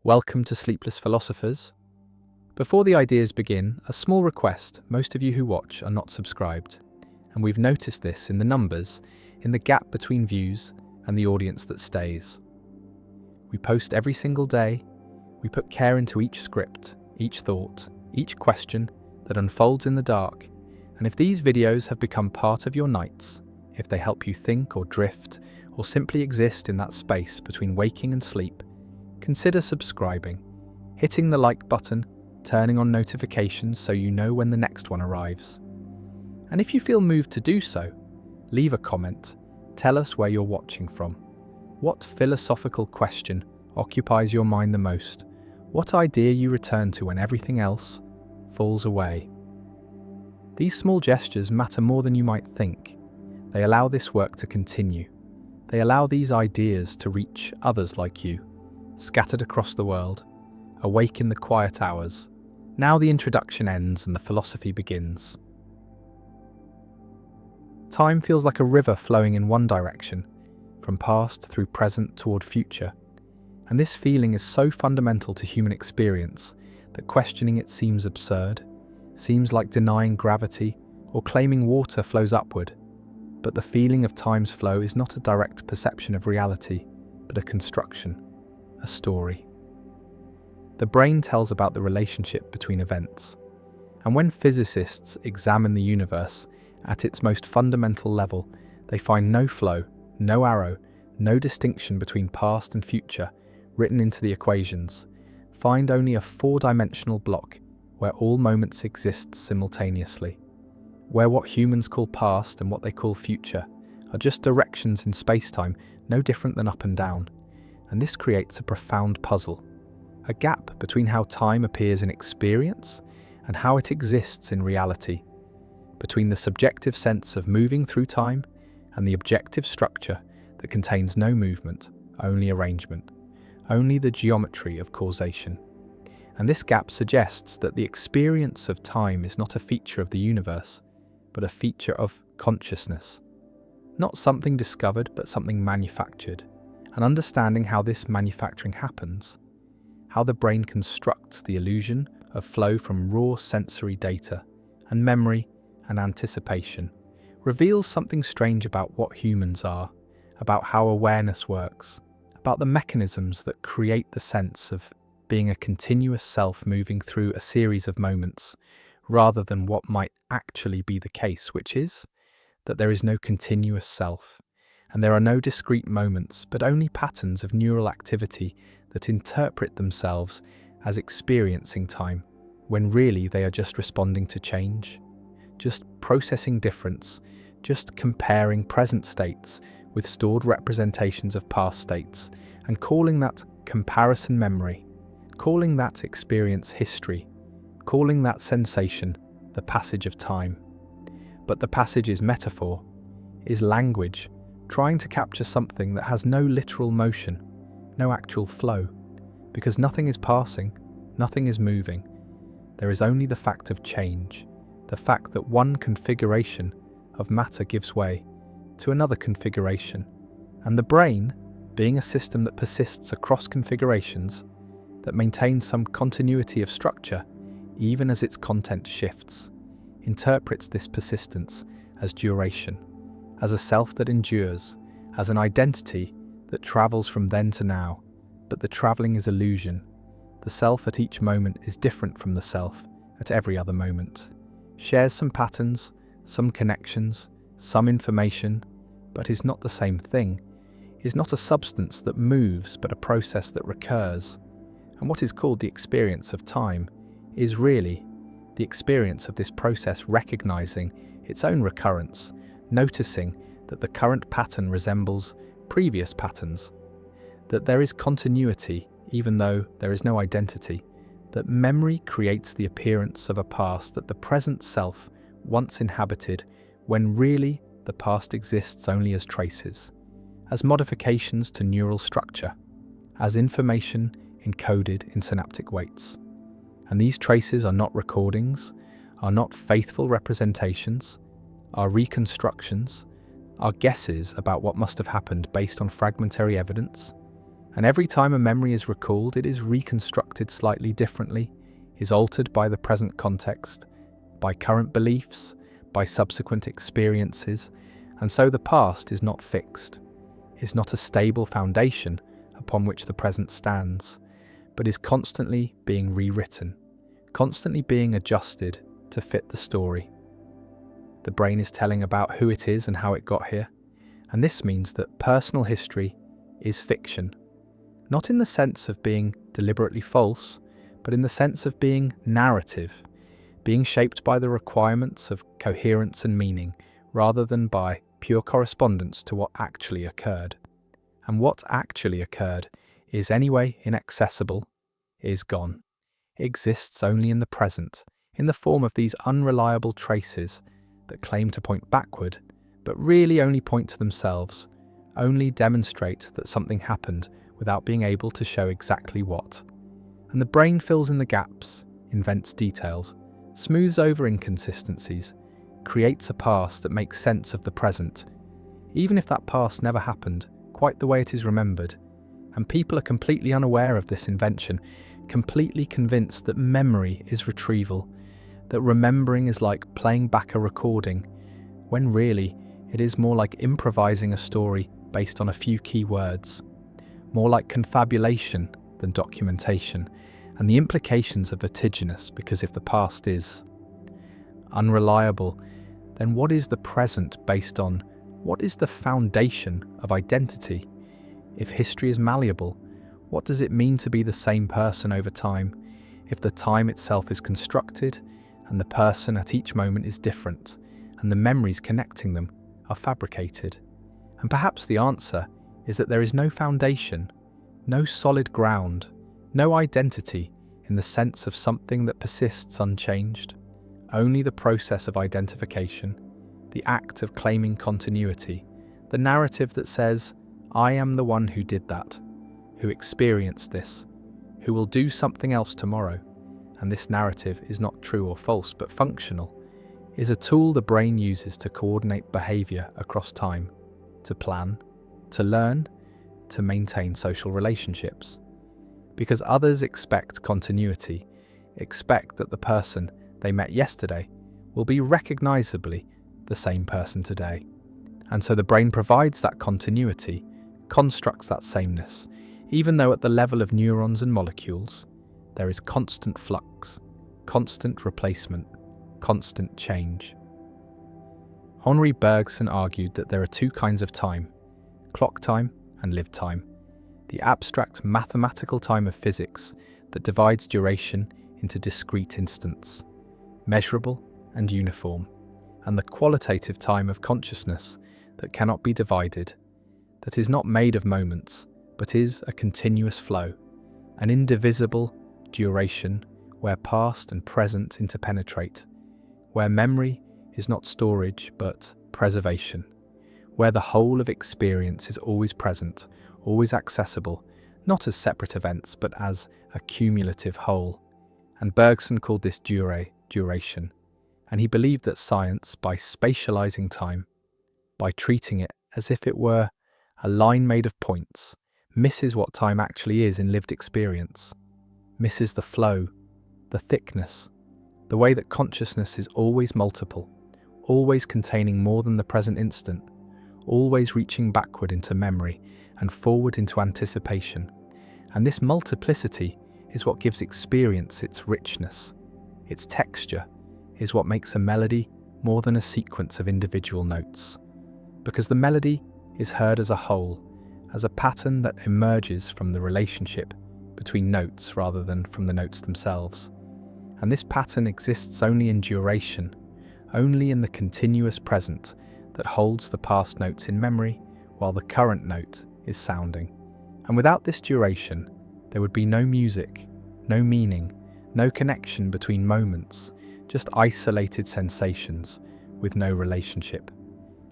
Welcome to Sleepless Philosophers. Before the ideas begin, a small request: most of you who watch are not subscribed, and we've noticed this in the numbers, in the gap between views and the audience that stays. We post every single day, we put care into each script, each thought, each question that unfolds in the dark, and if these videos have become part of your nights, if they help you think or drift, or simply exist in that space between waking and sleep, consider subscribing, hitting the like button, turning on notifications so you know when the next one arrives. And if you feel moved to do so, leave a comment, tell us where you're watching from. What philosophical question occupies your mind the most? What idea you return to when everything else falls away? These small gestures matter more than you might think. They allow this work to continue. They allow these ideas to reach others like you, scattered across the world, awake in the quiet hours. Now the introduction ends and the philosophy begins. Time feels like a river flowing in one direction, from past through present toward future. And this feeling is so fundamental to human experience that questioning it seems absurd, seems like denying gravity or claiming water flows upward. But the feeling of time's flow is not a direct perception of reality, but a construction, a story. The brain tells about the relationship between events. And when physicists examine the universe at its most fundamental level, they find no flow, no arrow, no distinction between past and future written into the equations, find only a four-dimensional block where all moments exist simultaneously, where what humans call past and what they call future are just directions in space-time, no different than up and down. And this creates a profound puzzle, a gap between how time appears in experience and how it exists in reality, between the subjective sense of moving through time and the objective structure that contains no movement, only arrangement, only the geometry of causation. And this gap suggests that the experience of time is not a feature of the universe, but a feature of consciousness. Not something discovered, but something manufactured. And understanding how this manufacturing happens, how the brain constructs the illusion of flow from raw sensory data and memory and anticipation, reveals something strange about what humans are, about how awareness works, about the mechanisms that create the sense of being a continuous self moving through a series of moments, rather than what might actually be the case, which is that there is no continuous self, and there are no discrete moments, but only patterns of neural activity that interpret themselves as experiencing time, when really they are just responding to change, just processing difference, just comparing present states with stored representations of past states, and calling that comparison memory, calling that experience history, calling that sensation the passage of time. But the passage is metaphor, is language, trying to capture something that has no literal motion, no actual flow, because nothing is passing, nothing is moving. There is only the fact of change, the fact that one configuration of matter gives way to another configuration, and the brain, being a system that persists across configurations, that maintains some continuity of structure, even as its content shifts, interprets this persistence as duration, as a self that endures, as an identity that travels from then to now. But the travelling is illusion. The self at each moment is different from the self at every other moment, shares some patterns, some connections, some information, but is not the same thing, is not a substance that moves, but a process that recurs. And what is called the experience of time is really the experience of this process recognizing its own recurrence, noticing that the current pattern resembles previous patterns, that there is continuity even though there is no identity, that memory creates the appearance of a past that the present self once inhabited, when really the past exists only as traces, as modifications to neural structure, as information encoded in synaptic weights. And these traces are not recordings, are not faithful representations, are reconstructions, are guesses about what must have happened based on fragmentary evidence, And every time a memory is recalled, it is reconstructed slightly differently, is altered by the present context, by current beliefs, by subsequent experiences, and so the past is not fixed, is not a stable foundation upon which the present stands, but is constantly being rewritten, constantly being adjusted to fit the story. The brain is telling about who it is and how it got here, and this means that personal history is fiction, not in the sense of being deliberately false, but in the sense of being narrative, being shaped by the requirements of coherence and meaning, rather than by pure correspondence to what actually occurred. And what actually occurred is anyway inaccessible, is gone. It exists only in the present, in the form of these unreliable traces that claim to point backward, but really only point to themselves, only demonstrate that something happened without being able to show exactly what. And the brain fills in the gaps, invents details, smooths over inconsistencies, creates a past that makes sense of the present, even if that past never happened quite the way it is remembered. And people are completely unaware of this invention, completely convinced that memory is retrieval, that remembering is like playing back a recording, when really it is more like improvising a story based on a few key words, more like confabulation than documentation, and the implications are vertiginous, because if the past is unreliable, then what is the present based on? What is the foundation of identity? If history is malleable, what does it mean to be the same person over time, if the time itself is constructed, and the person at each moment is different, and the memories connecting them are fabricated? And perhaps the answer is that there is no foundation, no solid ground, no identity in the sense of something that persists unchanged, only the process of identification, the act of claiming continuity, the narrative that says, I am the one who did that, who experienced this, who will do something else tomorrow. And this narrative is not true or false, but functional, is a tool the brain uses to coordinate behavior across time, to plan, to learn, to maintain social relationships. Because others expect continuity, expect that the person they met yesterday will be recognizably the same person today. And so the brain provides that continuity, constructs that sameness, even though at the level of neurons and molecules, there is constant flux, constant replacement, constant change. Henri Bergson argued that there are two kinds of time, clock time and lived time, the abstract mathematical time of physics that divides duration into discrete instants, measurable and uniform, and the qualitative time of consciousness that cannot be divided, that is not made of moments, but is a continuous flow, an indivisible duration where past and present interpenetrate, where memory is not storage but preservation, where the whole of experience is always present, always accessible, not as separate events but as a cumulative whole. And Bergson called this duration, and he believed that science, by spatializing time, by treating it as if it were a line made of points, misses what time actually is in lived experience, misses the flow, the thickness, the way that consciousness is always multiple, always containing more than the present instant, always reaching backward into memory and forward into anticipation. And this multiplicity is what gives experience its richness, its texture, is what makes a melody more than a sequence of individual notes. Because the melody is heard as a whole, as a pattern that emerges from the relationship between notes rather than from the notes themselves. And this pattern exists only in duration, only in the continuous present that holds the past notes in memory while the current note is sounding. And without this duration, there would be no music, no meaning, no connection between moments, just isolated sensations with no relationship.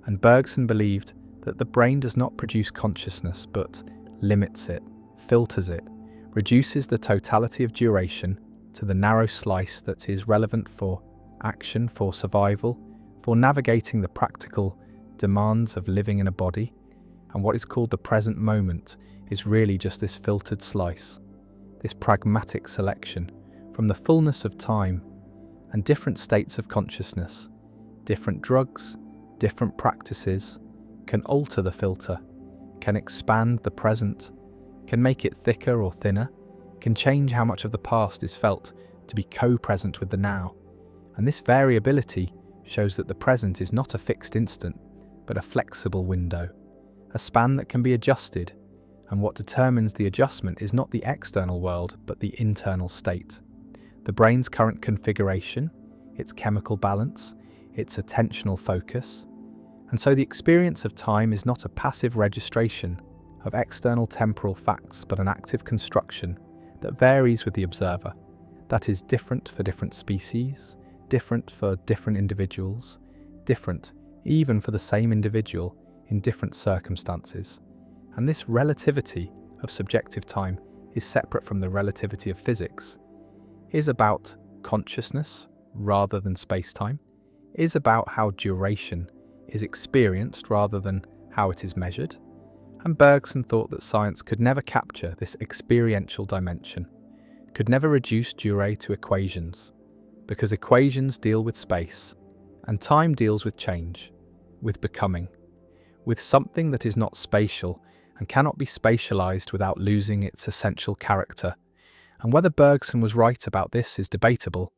And Bergson believed that the brain does not produce consciousness but limits it, filters it, reduces the totality of duration to the narrow slice that is relevant for action, for survival, for navigating the practical demands of living in a body. and what is called the present moment is really just this filtered slice, this pragmatic selection from the fullness of time and different states of consciousness. Different drugs, different practices can alter the filter, can expand the present, can make it thicker or thinner, can change how much of the past is felt to be co-present with the now. And this variability shows that the present is not a fixed instant, but a flexible window, a span that can be adjusted, and what determines the adjustment is not the external world, but the internal state. The brain's current configuration, its chemical balance, its attentional focus. And so the experience of time is not a passive registration of external temporal facts, but an active construction that varies with the observer, that is different for different species, different for different individuals, different even for the same individual in different circumstances. And this relativity of subjective time is separate from the relativity of physics, is about consciousness rather than space-time, is about how duration is experienced rather than how it is measured. And Bergson thought that science could never capture this experiential dimension, could never reduce durée to equations, because equations deal with space, and time deals with change, with becoming, with something that is not spatial and cannot be spatialized without losing its essential character. And whether Bergson was right about this is debatable.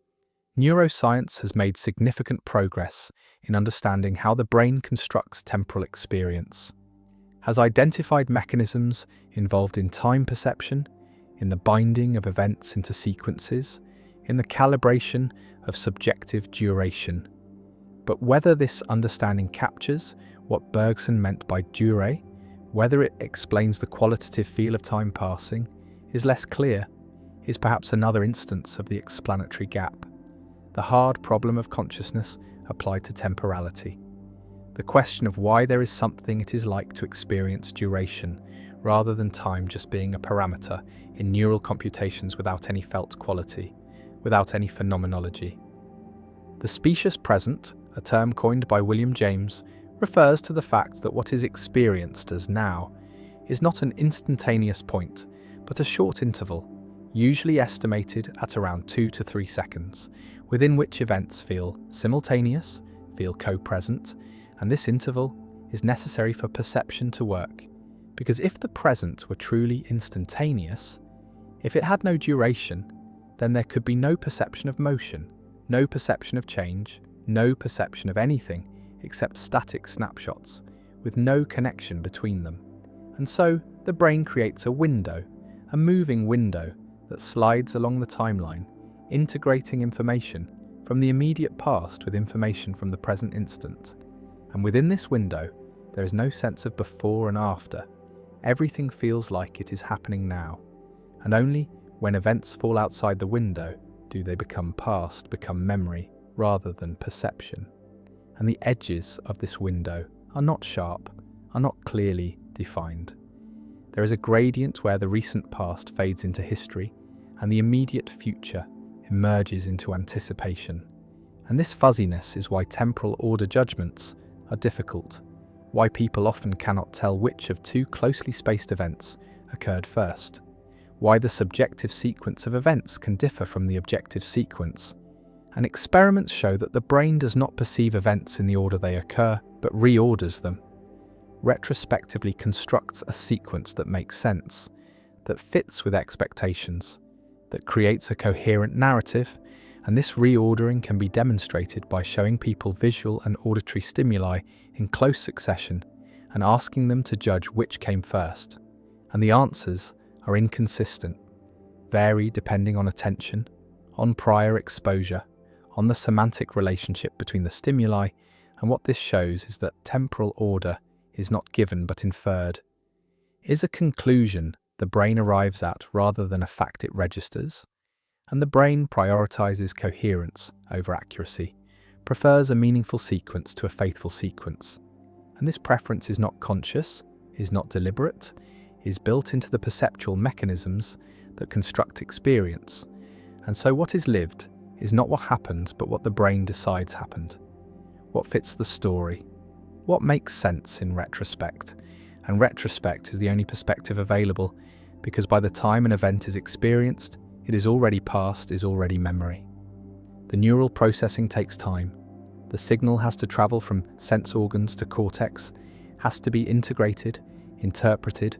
Neuroscience has made significant progress in understanding how the brain constructs temporal experience, has identified mechanisms involved in time perception, in the binding of events into sequences, in the calibration of subjective duration. But whether this understanding captures what Bergson meant by durée, whether it explains the qualitative feel of time passing, is less clear, is perhaps another instance of the explanatory gap. The hard problem of consciousness applied to temporality. The question of why there is something it is like to experience duration, rather than time just being a parameter in neural computations without any felt quality, without any phenomenology. The specious present, a term coined by William James, refers to the fact that what is experienced as now is not an instantaneous point, but a short interval, usually estimated at around 2 to 3 seconds, within which events feel simultaneous, feel co-present, and this interval is necessary for perception to work. Because if the present were truly instantaneous, if it had no duration, then there could be no perception of motion, no perception of change, no perception of anything except static snapshots, with no connection between them. And so the brain creates a window, a moving window that slides along the timeline, integrating information from the immediate past with information from the present instant. And within this window, there is no sense of before and after. Everything feels like it is happening now. And only when events fall outside the window do they become past, become memory, rather than perception. And the edges of this window are not sharp, are not clearly defined. There is a gradient where the recent past fades into history, and the immediate future emerges into anticipation. And this fuzziness is why temporal order judgments are difficult, why people often cannot tell which of two closely spaced events occurred first, why the subjective sequence of events can differ from the objective sequence. And experiments show that the brain does not perceive events in the order they occur, but reorders them, retrospectively constructs a sequence that makes sense, that fits with expectations, that creates a coherent narrative. And this reordering can be demonstrated by showing people visual and auditory stimuli in close succession and asking them to judge which came first. And the answers are inconsistent, vary depending on attention, on prior exposure, on the semantic relationship between the stimuli. And what this shows is that temporal order is not given but inferred, is a conclusion the brain arrives at rather than a fact it registers. And the brain prioritizes coherence over accuracy, prefers a meaningful sequence to a faithful sequence. And this preference is not conscious, is not deliberate, is built into the perceptual mechanisms that construct experience. And so what is lived is not what happened, but what the brain decides happened. What fits the story, what makes sense in retrospect. and retrospect is the only perspective available, because by the time an event is experienced, it is already past, is already memory. The neural processing takes time. The signal has to travel from sense organs to cortex, has to be integrated, interpreted,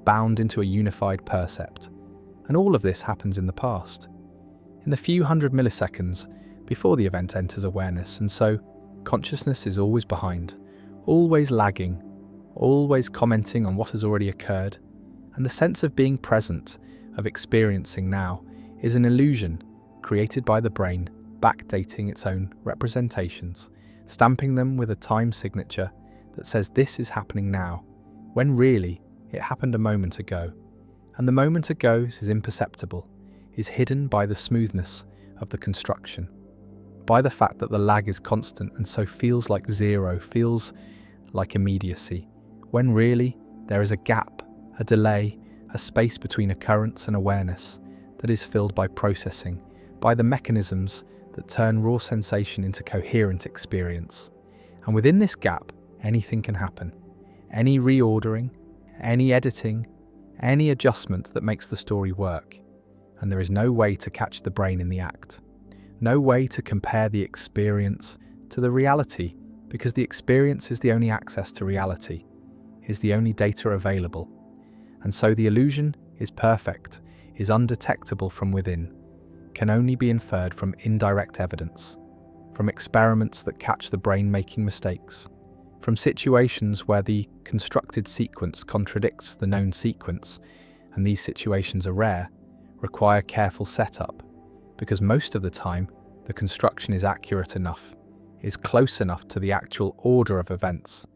bound into a unified percept. And all of this happens in the past, in the few hundred milliseconds before the event enters awareness, and so consciousness is always behind, always lagging, always commenting on what has already occurred, and the sense of being present, of experiencing now, is an illusion created by the brain, backdating its own representations, stamping them with a time signature that says this is happening now, when really it happened a moment ago. And the moment ago is imperceptible, is hidden by the smoothness of the construction, by the fact that the lag is constant and so feels like zero, feels like immediacy, when really there is a gap, a delay, a space between occurrence and awareness that is filled by processing, by the mechanisms that turn raw sensation into coherent experience. And within this gap, anything can happen. Any reordering, any editing, any adjustment that makes the story work. And there is no way to catch the brain in the act. No way to compare the experience to the reality, because the experience is the only access to reality, is the only data available. And so the illusion is perfect, is undetectable from within, can only be inferred from indirect evidence, from experiments that catch the brain making mistakes, from situations where the constructed sequence contradicts the known sequence, and these situations are rare, require careful setup, because most of the time the construction is accurate enough, is close enough to the actual order of events,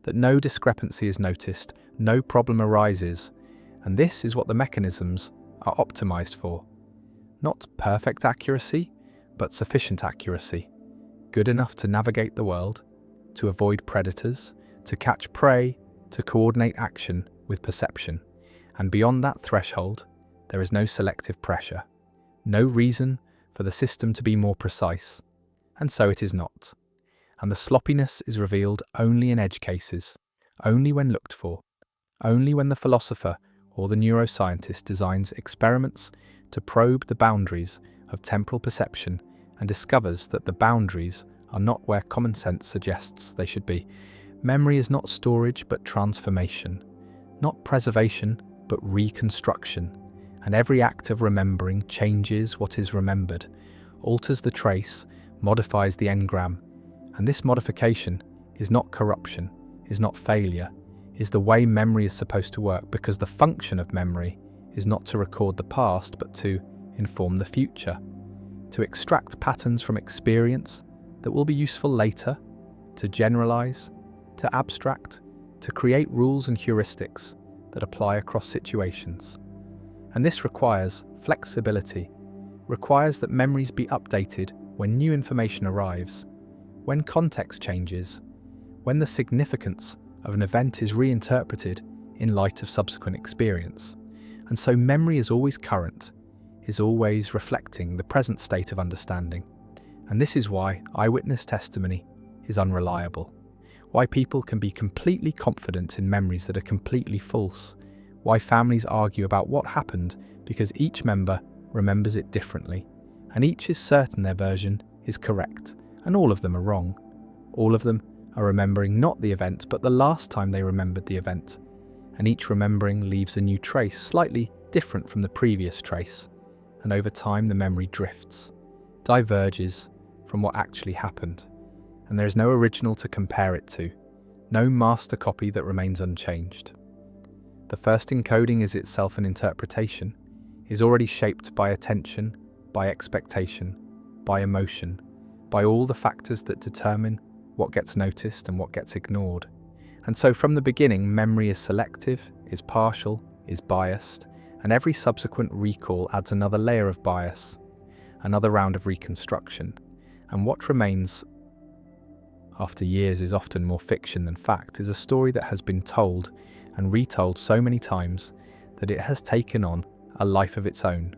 that no discrepancy is noticed, no problem arises, and this is what the mechanisms are optimized for. Not perfect accuracy, but sufficient accuracy, good enough to navigate the world, to avoid predators, to catch prey, to coordinate action with perception. And beyond that threshold, there is no selective pressure, no reason for the system to be more precise, and so it is not. And the sloppiness is revealed only in edge cases, only when looked for, only when the philosopher or the neuroscientist designs experiments to probe the boundaries of temporal perception and discovers that the boundaries are not where common sense suggests they should be. Memory is not storage but transformation, not preservation but reconstruction, and every act of remembering changes what is remembered, alters the trace, modifies the engram, and this modification is not corruption, is not failure, is the way memory is supposed to work, because the function of memory is not to record the past but to inform the future, to extract patterns from experience that will be useful later, to generalize, to abstract, to create rules and heuristics that apply across situations. And this requires flexibility, requires that memories be updated when new information arrives, when context changes, when the significance of an event is reinterpreted in light of subsequent experience. And so memory is always current, is always reflecting the present state of understanding. And this is why eyewitness testimony is unreliable, why people can be completely confident in memories that are completely false, why families argue about what happened because each member remembers it differently, and each is certain their version is correct, and all of them are wrong. All of them are remembering not the event, but the last time they remembered the event, and each remembering leaves a new trace, slightly different from the previous trace, and over time the memory drifts, diverges from what actually happened, and there is no original to compare it to, no master copy that remains unchanged. The first encoding is itself an interpretation, is already shaped by attention, by expectation, by emotion, by all the factors that determine what gets noticed and what gets ignored. And so from the beginning, memory is selective, is partial, is biased, and every subsequent recall adds another layer of bias, another round of reconstruction. And what remains after years is often more fiction than fact, is a story that has been told and retold so many times that it has taken on a life of its own,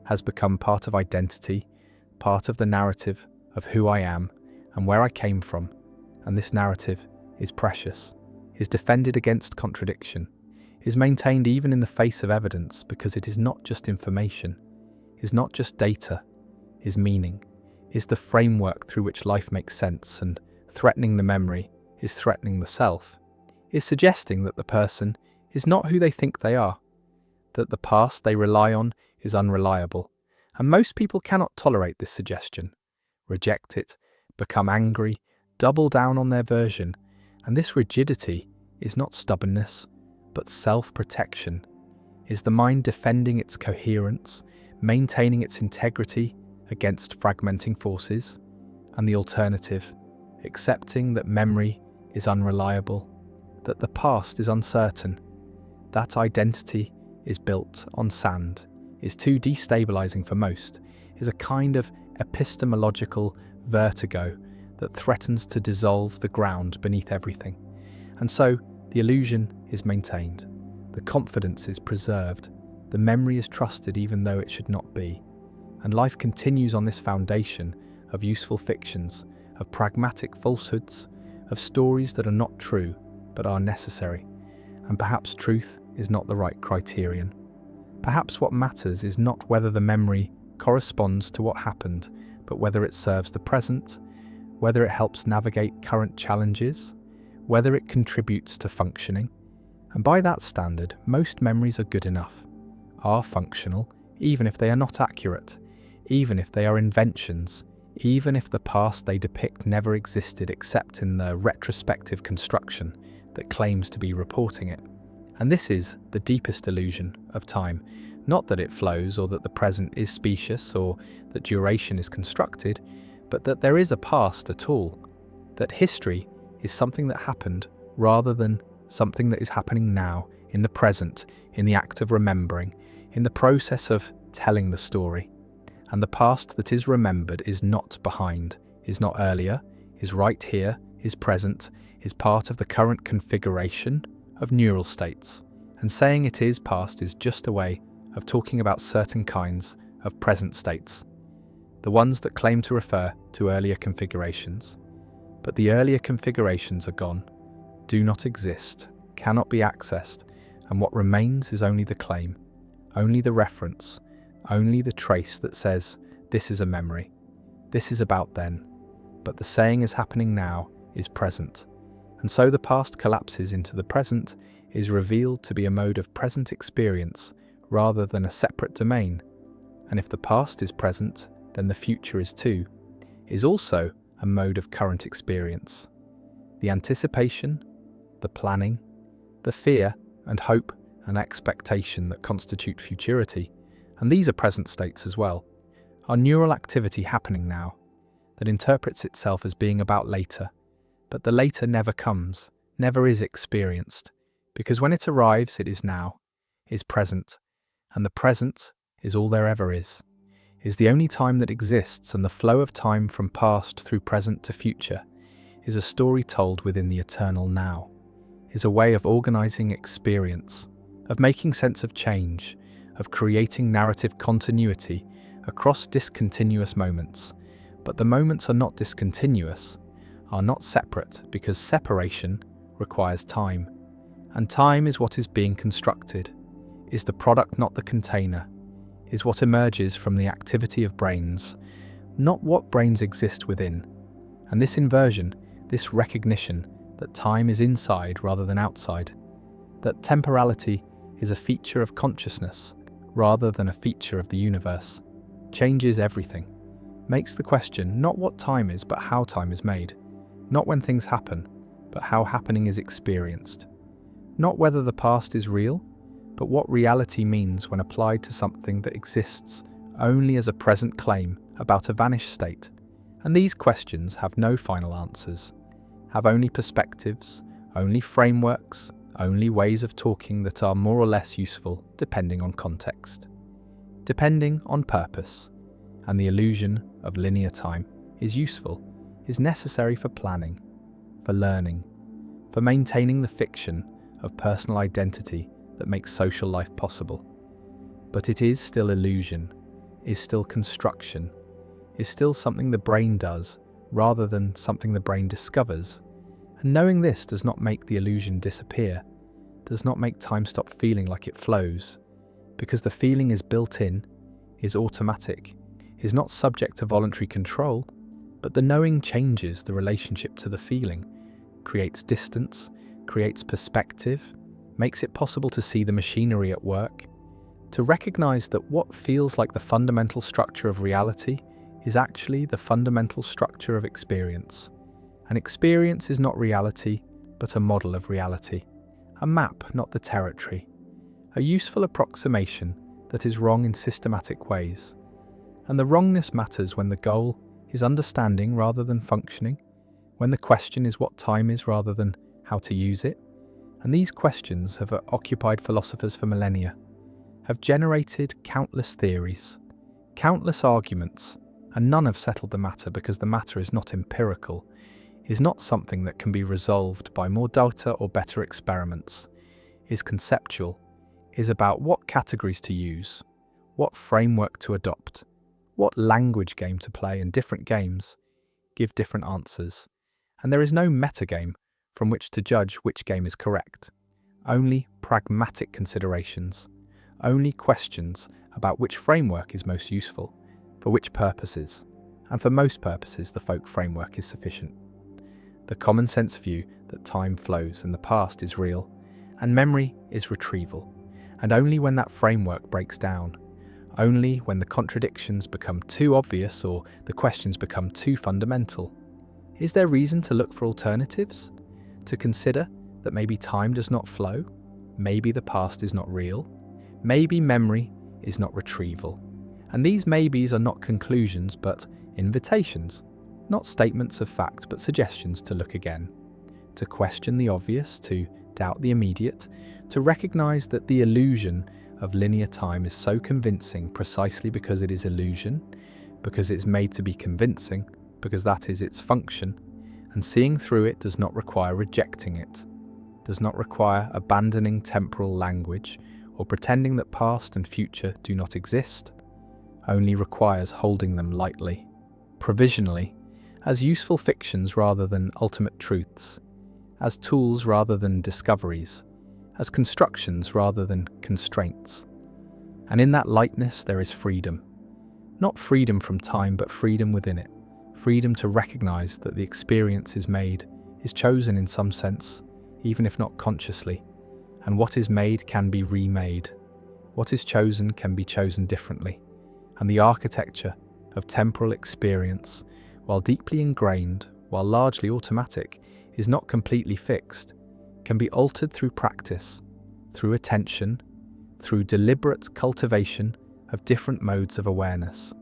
has become part of identity, part of the narrative of who I am and where I came from. And this narrative is precious, is defended against contradiction, is maintained even in the face of evidence because it is not just information, is not just data, is meaning, is the framework through which life makes sense, and threatening the memory is threatening the self, is suggesting that the person is not who they think they are, that the past they rely on is unreliable, and most people cannot tolerate this suggestion, reject it, become angry, double down on their version, and this rigidity is not stubbornness, but self-protection, is the mind defending its coherence, maintaining its integrity against fragmenting forces, and the alternative, accepting that memory is unreliable, that the past is uncertain, that identity is built on sand, is too destabilizing for most, is a kind of epistemological vertigo that threatens to dissolve the ground beneath everything. And so, the illusion is maintained, the confidence is preserved, the memory is trusted even though it should not be, and life continues on this foundation of useful fictions, of pragmatic falsehoods, of stories that are not true but are necessary. And perhaps truth is not the right criterion. Perhaps what matters is not whether the memory corresponds to what happened, but whether it serves the present, whether it helps navigate current challenges, whether it contributes to functioning. And by that standard, most memories are good enough, are functional, even if they are not accurate, even if they are inventions, even if the past they depict never existed except in the retrospective construction that claims to be reporting it. And this is the deepest illusion of time, not that it flows or that the present is specious or that duration is constructed, but that there is a past at all, that history is something that happened rather than something that is happening now, in the present, in the act of remembering, in the process of telling the story. And the past that is remembered is not behind, is not earlier, is right here, is present, is part of the current configuration of neural states. And saying it is past is just a way of talking about certain kinds of present states, the ones that claim to refer to earlier configurations. But the earlier configurations are gone, do not exist, cannot be accessed, and what remains is only the claim, only the reference, only the trace that says, this is a memory, this is about then, but the saying is happening now, is present. And so the past collapses into the present, is revealed to be a mode of present experience rather than a separate domain. And if the past is present, then the future is too, is also a mode of current experience. The anticipation, the planning, the fear and hope and expectation that constitute futurity, and these are present states as well, are neural activity happening now that interprets itself as being about later, but the later never comes, never is experienced, because when it arrives it is now, is present, and the present is all there ever is the only time that exists, and the flow of time from past through present to future is a story told within the eternal now, is a way of organizing experience, of making sense of change, of creating narrative continuity across discontinuous moments. But the moments are not discontinuous, are not separate, because separation requires time. And time is what is being constructed, is the product, not the container, is what emerges from the activity of brains, not what brains exist within. And this inversion, this recognition that time is inside rather than outside, that temporality is a feature of consciousness rather than a feature of the universe, changes everything, makes the question not what time is but how time is made, not when things happen, but how happening is experienced, not whether the past is real, but what reality means when applied to something that exists only as a present claim about a vanished state. And these questions have no final answers, have only perspectives, only frameworks, only ways of talking that are more or less useful depending on context, depending on purpose. And the illusion of linear time is useful, is necessary for planning, for learning, for maintaining the fiction of personal identity that makes social life possible. But it is still illusion, is still construction, is still something the brain does rather than something the brain discovers. And knowing this does not make the illusion disappear, does not make time stop feeling like it flows, because the feeling is built in, is automatic, is not subject to voluntary control, but the knowing changes the relationship to the feeling, creates distance, creates perspective, makes it possible to see the machinery at work, to recognize that what feels like the fundamental structure of reality is actually the fundamental structure of experience. And experience is not reality, but a model of reality, a map, not the territory, a useful approximation that is wrong in systematic ways. And the wrongness matters when the goal is understanding rather than functioning, when the question is what time is rather than how to use it. And these questions have occupied philosophers for millennia, have generated countless theories, countless arguments, and none have settled the matter because the matter is not empirical, is not something that can be resolved by more data or better experiments, is conceptual, is about what categories to use, what framework to adopt, what language game to play, and different games give different answers. And there is no metagame from which to judge which game is correct, only pragmatic considerations, only questions about which framework is most useful, for which purposes, and for most purposes the folk framework is sufficient. The common sense view that time flows and the past is real, and memory is retrieval, and only when that framework breaks down, only when the contradictions become too obvious or the questions become too fundamental, is there reason to look for alternatives? To consider that maybe time does not flow, maybe the past is not real, maybe memory is not retrieval. And these maybes are not conclusions but invitations, not statements of fact but suggestions to look again, to question the obvious, to doubt the immediate, to recognize that the illusion of linear time is so convincing precisely because it is illusion, because it's made to be convincing, because that is its function, and seeing through it does not require rejecting it, does not require abandoning temporal language or pretending that past and future do not exist, only requires holding them lightly, provisionally, as useful fictions rather than ultimate truths, as tools rather than discoveries, as constructions rather than constraints. And in that lightness there is freedom. Not freedom from time, but freedom within it. Freedom to recognize that the experience is made, is chosen in some sense, even if not consciously. And what is made can be remade. What is chosen can be chosen differently. And the architecture of temporal experience, while deeply ingrained, while largely automatic, is not completely fixed, can be altered through practice, through attention, through deliberate cultivation of different modes of awareness.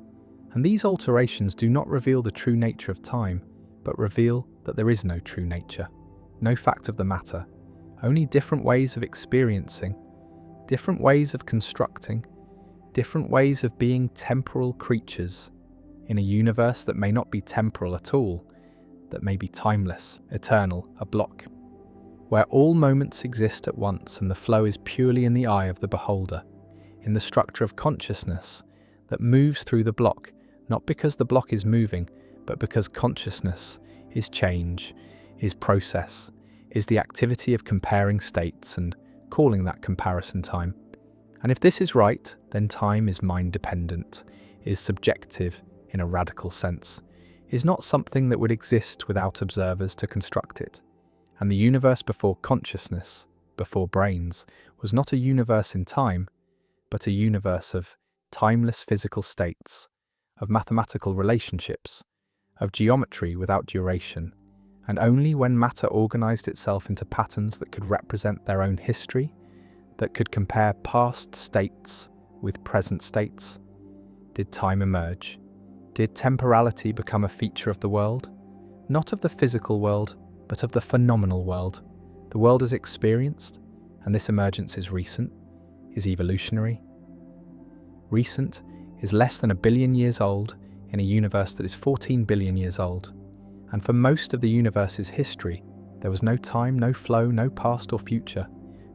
And these alterations do not reveal the true nature of time, but reveal that there is no true nature, no fact of the matter, only different ways of experiencing, different ways of constructing, different ways of being temporal creatures in a universe that may not be temporal at all, that may be timeless, eternal, a block, where all moments exist at once and the flow is purely in the eye of the beholder, in the structure of consciousness that moves through the block, not because the block is moving, but because consciousness is change, is process, is the activity of comparing states and calling that comparison time. And if this is right, then time is mind-dependent, is subjective in a radical sense, is not something that would exist without observers to construct it. And the universe before consciousness, before brains, was not a universe in time, but a universe of timeless physical states, of mathematical relationships, of geometry without duration. And only when matter organized itself into patterns that could represent their own history, that could compare past states with present states, did time emerge. Did temporality become a feature of the world? Not of the physical world, but of the phenomenal world. The world is experienced, and this emergence is recent, is evolutionary. Recent is less than 1 billion years old in a universe that is 14 billion years old. And for most of the universe's history, there was no time, no flow, no past or future,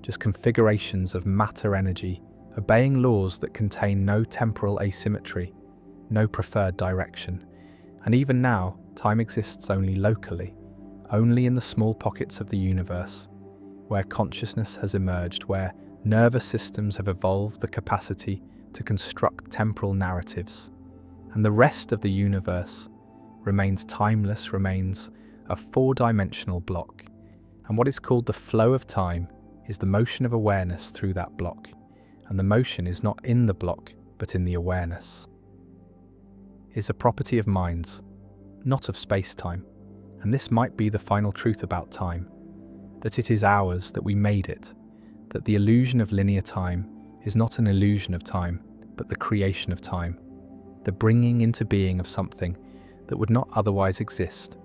just configurations of matter energy, obeying laws that contain no temporal asymmetry, no preferred direction. And even now, time exists only locally, only in the small pockets of the universe, where consciousness has emerged, where nervous systems have evolved the capacity to construct temporal narratives, and the rest of the universe remains timeless, remains a four-dimensional block. And what is called the flow of time is the motion of awareness through that block, and the motion is not in the block, but in the awareness. Is a property of minds, not of space-time, and this might be the final truth about time, that it is ours, that we made it, that the illusion of linear time is not an illusion of time, but the creation of time, the bringing into being of something that would not otherwise exist.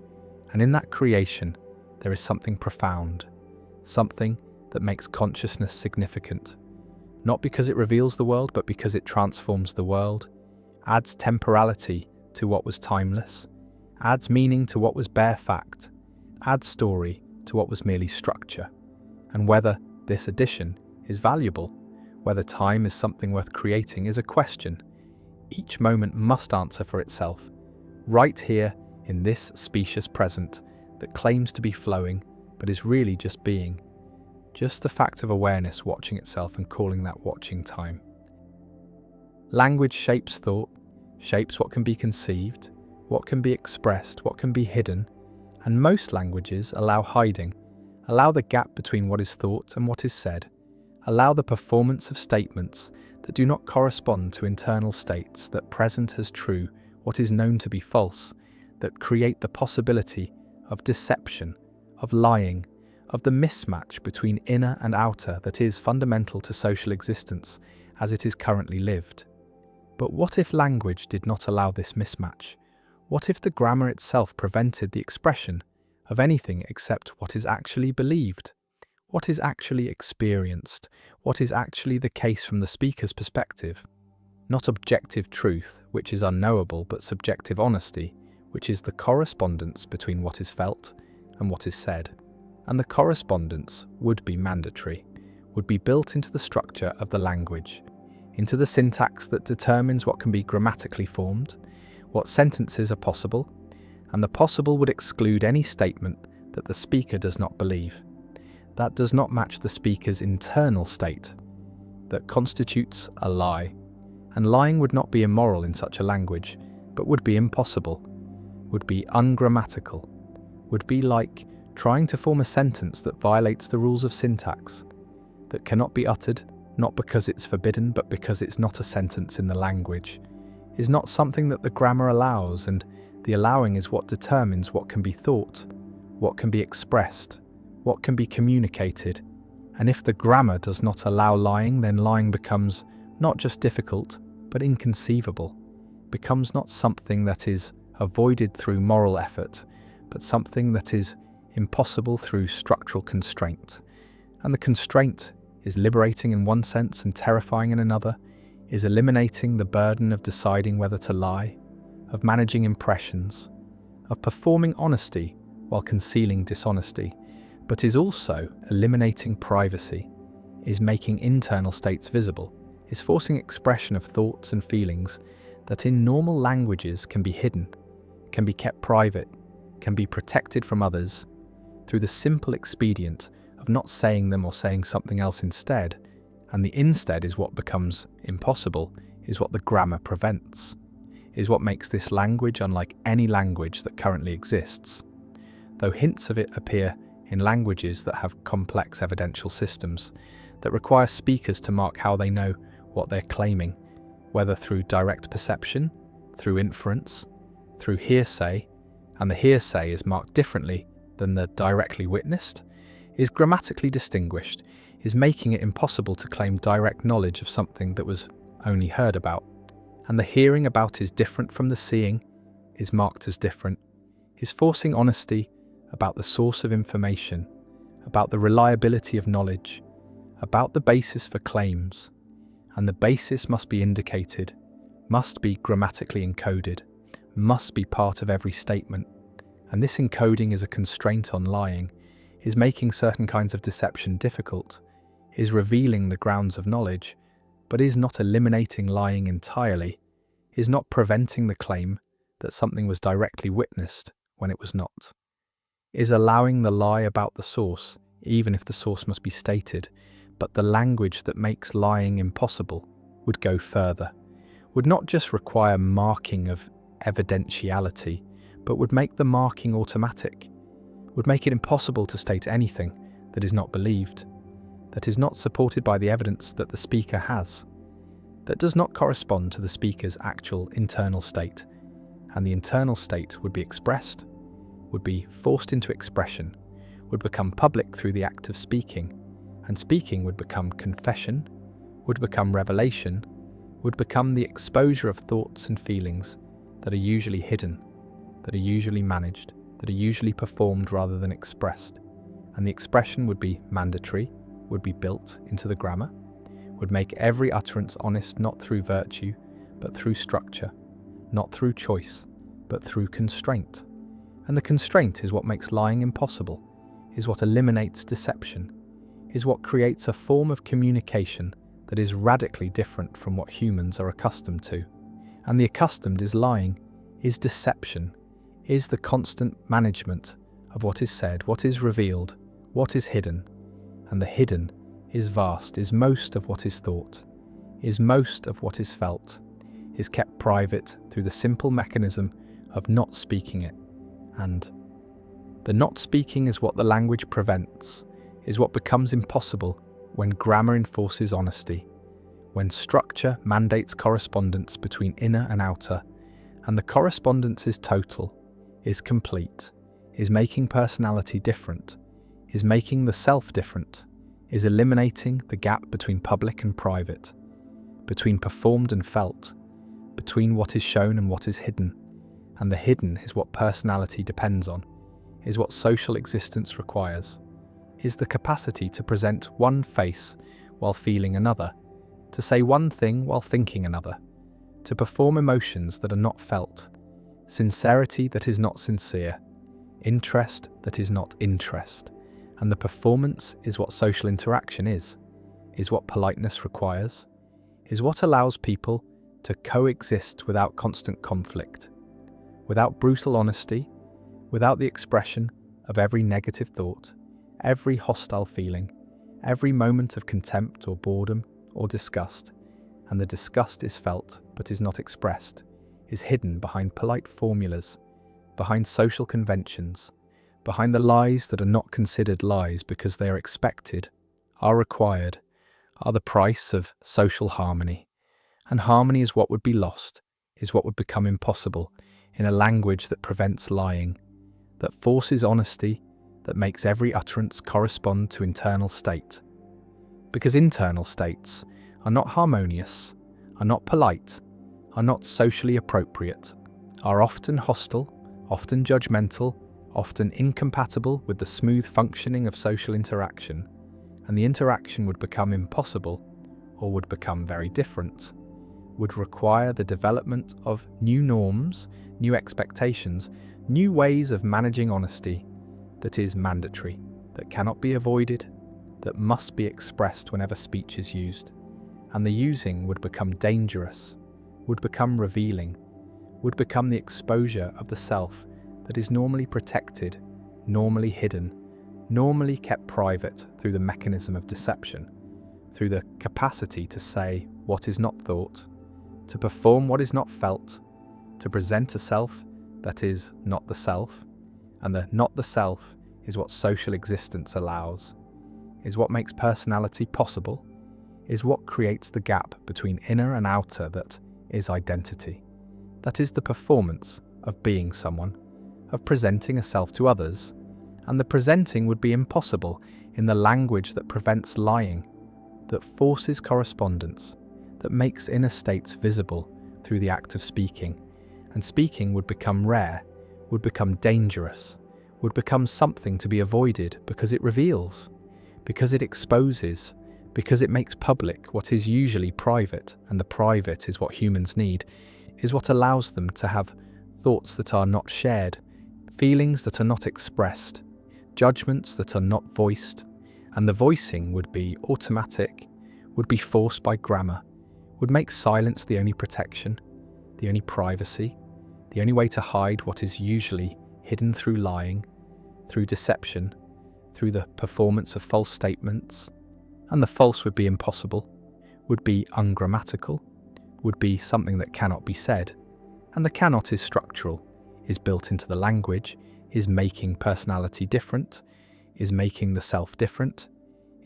And in that creation, there is something profound, something that makes consciousness significant, not because it reveals the world, but because it transforms the world, adds temporality to what was timeless, adds meaning to what was bare fact, adds story to what was merely structure. And whether this addition is valuable, whether time is something worth creating, is a question each moment must answer for itself, right here in this specious present that claims to be flowing, but is really just being. Just the fact of awareness watching itself and calling that watching time. Language shapes thought, shapes what can be conceived, what can be expressed, what can be hidden, and most languages allow hiding, allow the gap between what is thought and what is said, allow the performance of statements that do not correspond to internal states, that present as true what is known to be false, that create the possibility of deception, of lying, of the mismatch between inner and outer that is fundamental to social existence as it is currently lived. But what if language did not allow this mismatch? What if the grammar itself prevented the expression of anything except what is actually believed? What is actually experienced? What is actually the case from the speaker's perspective? Not objective truth, which is unknowable, but subjective honesty, which is the correspondence between what is felt and what is said. And the correspondence would be mandatory, would be built into the structure of the language, into the syntax that determines what can be grammatically formed, what sentences are possible, and the possible would exclude any statement that the speaker does not believe, that does not match the speaker's internal state, that constitutes a lie. And lying would not be immoral in such a language, but would be impossible, would be ungrammatical, would be like trying to form a sentence that violates the rules of syntax, that cannot be uttered, not because it's forbidden, but because it's not a sentence in the language, is not something that the grammar allows, and the allowing is what determines what can be thought, what can be expressed, what can be communicated. And if the grammar does not allow lying, then lying becomes not just difficult, but inconceivable, becomes not something that is avoided through moral effort, but something that is impossible through structural constraint. And the constraint is liberating in one sense and terrifying in another, is eliminating the burden of deciding whether to lie, of managing impressions, of performing honesty while concealing dishonesty, but is also eliminating privacy, is making internal states visible, is forcing expression of thoughts and feelings that in normal languages can be hidden, can be kept private, can be protected from others, through the simple expedient of not saying them or saying something else instead. And the instead is what becomes impossible, is what the grammar prevents, is what makes this language unlike any language that currently exists. Though hints of it appear in languages that have complex evidential systems, that require speakers to mark how they know what they're claiming, whether through direct perception, through inference, through hearsay, and the hearsay is marked differently than the directly witnessed, is grammatically distinguished, is making it impossible to claim direct knowledge of something that was only heard about. And the hearing about is different from the seeing, is marked as different, is forcing honesty about the source of information, about the reliability of knowledge, about the basis for claims. And the basis must be indicated, must be grammatically encoded, must be part of every statement. And this encoding is a constraint on lying, is making certain kinds of deception difficult, is revealing the grounds of knowledge, but is not eliminating lying entirely, is not preventing the claim that something was directly witnessed when it was not. is allowing the lie about the source, even if the source must be stated, but the language that makes lying impossible would go further, would not just require marking of evidentiality, but would make the marking automatic, would make it impossible to state anything that is not believed, that is not supported by the evidence that the speaker has, that does not correspond to the speaker's actual internal state, and the internal state would be expressed, would be forced into expression, would become public through the act of speaking, and speaking would become confession, would become revelation, would become the exposure of thoughts and feelings that are usually hidden, that are usually managed, that are usually performed rather than expressed, and the expression would be mandatory, would be built into the grammar, would make every utterance honest not through virtue, but through structure, not through choice, but through constraint. And the constraint is what makes lying impossible, is what eliminates deception, is what creates a form of communication that is radically different from what humans are accustomed to. And the accustomed is lying, is deception, is the constant management of what is said, what is revealed, what is hidden. And the hidden is vast, is most of what is thought, is most of what is felt, is kept private through the simple mechanism of not speaking it. And the not speaking is what the language prevents, is what becomes impossible when grammar enforces honesty, when structure mandates correspondence between inner and outer, and the correspondence is total, is complete, is making personality different, is making the self different, is eliminating the gap between public and private, between performed and felt, between what is shown and what is hidden. And the hidden is what personality depends on, is what social existence requires, is the capacity to present one face while feeling another, to say one thing while thinking another, to perform emotions that are not felt, sincerity that is not sincere, interest that is not interest. And the performance is what social interaction is what politeness requires, is what allows people to coexist without constant conflict, without brutal honesty, without the expression of every negative thought, every hostile feeling, every moment of contempt or boredom or disgust. And the disgust is felt but is not expressed, is hidden behind polite formulas, behind social conventions, behind the lies that are not considered lies because they are expected, are required, are the price of social harmony. And harmony is what would be lost, is what would become impossible in a language that prevents lying, that forces honesty, that makes every utterance correspond to internal state. Because internal states are not harmonious, are not polite, are not socially appropriate, are often hostile, often judgmental, often incompatible with the smooth functioning of social interaction, and the interaction would become impossible, or would become very different, would require the development of new norms, new expectations, new ways of managing honesty that is mandatory, that cannot be avoided, that must be expressed whenever speech is used. And the using would become dangerous, would become revealing, would become the exposure of the self that is normally protected, normally hidden, normally kept private through the mechanism of deception, through the capacity to say what is not thought, to perform what is not felt, to present a self that is not the self, and the not the self is what social existence allows, is what makes personality possible, is what creates the gap between inner and outer that is identity. That is the performance of being someone, of presenting a self to others, and the presenting would be impossible in the language that prevents lying, that forces correspondence, that makes inner states visible through the act of speaking, and speaking would become rare, would become dangerous, would become something to be avoided because it reveals, because it exposes, because it makes public what is usually private, and the private is what humans need, is what allows them to have thoughts that are not shared, feelings that are not expressed, judgments that are not voiced, and the voicing would be automatic, would be forced by grammar, would make silence the only protection, the only privacy, the only way to hide what is usually hidden through lying, through deception, through the performance of false statements, and the false would be impossible, would be ungrammatical, would be something that cannot be said, and the cannot is structural, is built into the language, is making personality different, is making the self different,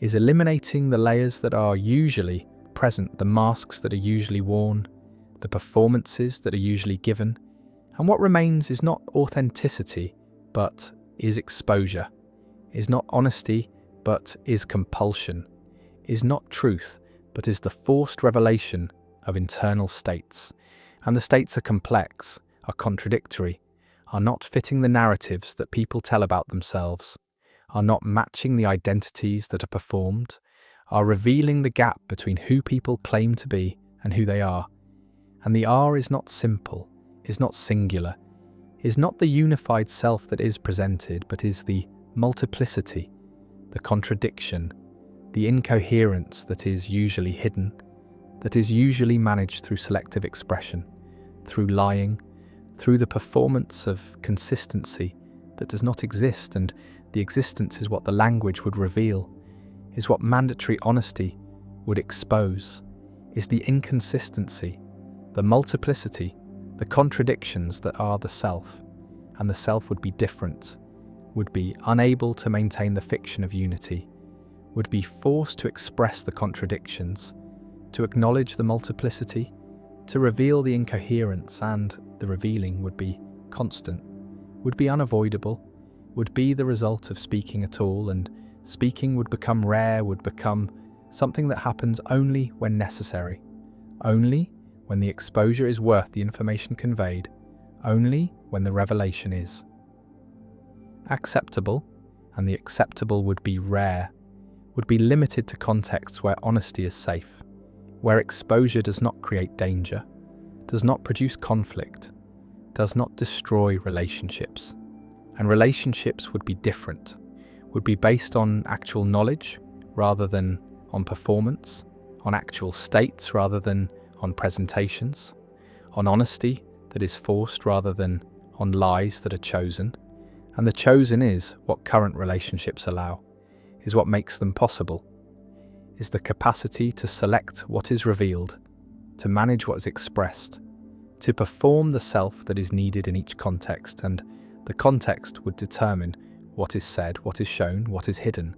is eliminating the layers that are usually present, the masks that are usually worn, the performances that are usually given, and what remains is not authenticity, but is exposure, is not honesty, but is compulsion, is not truth, but is the forced revelation of internal states. And the states are complex, are contradictory, are not fitting the narratives that people tell about themselves, are not matching the identities that are performed, are revealing the gap between who people claim to be and who they are. And the R is not simple, is not singular, is not the unified self that is presented, but is the multiplicity, the contradiction, the incoherence that is usually hidden, that is usually managed through selective expression, through lying, through the performance of consistency that does not exist, and the existence is what the language would reveal, is what mandatory honesty would expose, is the inconsistency, the multiplicity, the contradictions that are the self, and the self would be different, would be unable to maintain the fiction of unity, would be forced to express the contradictions, to acknowledge the multiplicity, to reveal the incoherence, and the revealing would be constant, would be unavoidable, would be the result of speaking at all, and speaking would become rare, would become something that happens only when necessary, only when the exposure is worth the information conveyed, only when the revelation is acceptable, and the acceptable would be rare, would be limited to contexts where honesty is safe, where exposure does not create danger, does not produce conflict, does not destroy relationships. And relationships would be different, would be based on actual knowledge rather than on performance, on actual states rather than on presentations, on honesty that is forced rather than on lies that are chosen. And the chosen is what current relationships allow, is what makes them possible, is the capacity to select what is revealed, to manage what is expressed, to perform the self that is needed in each context, and the context would determine what is said, what is shown, what is hidden.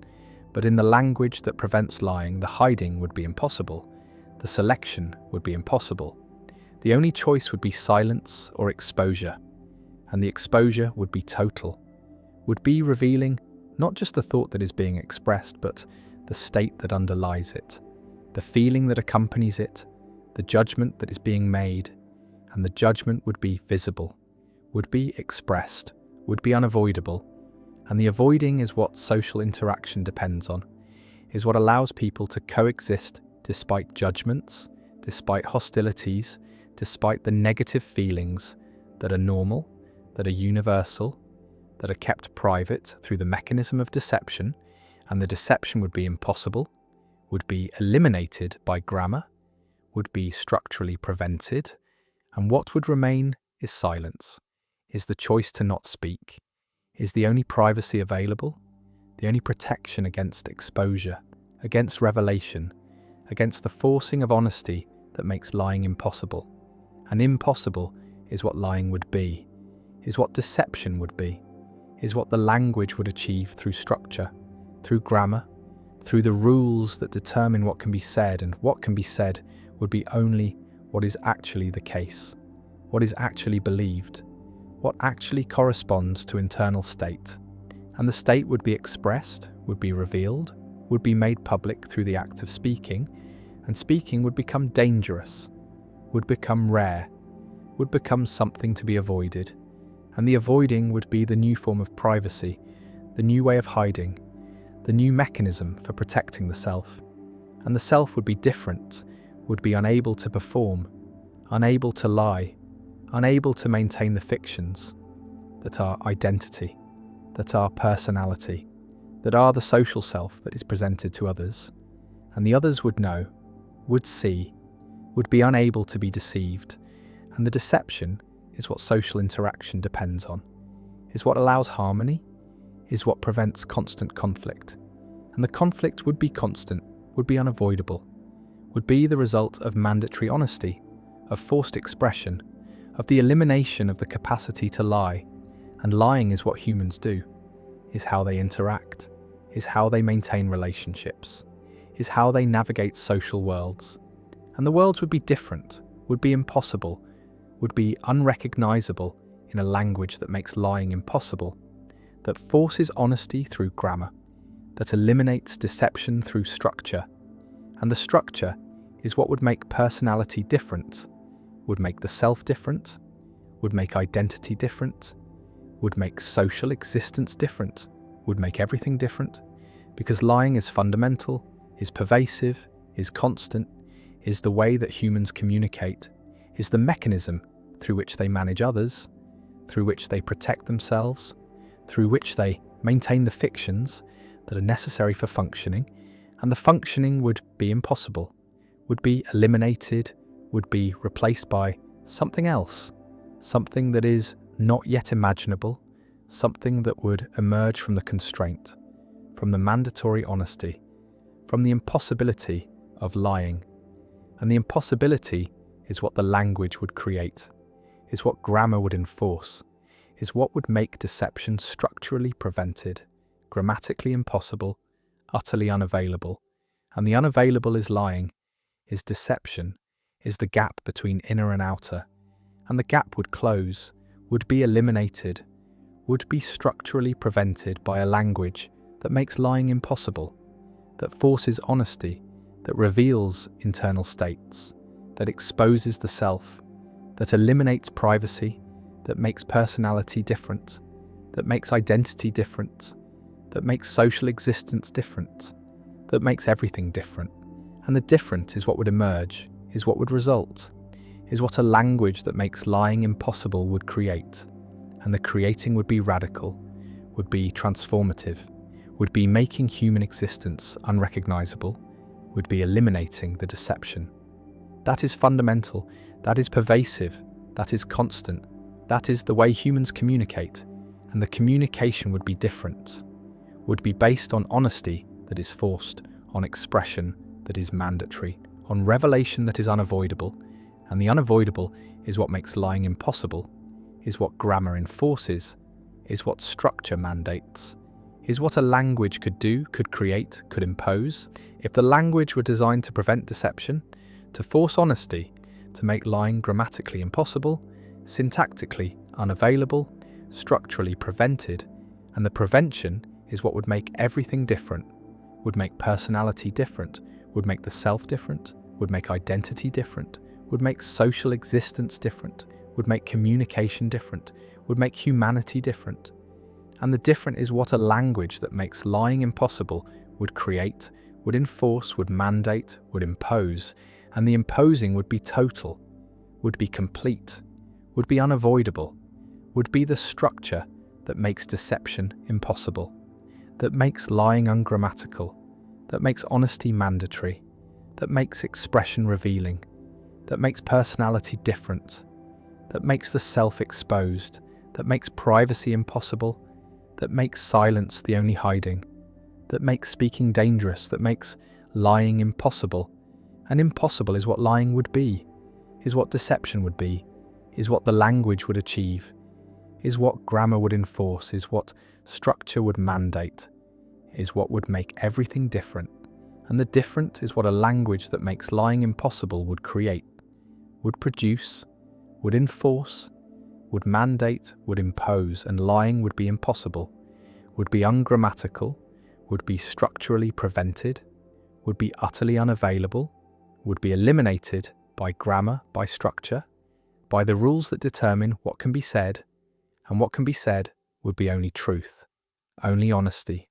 But in the language that prevents lying, the hiding would be impossible, the selection would be impossible. The only choice would be silence or exposure, and the exposure would be total, would be revealing not just the thought that is being expressed, but the state that underlies it, the feeling that accompanies it, the judgment that is being made, and the judgment would be visible, would be expressed, would be unavoidable, and the avoiding is what social interaction depends on, is what allows people to coexist despite judgments, despite hostilities, despite the negative feelings that are normal, that are universal, that are kept private through the mechanism of deception, and the deception would be impossible, would be eliminated by grammar, would be structurally prevented, and what would remain is silence, is the choice to not speak, is the only privacy available, the only protection against exposure, against revelation, against the forcing of honesty that makes lying impossible. And impossible is what lying would be, is what deception would be, is what the language would achieve through structure, through grammar, through the rules that determine what can be said, and what can be said would be only what is actually the case, what is actually believed, what actually corresponds to internal state. And the state would be expressed, would be revealed, would be made public through the act of speaking, and speaking would become dangerous, would become rare, would become something to be avoided, and the avoiding would be the new form of privacy, the new way of hiding, the new mechanism for protecting the self. And the self would be different, would be unable to perform, unable to lie, unable to maintain the fictions that are identity, that are personality, that are the social self that is presented to others. And the others would know, would see, would be unable to be deceived. And the deception is what social interaction depends on, is what allows harmony, is what prevents constant conflict. And the conflict would be constant, would be unavoidable, would be the result of mandatory honesty, of forced expression, of the elimination of the capacity to lie. And lying is what humans do, is how they interact, is how they maintain relationships, is how they navigate social worlds. And the worlds would be different, would be impossible, would be unrecognizable in a language that makes lying impossible, that forces honesty through grammar, that eliminates deception through structure. And the structure is what would make personality different, would make the self different, would make identity different, would make social existence different, would make everything different, because lying is fundamental, is pervasive, is constant, is the way that humans communicate, is the mechanism through which they manage others, through which they protect themselves, through which they maintain the fictions that are necessary for functioning, and the functioning would be impossible, would be eliminated, would be replaced by something else, something that is not yet imaginable, something that would emerge from the constraint, from the mandatory honesty, from the impossibility of lying. And the impossibility is what the language would create, is what grammar would enforce, is what would make deception structurally prevented, grammatically impossible, utterly unavailable. And the unavailable is lying, is deception, is the gap between inner and outer. And the gap would close, would be eliminated, would be structurally prevented by a language that makes lying impossible, that forces honesty, that reveals internal states, that exposes the self, that eliminates privacy, that makes personality different, that makes identity different, that makes social existence different, that makes everything different. And the different is what would emerge, is what would result, is what a language that makes lying impossible would create. And the creating would be radical, would be transformative, would be making human existence unrecognizable, would be eliminating the deception. That is fundamental, that is pervasive, that is constant, that is the way humans communicate, and the communication would be different, would be based on honesty that is forced, on expression that is mandatory, on revelation that is unavoidable, and the unavoidable is what makes lying impossible, is what grammar enforces, is what structure mandates, is what a language could do, could create, could impose. If the language were designed to prevent deception, to force honesty, to make lying grammatically impossible, syntactically unavailable, structurally prevented, and the prevention is what would make everything different, would make personality different, would make the self different, would make identity different, would make social existence different, would make communication different, would make humanity different. And the different is what a language that makes lying impossible would create, would enforce, would mandate, would impose, and the imposing would be total, would be complete, would be unavoidable, would be the structure that makes deception impossible, that makes lying ungrammatical, that makes honesty mandatory, that makes expression revealing, that makes personality different, that makes the self exposed, that makes privacy impossible, that makes silence the only hiding, that makes speaking dangerous, that makes lying impossible. And impossible is what lying would be, is what deception would be, is what the language would achieve, is what grammar would enforce, is what structure would mandate, is what would make everything different. And the different is what a language that makes lying impossible would create, would produce, would enforce, would mandate, would impose, and lying would be impossible, would be ungrammatical, would be structurally prevented, would be utterly unavailable, would be eliminated by grammar, by structure, by the rules that determine what can be said, and what can be said would be only truth, only honesty,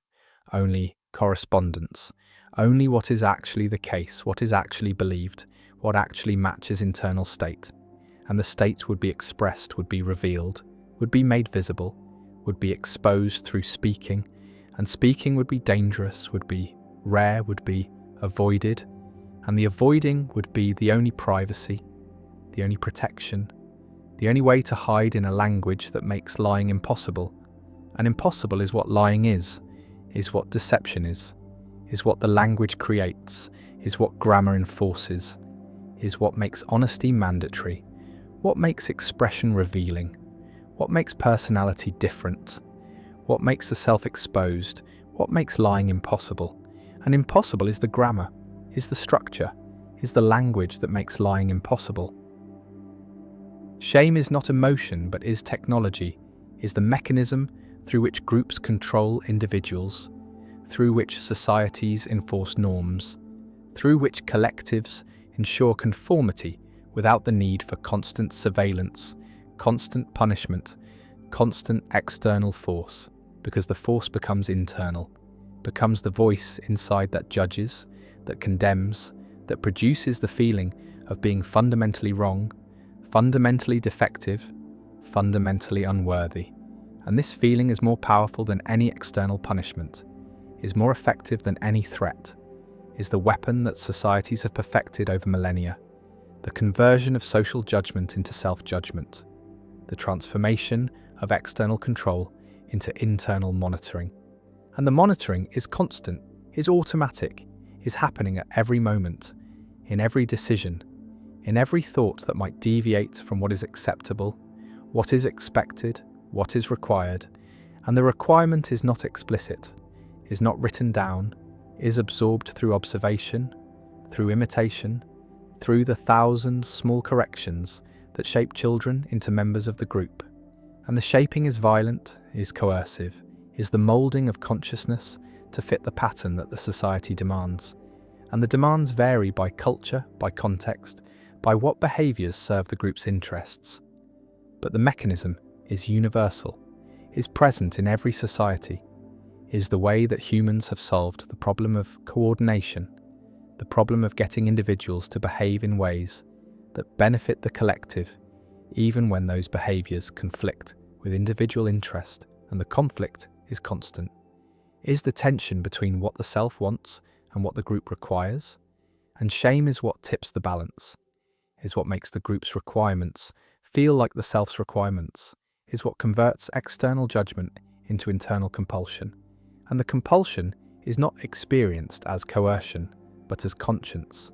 only correspondence, only what is actually the case, what is actually believed, what actually matches internal state. And the state would be expressed, would be revealed, would be made visible, would be exposed through speaking, and speaking would be dangerous, would be rare, would be avoided, and the avoiding would be the only privacy, the only protection, the only way to hide in a language that makes lying impossible, And impossible is what lying is what deception is what the language creates, is what grammar enforces, is what makes honesty mandatory, what makes expression revealing, what makes personality different, what makes the self exposed, what makes lying impossible. And impossible is the grammar, is the structure, is the language that makes lying impossible. Shame is not emotion but is technology, is the mechanism through which groups control individuals, through which societies enforce norms, through which collectives ensure conformity without the need for constant surveillance, constant punishment, constant external force, because the force becomes internal, becomes the voice inside that judges, that condemns, that produces the feeling of being fundamentally wrong, fundamentally defective, fundamentally unworthy. And this feeling is more powerful than any external punishment, is more effective than any threat, is the weapon that societies have perfected over millennia, the conversion of social judgment into self-judgment, the transformation of external control into internal monitoring. And the monitoring is constant, is automatic, is happening at every moment, in every decision, in every thought that might deviate from what is acceptable, what is expected, what is required. And the requirement is not explicit, is not written down, is absorbed through observation, through imitation, through the 1,000 small corrections that shape children into members of the group. And the shaping is violent, is coercive, is the moulding of consciousness to fit the pattern that the society demands. And the demands vary by culture, by context, by what behaviours serve the group's interests. But the mechanism is universal, is present in every society, is the way that humans have solved the problem of coordination, the problem of getting individuals to behave in ways that benefit the collective, even when those behaviours conflict with individual interest, and the conflict is constant. Is the tension between what the self wants and what the group requires? And shame is what tips the balance, is what makes the group's requirements feel like the self's requirements, is what converts external judgment into internal compulsion. And the compulsion is not experienced as coercion, but as conscience,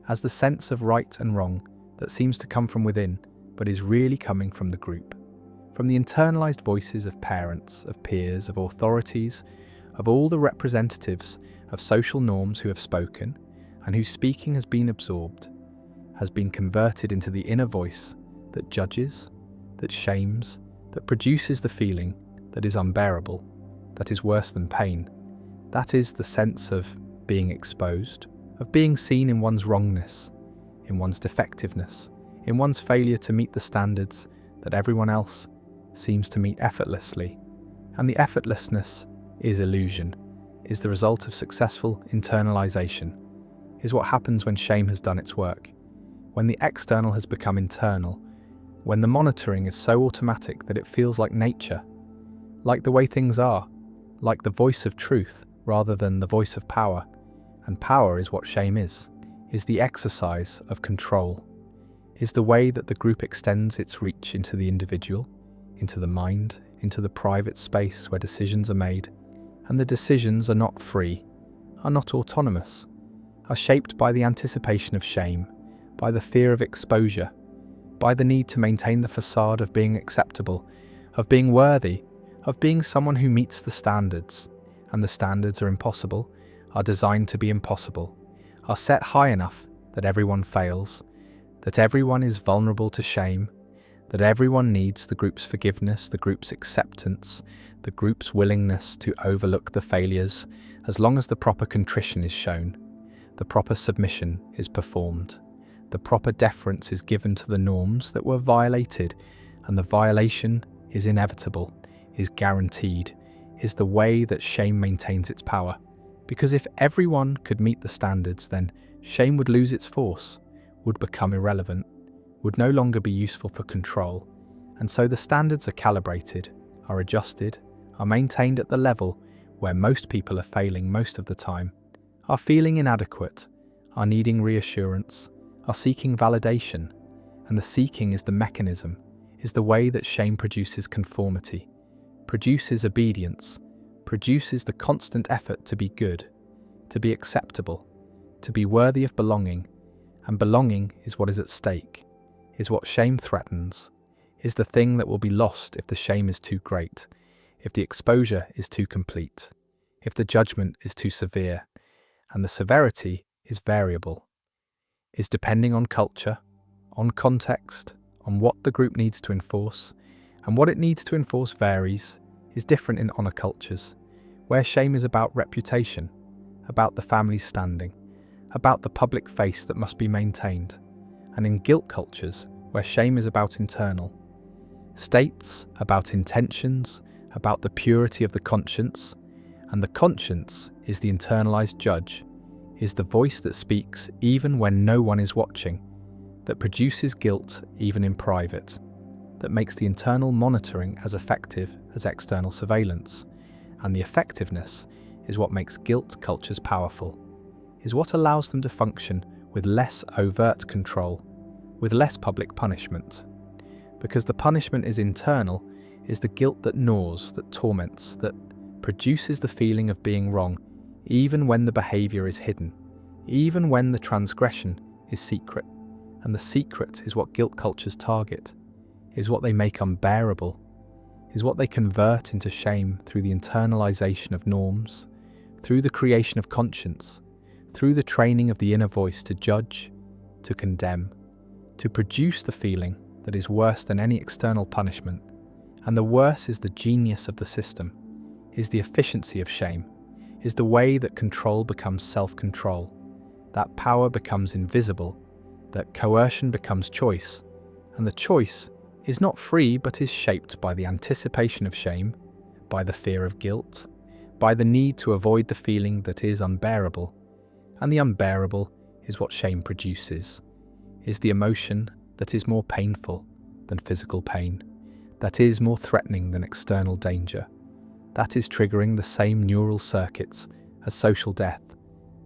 as the sense of right and wrong that seems to come from within, but is really coming from the group, from the internalized voices of parents, of peers, of authorities, of all the representatives of social norms who have spoken, and whose speaking has been absorbed, has been converted into the inner voice that judges, that shames, that produces the feeling that is unbearable, that is worse than pain. That is the sense of being exposed, of being seen in one's wrongness, in one's defectiveness, in one's failure to meet the standards that everyone else seems to meet effortlessly. And the effortlessness is illusion, is the result of successful internalization, is what happens when shame has done its work, when the external has become internal, when the monitoring is so automatic that it feels like nature, like the way things are, like the voice of truth rather than the voice of power. And power is what shame is the exercise of control, is the way that the group extends its reach into the individual, into the mind, into the private space where decisions are made. And the decisions are not free, are not autonomous, are shaped by the anticipation of shame, by the fear of exposure, by the need to maintain the facade of being acceptable, of being worthy, of being someone who meets the standards. And the standards are impossible, are designed to be impossible, are set high enough that everyone fails, that everyone is vulnerable to shame, that everyone needs the group's forgiveness, the group's acceptance, the group's willingness to overlook the failures, as long as the proper contrition is shown, the proper submission is performed, the proper deference is given to the norms that were violated, and the violation is inevitable, is guaranteed, is the way that shame maintains its power. Because if everyone could meet the standards, then shame would lose its force, would become irrelevant, would no longer be useful for control. And so the standards are calibrated, are adjusted, are maintained at the level where most people are failing most of the time, are feeling inadequate, are needing reassurance, are seeking validation. And the seeking is the mechanism, is the way that shame produces conformity, produces obedience, produces the constant effort to be good, to be acceptable, to be worthy of belonging, and belonging is what is at stake, is what shame threatens, is the thing that will be lost if the shame is too great, if the exposure is too complete, if the judgment is too severe, and the severity is variable, is depending on culture, on context, on what the group needs to enforce, and what it needs to enforce varies, is different in honor cultures, where shame is about reputation, about the family's standing, about the public face that must be maintained, and in guilt cultures, where shame is about internal. States about intentions, about the purity of the conscience, and the conscience is the internalized judge, is the voice that speaks even when no one is watching, that produces guilt even in private, that makes the internal monitoring as effective as external surveillance, and the effectiveness is what makes guilt cultures powerful, is what allows them to function with less overt control, with less public punishment. Because the punishment is internal, is the guilt that gnaws, that torments, that produces the feeling of being wrong, even when the behaviour is hidden, even when the transgression is secret. And the secret is what guilt cultures target, is what they make unbearable, is what they convert into shame through the internalization of norms, through the creation of conscience, through the training of the inner voice to judge, to condemn, to produce the feeling that is worse than any external punishment. And the worse is the genius of the system, is the efficiency of shame, is the way that control becomes self-control, that power becomes invisible, that coercion becomes choice, and the choice is not free but is shaped by the anticipation of shame, by the fear of guilt, by the need to avoid the feeling that is unbearable, and the unbearable is what shame produces, is the emotion that is more painful than physical pain, that is more threatening than external danger, that is triggering the same neural circuits as social death,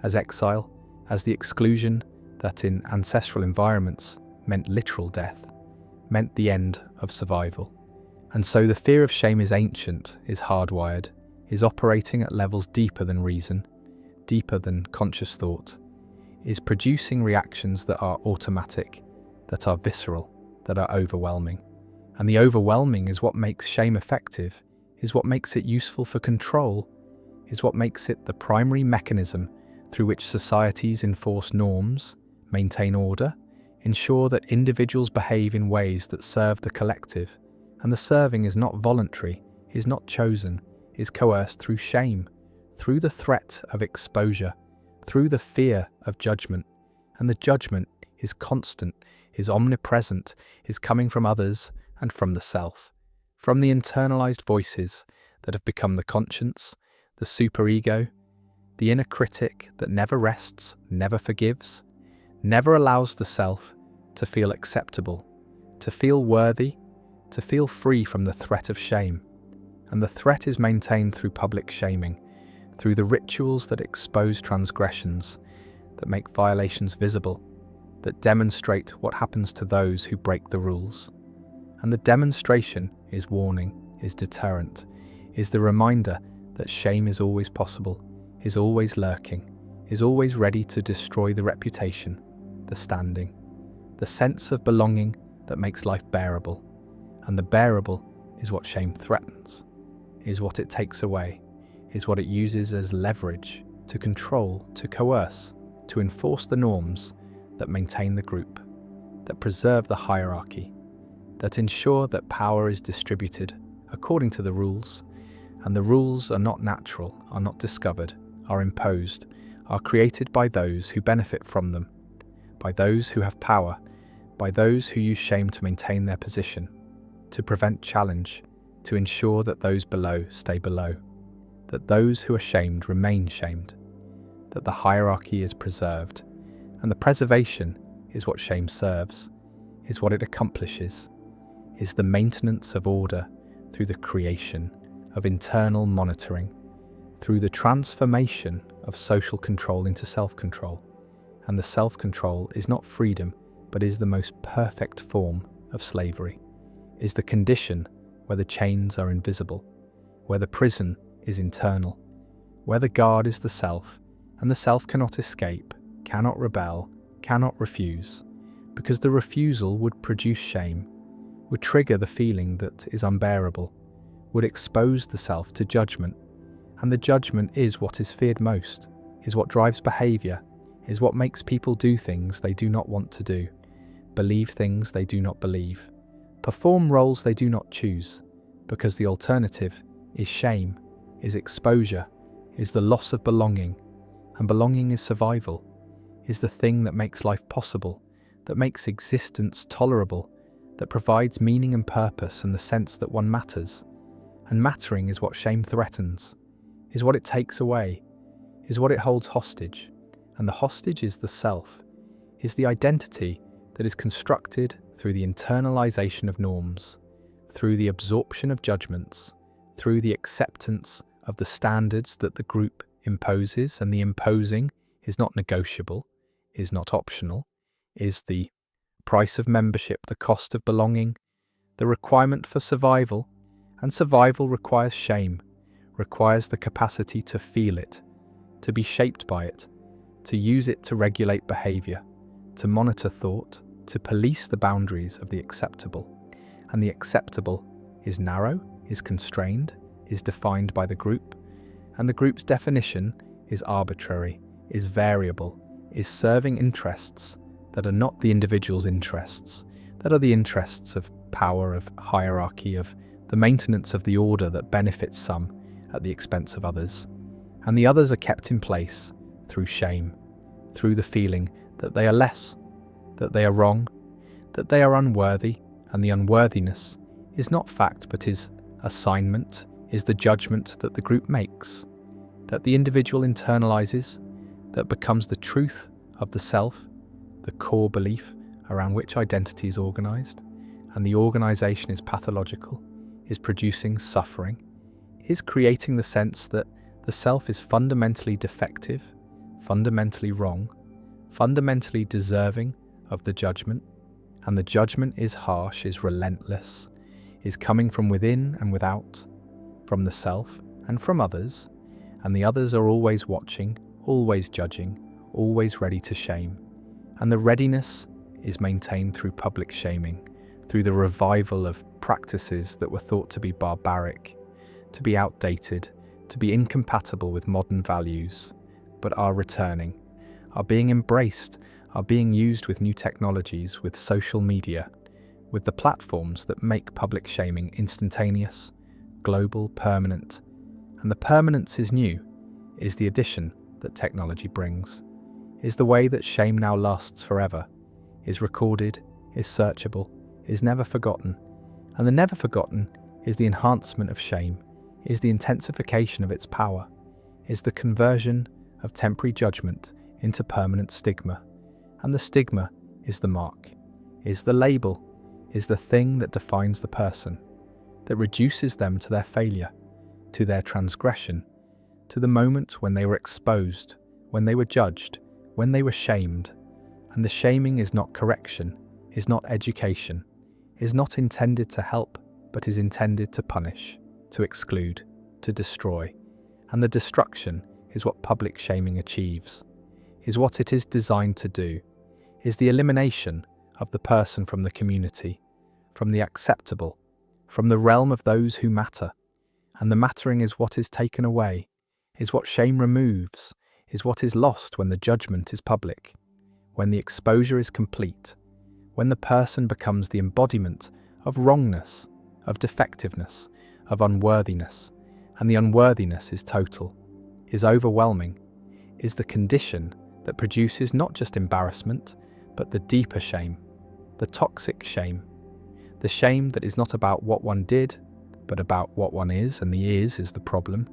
as exile, as the exclusion that in ancestral environments meant literal death, meant the end of survival. And so the fear of shame is ancient, is hardwired, is operating at levels deeper than reason, deeper than conscious thought, is producing reactions that are automatic, that are visceral, that are overwhelming. And the overwhelming is what makes shame effective, is what makes it useful for control, is what makes it the primary mechanism through which societies enforce norms, maintain order, ensure that individuals behave in ways that serve the collective, and the serving is not voluntary, is not chosen, is coerced through shame, through the threat of exposure, through the fear of judgment, and the judgment is constant, is omnipresent, is coming from others and from the self, from the internalized voices that have become the conscience, the superego, the inner critic that never rests, never forgives, never allows the self to feel acceptable, to feel worthy, to feel free from the threat of shame. And the threat is maintained through public shaming, through the rituals that expose transgressions, that make violations visible, that demonstrate what happens to those who break the rules. And the demonstration is warning, is deterrent, is the reminder that shame is always possible, is always lurking, is always ready to destroy the reputation, the standing, the sense of belonging that makes life bearable. And the bearable is what shame threatens, is what it takes away, is what it uses as leverage to control, to coerce, to enforce the norms that maintain the group, that preserve the hierarchy, that ensure that power is distributed according to the rules, and the rules are not natural, are not discovered, are imposed, are created by those who benefit from them, by those who have power, by those who use shame to maintain their position, to prevent challenge, to ensure that those below stay below, that those who are shamed remain shamed, that the hierarchy is preserved, and the preservation is what shame serves, is what it accomplishes, is the maintenance of order through the creation of internal monitoring, through the transformation of social control into self-control. And the self-control is not freedom, but is the most perfect form of slavery, is the condition where the chains are invisible, where the prison is internal, where the guard is the self, and the self cannot escape, cannot rebel, cannot refuse, because the refusal would produce shame, would trigger the feeling that is unbearable, would expose the self to judgment, and the judgment is what is feared most, is what drives behaviour, is what makes people do things they do not want to do, believe things they do not believe, perform roles they do not choose, because the alternative is shame, is exposure, is the loss of belonging, and belonging is survival, is the thing that makes life possible, that makes existence tolerable, that provides meaning and purpose and the sense that one matters. And mattering is what shame threatens, is what it takes away, is what it holds hostage. And the hostage is the self, is the identity that is constructed through the internalization of norms, through the absorption of judgments, through the acceptance of the standards that the group imposes, and the imposing is not negotiable, is not optional, is the price of membership, the cost of belonging, the requirement for survival, and survival requires shame, requires the capacity to feel it, to be shaped by it, to use it to regulate behaviour, to monitor thought, to police the boundaries of the acceptable. And the acceptable is narrow, is constrained, is defined by the group, and the group's definition is arbitrary, is variable, is serving interests that are not the individual's interests, that are the interests of power, of hierarchy, of the maintenance of the order that benefits some at the expense of others. And the others are kept in place through shame, through the feeling that they are less, that they are wrong, that they are unworthy, and the unworthiness is not fact but is assignment, is the judgment that the group makes, that the individual internalizes, that becomes the truth of the self, the core belief around which identity is organized, and the organization is pathological, is producing suffering, is creating the sense that the self is fundamentally defective, fundamentally wrong, fundamentally deserving of the judgment, and the judgment is harsh, is relentless, is coming from within and without, from the self and from others, and the others are always watching, always judging, always ready to shame. And the readiness is maintained through public shaming, through the revival of practices that were thought to be barbaric, to be outdated, to be incompatible with modern values, but are returning, are being embraced, are being used with new technologies, with social media, with the platforms that make public shaming instantaneous, global, permanent. And the permanence is new, is the addition that technology brings, is the way that shame now lasts forever, is recorded, is searchable, is never forgotten. And the never forgotten is the enhancement of shame, is the intensification of its power, is the conversion of temporary judgment into permanent stigma. And the stigma is the mark, is the label, is the thing that defines the person, that reduces them to their failure, to their transgression, to the moment when they were exposed, when they were judged, when they were shamed. And the shaming is not correction, is not education, is not intended to help, but is intended to punish, to exclude, to destroy. And the destruction is what public shaming achieves, is what it is designed to do, is the elimination of the person from the community, from the acceptable, from the realm of those who matter. And the mattering is what is taken away, is what shame removes, is what is lost when the judgment is public, when the exposure is complete, when the person becomes the embodiment of wrongness, of defectiveness, of unworthiness, and the unworthiness is total, is overwhelming, is the condition that produces not just embarrassment, but the deeper shame, the toxic shame, the shame that is not about what one did, but about what one is, and the is the problem,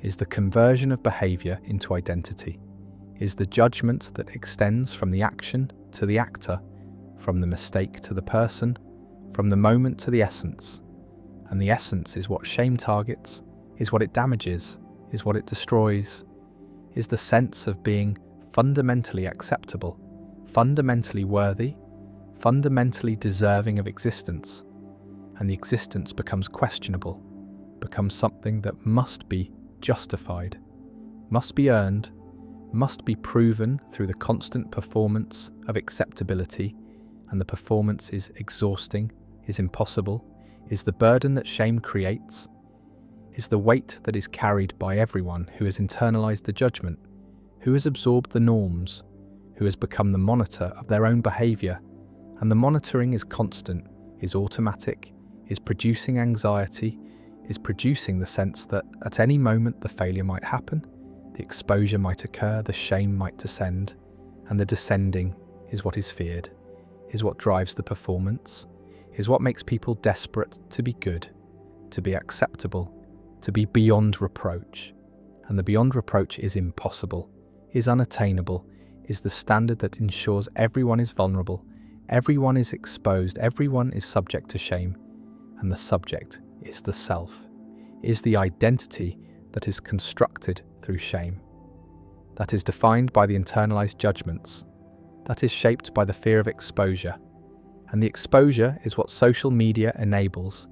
is the conversion of behaviour into identity, is the judgment that extends from the action to the actor, from the mistake to the person, from the moment to the essence. And the essence is what shame targets, is what it damages, is what it destroys, is the sense of being fundamentally acceptable, fundamentally worthy, fundamentally deserving of existence. And the existence becomes questionable becomes something that must be justified, must be earned, must be proven through the constant performance of acceptability, and the performance is exhausting, is impossible, is the burden that shame creates, is the weight that is carried by everyone who has internalized the judgment, who has absorbed the norms, who has become the monitor of their own behavior, and the monitoring is constant, is automatic, is producing anxiety, is producing the sense that at any moment the failure might happen, the exposure might occur, the shame might descend, and the descending is what is feared, is what drives the performance, is what makes people desperate to be good, to be acceptable, to be beyond reproach. And the beyond reproach is impossible, is unattainable, is the standard that ensures everyone is vulnerable, everyone is exposed, everyone is subject to shame, and the subject is the self, is the identity that is constructed through shame, that is defined by the internalized judgments, that is shaped by the fear of exposure. And the exposure is what social media enables,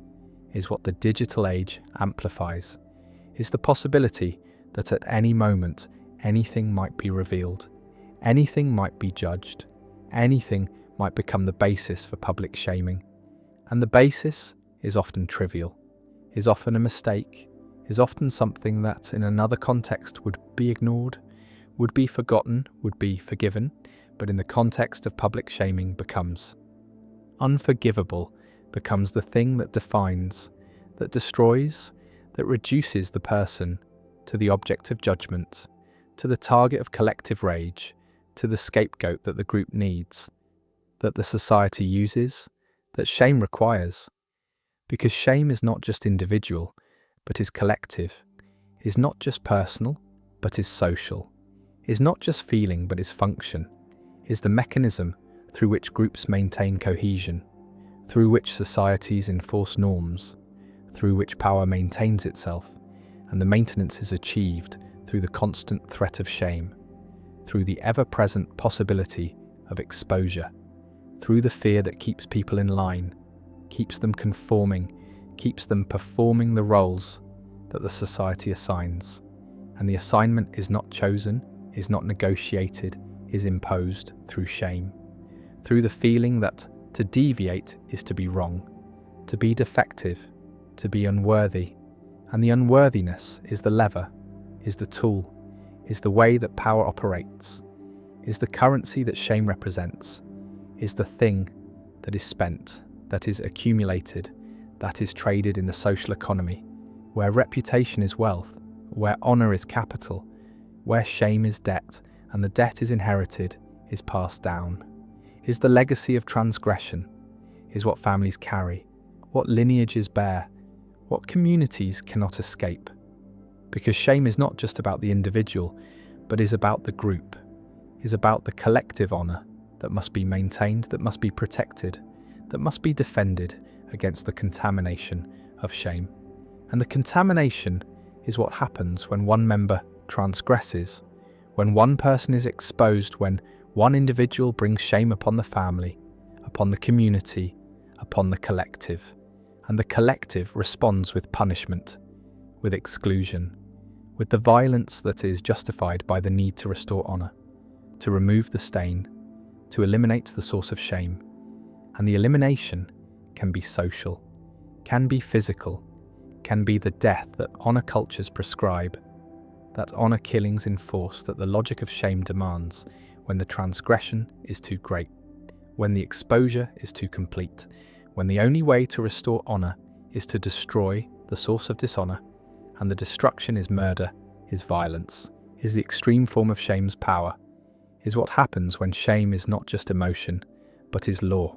is what the digital age amplifies, is the possibility that at any moment anything might be revealed, anything might be judged, anything might become the basis for public shaming. And the basis is often trivial, is often a mistake, is often something that in another context would be ignored, would be forgotten, would be forgiven, but in the context of public shaming becomes unforgivable, becomes the thing that defines, that destroys, that reduces the person to the object of judgment, to the target of collective rage, to the scapegoat that the group needs, that the society uses, that shame requires. Because shame is not just individual, but is collective, is not just personal, but is social, is not just feeling, but is function, is the mechanism through which groups maintain cohesion, through which societies enforce norms, through which power maintains itself, and the maintenance is achieved through the constant threat of shame, through the ever-present possibility of exposure, through the fear that keeps people in line, keeps them conforming, keeps them performing the roles that the society assigns. And the assignment is not chosen, is not negotiated, is imposed through shame, through the feeling that to deviate is to be wrong, to be defective, to be unworthy. And the unworthiness is the lever, is the tool, is the way that power operates, is the currency that shame represents, is the thing that is spent, that is accumulated, that is traded in the social economy, where reputation is wealth, where honor is capital, where shame is debt, and the debt is inherited, is passed down, is the legacy of transgression, is what families carry, what lineages bear, what communities cannot escape. Because shame is not just about the individual, but is about the group, is about the collective honor that must be maintained, that must be protected, that must be defended against the contamination of shame. And the contamination is what happens when one member transgresses, when one person is exposed, when one individual brings shame upon the family, upon the community, upon the collective. And the collective responds with punishment, with exclusion, with the violence that is justified by the need to restore honor, to remove the stain, to eliminate the source of shame. And the elimination can be social, can be physical, can be the death that honor cultures prescribe, that honor killings enforce, that the logic of shame demands when the transgression is too great, when the exposure is too complete, when the only way to restore honor is to destroy the source of dishonor, and the destruction is murder, is violence, is the extreme form of shame's power, is what happens when shame is not just emotion, but is law,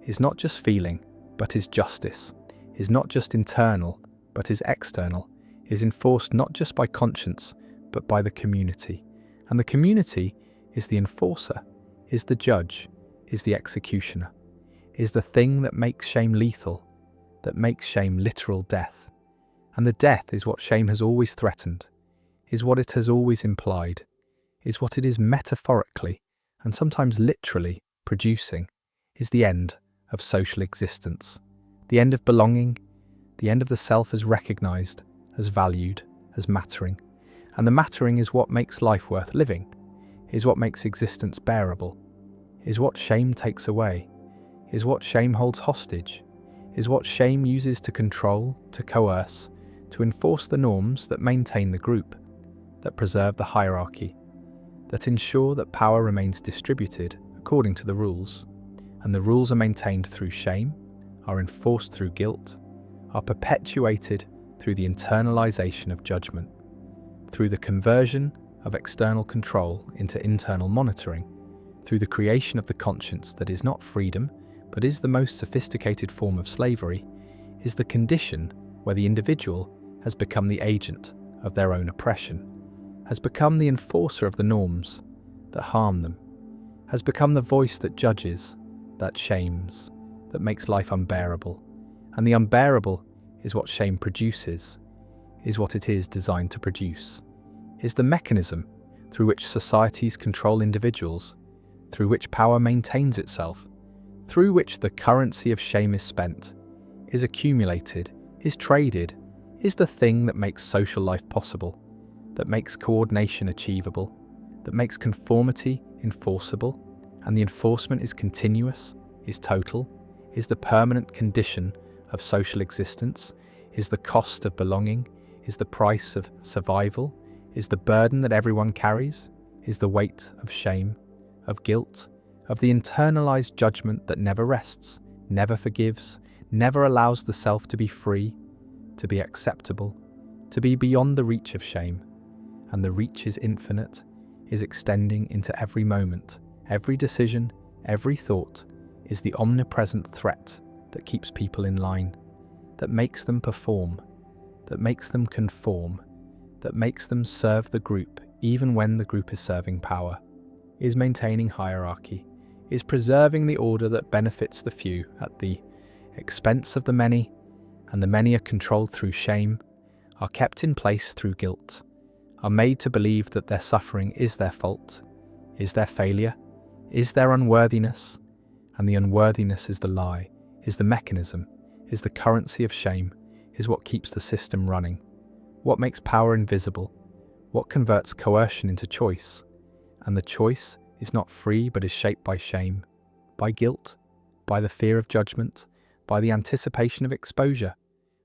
is not just feeling, but is justice, is not just internal, but is external, is enforced not just by conscience, but by the community. And the community is the enforcer, is the judge, is the executioner, is the thing that makes shame lethal, that makes shame literal death. And the death is what shame has always threatened, is what it has always implied, is what it is metaphorically, and sometimes literally, producing, is the end of social existence, the end of belonging, the end of the self as recognized, as valued, as mattering. And the mattering is what makes life worth living, is what makes existence bearable, is what shame takes away, is what shame holds hostage, is what shame uses to control, to coerce, to enforce the norms that maintain the group, that preserve the hierarchy, that ensure that power remains distributed according to the rules, and the rules are maintained through shame, are enforced through guilt, are perpetuated through the internalization of judgment, through the conversion of external control into internal monitoring, through the creation of the conscience that is not freedom, but is the most sophisticated form of slavery, is the condition where the individual has become the agent of their own oppression, has become the enforcer of the norms that harm them, has become the voice that judges, that shames, that makes life unbearable. And the unbearable is what shame produces, is what it is designed to produce, is the mechanism through which societies control individuals, through which power maintains itself, through which the currency of shame is spent, is accumulated, is traded, is the thing that makes social life possible, that makes coordination achievable, that makes conformity enforceable, and the enforcement is continuous, is total, is the permanent condition of social existence, is the cost of belonging, is the price of survival, is the burden that everyone carries, is the weight of shame, of guilt, of the internalized judgment that never rests, never forgives, never allows the self to be free, to be acceptable, to be beyond the reach of shame. And the reach is infinite, is extending into every moment, every decision, every thought, is the omnipresent threat that keeps people in line, that makes them perform, that makes them conform, that makes them serve the group even when the group is serving power, is maintaining hierarchy, is preserving the order that benefits the few at the expense of the many, and the many are controlled through shame, are kept in place through guilt, are made to believe that their suffering is their fault, is their failure, is their unworthiness, and the unworthiness is the lie, is the mechanism, is the currency of shame, is what keeps the system running, what makes power invisible, what converts coercion into choice, and the choice is not free but is shaped by shame, by guilt, by the fear of judgment, by the anticipation of exposure,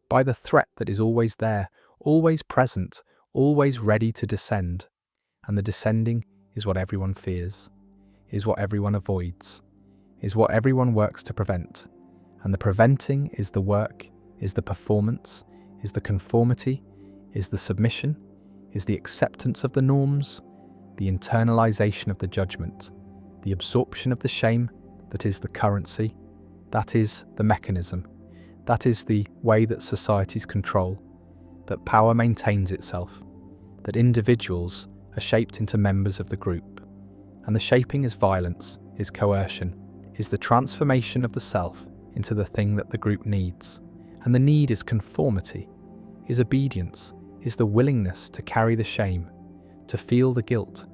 by the threat that is always there, always present, always ready to descend. And the descending is what everyone fears, is what everyone avoids, is what everyone works to prevent. And the preventing is the work, is the performance, is the conformity, is the submission, is the acceptance of the norms, the internalization of the judgment, the absorption of the shame that is the currency, that is the mechanism, that is the way that societies control, that power maintains itself, that individuals are shaped into members of the group. And the shaping is violence, is coercion, is the transformation of the self into the thing that the group needs. And the need is conformity, is obedience, is the willingness to carry the shame, to feel the guilt,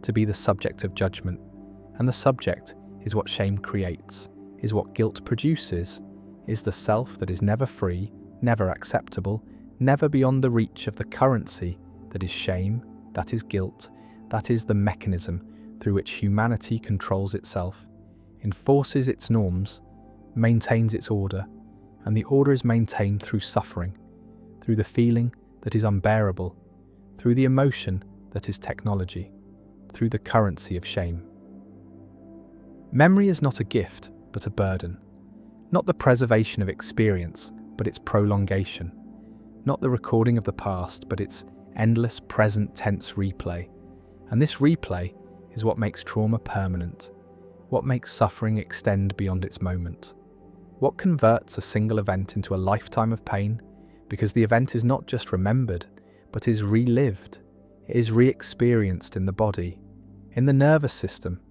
to be the subject of judgment. And the subject is what shame creates, is what guilt produces, is the self that is never free, never acceptable, never beyond the reach of the currency that is shame, that is guilt, that is the mechanism through which humanity controls itself, enforces its norms, maintains its order, and the order is maintained through suffering, through the feeling that is unbearable, through the emotion that is technology, through the currency of shame. Memory is not a gift, but a burden. Not the preservation of experience, but its prolongation. Not the recording of the past, but its endless present tense replay. And this replay is what makes trauma permanent, what makes suffering extend beyond its moment, what converts a single event into a lifetime of pain, because the event is not just remembered, but is relived. It is re-experienced in the body, in the nervous system,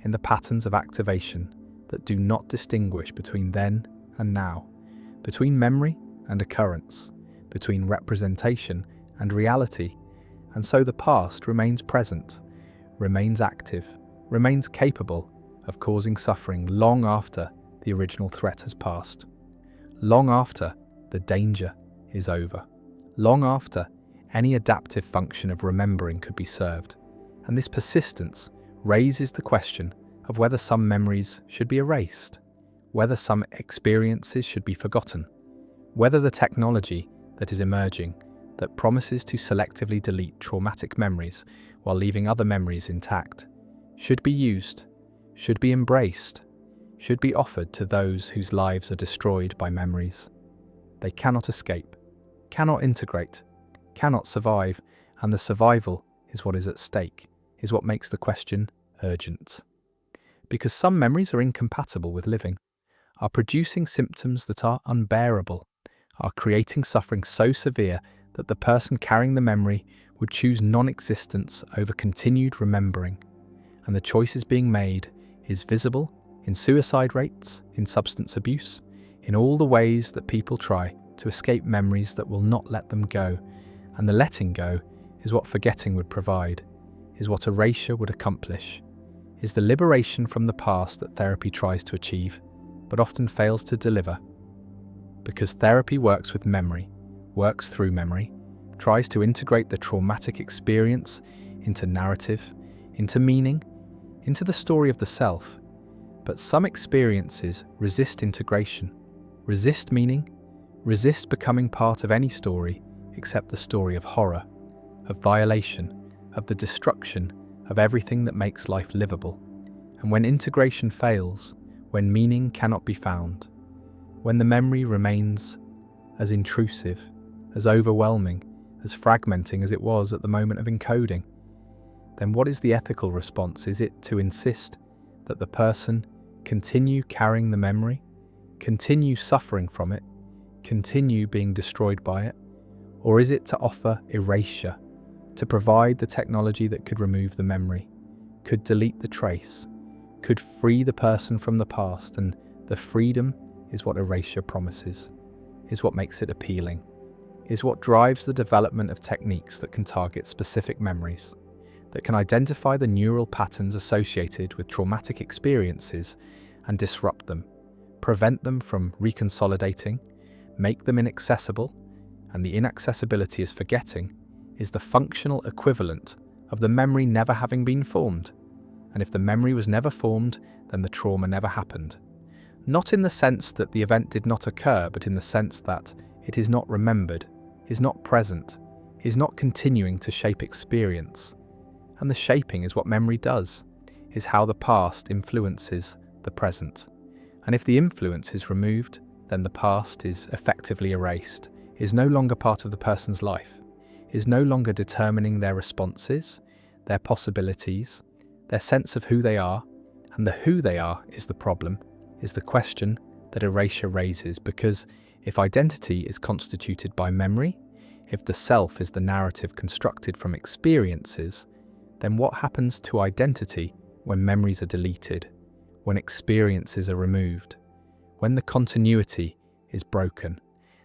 in the patterns of activation that do not distinguish between then and now, between memory and occurrence, between representation and reality. And so the past remains present, remains active, remains capable of causing suffering long after the original threat has passed, long after the danger is over. Long after, any adaptive function of remembering could be served, and this persistence raises the question of whether some memories should be erased, whether some experiences should be forgotten, whether the technology that is emerging that promises to selectively delete traumatic memories while leaving other memories intact should be used, should be embraced, should be offered to those whose lives are destroyed by memories. They cannot escape, cannot integrate, cannot survive, and the survival is what is at stake, is what makes the question urgent. Because some memories are incompatible with living, are producing symptoms that are unbearable, are creating suffering so severe that the person carrying the memory would choose non-existence over continued remembering. And the choices being made is visible in suicide rates, in substance abuse, in all the ways that people try to escape memories that will not let them go. And the letting go is what forgetting would provide, is what erasure would accomplish, is the liberation from the past that therapy tries to achieve, but often fails to deliver. Because therapy works with memory, works through memory, tries to integrate the traumatic experience into narrative, into meaning, into the story of the self. But some experiences resist integration, resist meaning, resist becoming part of any story except the story of horror, of violation, of the destruction of everything that makes life livable. And when integration fails, when meaning cannot be found, when the memory remains as intrusive, as overwhelming, as fragmenting as it was at the moment of encoding, then what is the ethical response? Is it to insist that the person continue carrying the memory, continue suffering from it, continue being destroyed by it? Or is it to offer erasure, to provide the technology that could remove the memory, could delete the trace, could free the person from the past? And the freedom is what erasure promises, is what makes it appealing, is what drives the development of techniques that can target specific memories, that can identify the neural patterns associated with traumatic experiences and disrupt them, prevent them from reconsolidating, make them inaccessible. And the inaccessibility is forgetting, is the functional equivalent of the memory never having been formed. And if the memory was never formed, then the trauma never happened. Not in the sense that the event did not occur, but in the sense that it is not remembered, is not present, is not continuing to shape experience. And the shaping is what memory does, is how the past influences the present. And if the influence is removed, then the past is effectively erased, is no longer part of the person's life, is no longer determining their responses, their possibilities, their sense of who they are. And the who they are is the problem, is the question that erasure raises. Because if identity is constituted by memory, if the self is the narrative constructed from experiences, then what happens to identity when memories are deleted, when experiences are removed, when the continuity is broken?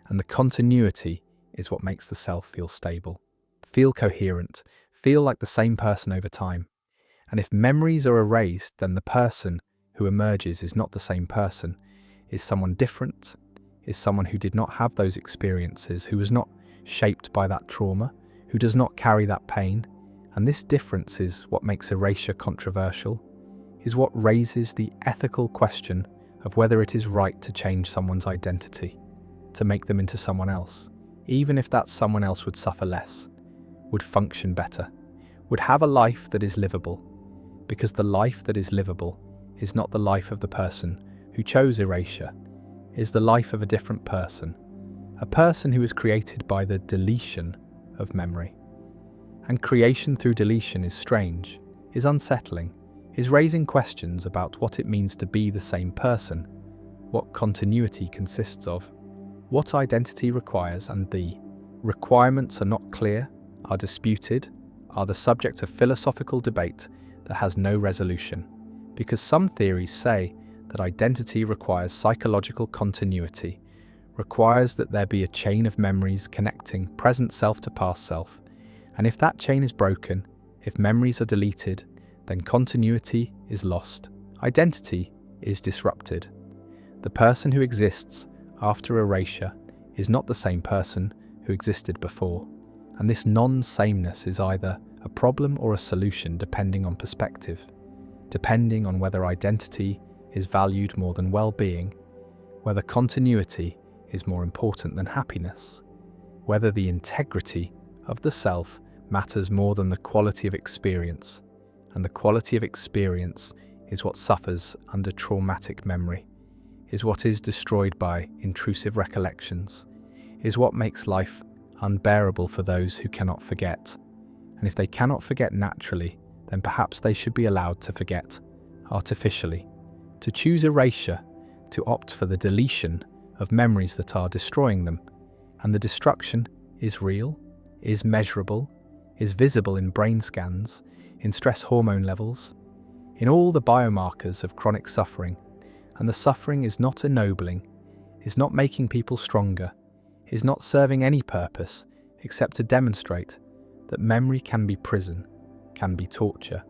And the continuity is what makes the self feel stable, feel coherent, feel like the same person over time. And if memories are erased, then the person who emerges is not the same person, is someone different, is someone who did not have those experiences, who was not shaped by that trauma, who does not carry that pain. And this difference is what makes erasure controversial, is what raises the ethical question of whether it is right to change someone's identity, to make them into someone else, even if that someone else would suffer less, would function better, would have a life that is livable. Because the life that is livable is not the life of the person who chose erasure, is the life of a different person, a person who is created by the deletion of memory. And creation through deletion is strange, is unsettling, is raising questions about what it means to be the same person, what continuity consists of, what identity requires, and the requirements are not clear, are disputed, are the subject of philosophical debate that has no resolution. Because some theories say that identity requires psychological continuity, requires that there be a chain of memories connecting present self to past self. And if that chain is broken, if memories are deleted, then continuity is lost, identity is disrupted. The person who exists after erasure is not the same person who existed before, and this non-sameness is either a problem or a solution depending on perspective, depending on whether identity is valued more than well-being, whether continuity is more important than happiness, whether the integrity of the self matters more than the quality of experience, and the quality of experience is what suffers under traumatic memory, is what is destroyed by intrusive recollections, is what makes life unbearable for those who cannot forget. And if they cannot forget naturally, then perhaps they should be allowed to forget artificially, to choose erasure, to opt for the deletion of memories that are destroying them. And the destruction is real, is measurable, is visible in brain scans, in stress hormone levels, in all the biomarkers of chronic suffering. And the suffering is not ennobling, is not making people stronger, is not serving any purpose except to demonstrate that memory can be prison, can be torture,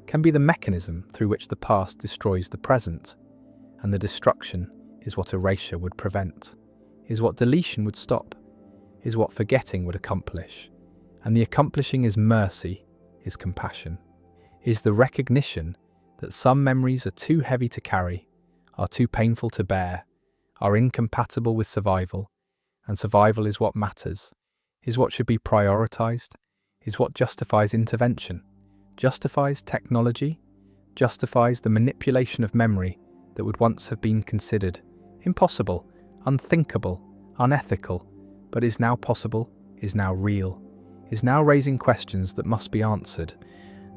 can be the mechanism through which the past destroys the present. And the destruction is what erasure would prevent, is what deletion would stop, is what forgetting would accomplish. And the accomplishing is mercy, is compassion, is the recognition that some memories are too heavy to carry, are too painful to bear, are incompatible with survival, and survival is what matters, is what should be prioritized, is what justifies intervention, justifies technology, justifies the manipulation of memory that would once have been considered impossible, unthinkable, unethical, but is now possible, is now real, is now raising questions that must be answered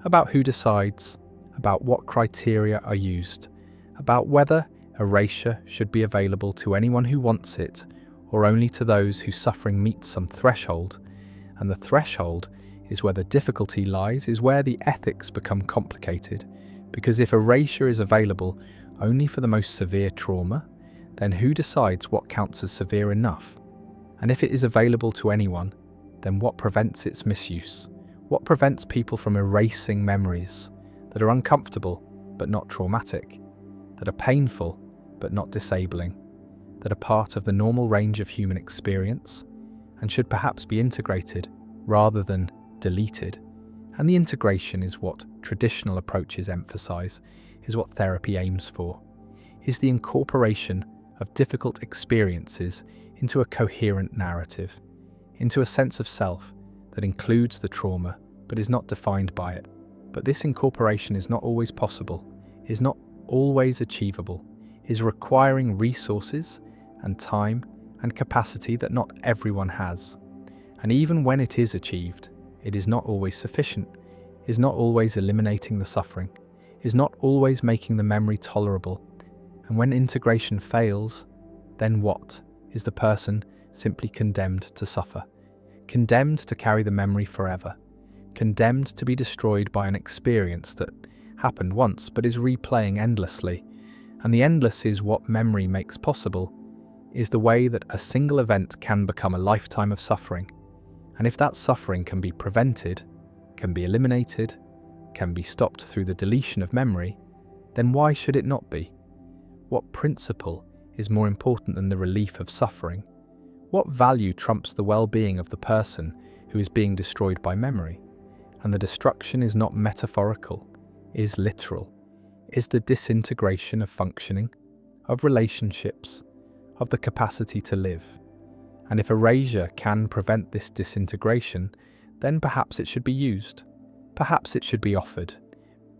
about who decides, about what criteria are used, about whether erasure should be available to anyone who wants it or only to those whose suffering meets some threshold. And the threshold is where the difficulty lies, is where the ethics become complicated. Because if erasure is available only for the most severe trauma, then who decides what counts as severe enough? And if it is available to anyone, then what prevents its misuse? What prevents people from erasing memories that are uncomfortable but not traumatic, that are painful but not disabling, that are part of the normal range of human experience and should perhaps be integrated rather than deleted? And the integration is what traditional approaches emphasize, is what therapy aims for, is the incorporation of difficult experiences into a coherent narrative, into a sense of self that includes the trauma but is not defined by it. But this incorporation is not always possible, is not always achievable, is requiring resources and time and capacity that not everyone has. And even when it is achieved, it is not always sufficient, is not always eliminating the suffering, is not always making the memory tolerable. And when integration fails, then what? Is the person simply condemned to suffer? Condemned to carry the memory forever? Condemned to be destroyed by an experience that happened once but is replaying endlessly? And the endless is what memory makes possible, is the way that a single event can become a lifetime of suffering. And if that suffering can be prevented, can be eliminated, can be stopped through the deletion of memory, then why should it not be? What principle is more important than the relief of suffering? What value trumps the well-being of the person who is being destroyed by memory? And the destruction is not metaphorical, is literal, is the disintegration of functioning, of relationships, of the capacity to live. And if erasure can prevent this disintegration, then perhaps it should be used, perhaps it should be offered,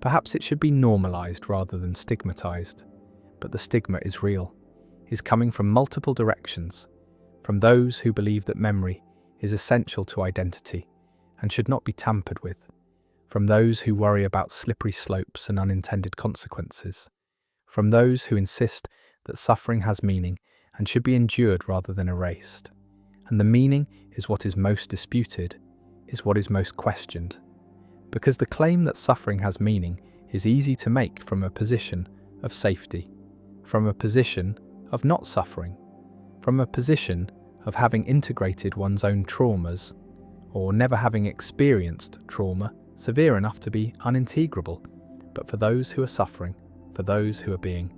perhaps it should be normalized rather than stigmatized. But the stigma is real, is coming from multiple directions, from those who believe that memory is essential to identity and should not be tampered with, from those who worry about slippery slopes and unintended consequences, from those who insist that suffering has meaning and should be endured rather than erased. And the meaning is what is most disputed, is what is most questioned. Because the claim that suffering has meaning is easy to make from a position of safety, from a position of not suffering, from a position of having integrated one's own traumas, or never having experienced trauma severe enough to be unintegrable. But for those who are suffering, for those who are being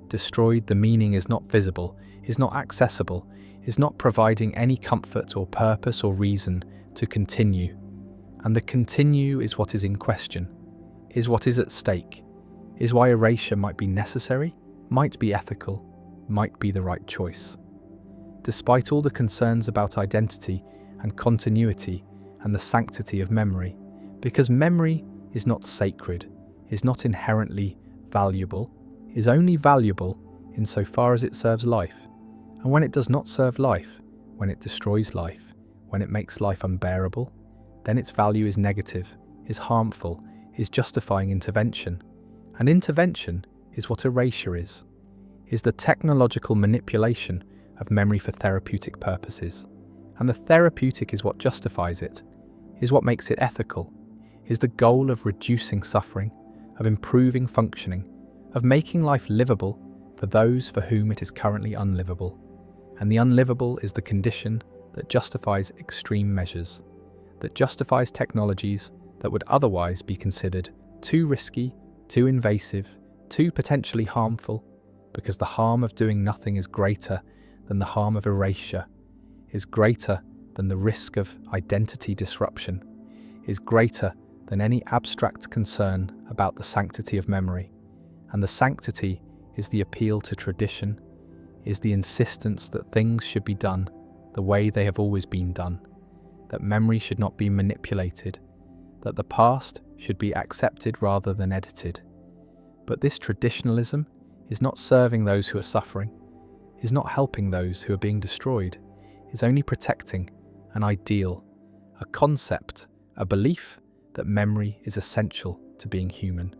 destroyed, the meaning is not visible, is not accessible, is not providing any comfort or purpose or reason to continue. And the continue is what is in question, is what is at stake, is why erasure might be necessary, might be ethical, might be the right choice. Despite all the concerns about identity and continuity and the sanctity of memory, because memory is not sacred, is not inherently valuable, is only valuable insofar as it serves life. And when it does not serve life, when it destroys life, when it makes life unbearable, then its value is negative, is harmful, is justifying intervention. And intervention is what erasure is the technological manipulation of memory for therapeutic purposes. And the therapeutic is what justifies it, is what makes it ethical, is the goal of reducing suffering, of improving functioning, of making life livable for those for whom it is currently unlivable. And the unlivable is the condition that justifies extreme measures, that justifies technologies that would otherwise be considered too risky, too invasive, too potentially harmful, because the harm of doing nothing is greater than the harm of erasure, is greater than the risk of identity disruption, is greater than any abstract concern about the sanctity of memory. And the sanctity is the appeal to tradition, is the insistence that things should be done the way they have always been done, that memory should not be manipulated, that the past should be accepted rather than edited. But this traditionalism is not serving those who are suffering, is not helping those who are being destroyed, is only protecting an ideal, a concept, a belief that memory is essential to being human.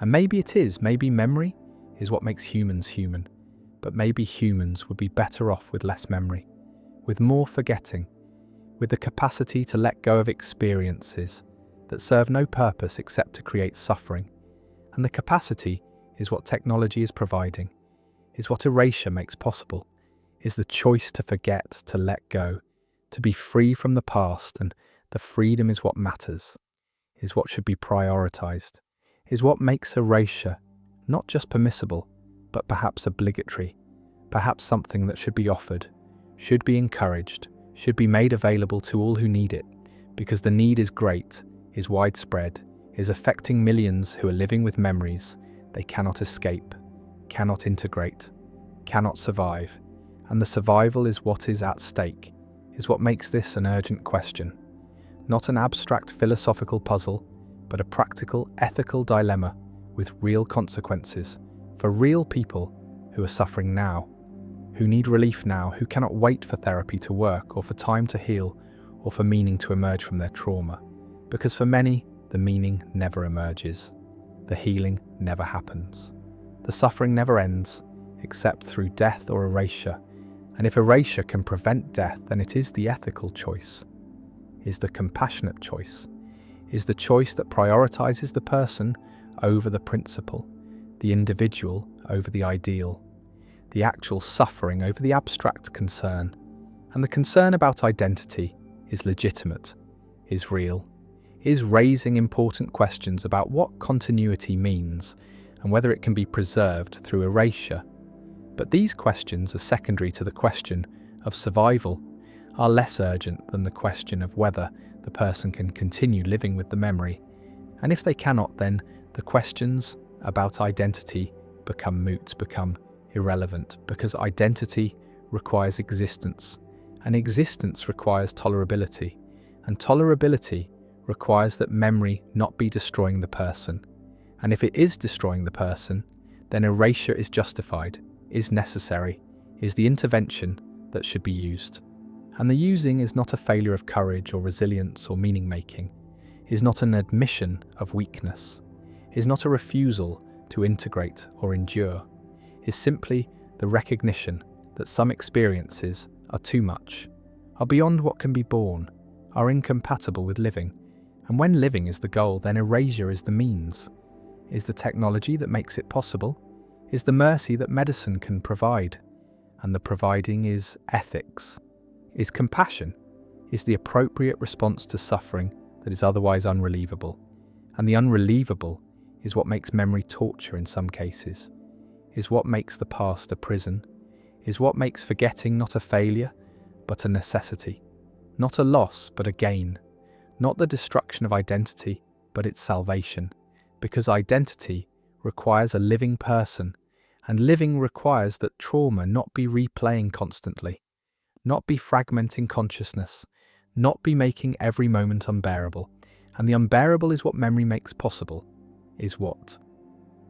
And maybe it is, maybe memory is what makes humans human, but maybe humans would be better off with less memory, with more forgetting, with the capacity to let go of experiences that serve no purpose except to create suffering. And the capacity is what technology is providing, is what erasure makes possible, is the choice to forget, to let go, to be free from the past, and the freedom is what matters, is what should be prioritized, is what makes erasure not just permissible, but perhaps obligatory, perhaps something that should be offered, should be encouraged, should be made available to all who need it, because the need is great, is widespread, is affecting millions who are living with memories they cannot escape, cannot integrate, cannot survive. And the survival is what is at stake, is what makes this an urgent question. Not an abstract philosophical puzzle, but a practical ethical dilemma with real consequences for real people who are suffering now, who need relief now, who cannot wait for therapy to work or for time to heal or for meaning to emerge from their trauma. Because for many, the meaning never emerges. The healing never happens. The suffering never ends, except through death or erasure. And if erasure can prevent death, then it is the ethical choice, is the compassionate choice, is the choice that prioritizes the person over the principle, the individual over the ideal, the actual suffering over the abstract concern. And the concern about identity is legitimate, is real, is raising important questions about what continuity means and whether it can be preserved through erasure. But these questions are secondary to the question of survival, are less urgent than the question of whether the person can continue living with the memory. And if they cannot, then the questions about identity become moot, become irrelevant, because identity requires existence, and existence requires tolerability, and tolerability requires that memory not be destroying the person. And if it is destroying the person, then erasure is justified, is necessary, is the intervention that should be used. And the using is not a failure of courage or resilience or meaning-making, is not an admission of weakness, is not a refusal to integrate or endure, is simply the recognition that some experiences are too much, are beyond what can be borne, are incompatible with living. And when living is the goal, then erasure is the means, is the technology that makes it possible, is the mercy that medicine can provide. And the providing is ethics, is compassion, is the appropriate response to suffering that is otherwise unrelievable. And the unrelievable is what makes memory torture in some cases, is what makes the past a prison, is what makes forgetting not a failure, but a necessity. Not a loss, but a gain. Not the destruction of identity, but its salvation. Because identity requires a living person, and living requires that trauma not be replaying constantly, not be fragmenting consciousness, not be making every moment unbearable. And the unbearable is what memory makes possible, is what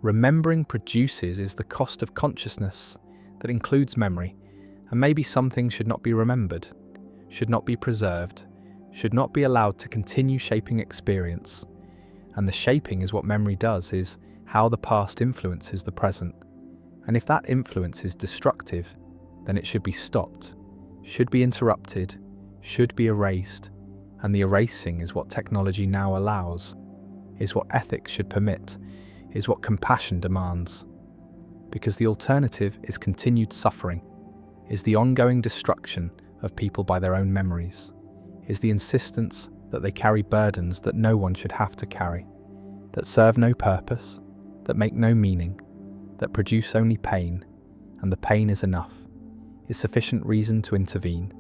remembering produces is the cost of consciousness that includes memory. And maybe some things should not be remembered, should not be preserved, should not be allowed to continue shaping experience. And the shaping is what memory does, is how the past influences the present. And if that influence is destructive, then it should be stopped, should be interrupted, should be erased. And the erasing is what technology now allows, is what ethics should permit, is what compassion demands. Because the alternative is continued suffering, is the ongoing destruction of people by their own memories, is the insistence that they carry burdens that no one should have to carry, that serve no purpose, that make no meaning, that produce only pain, and the pain is enough, is sufficient reason to intervene,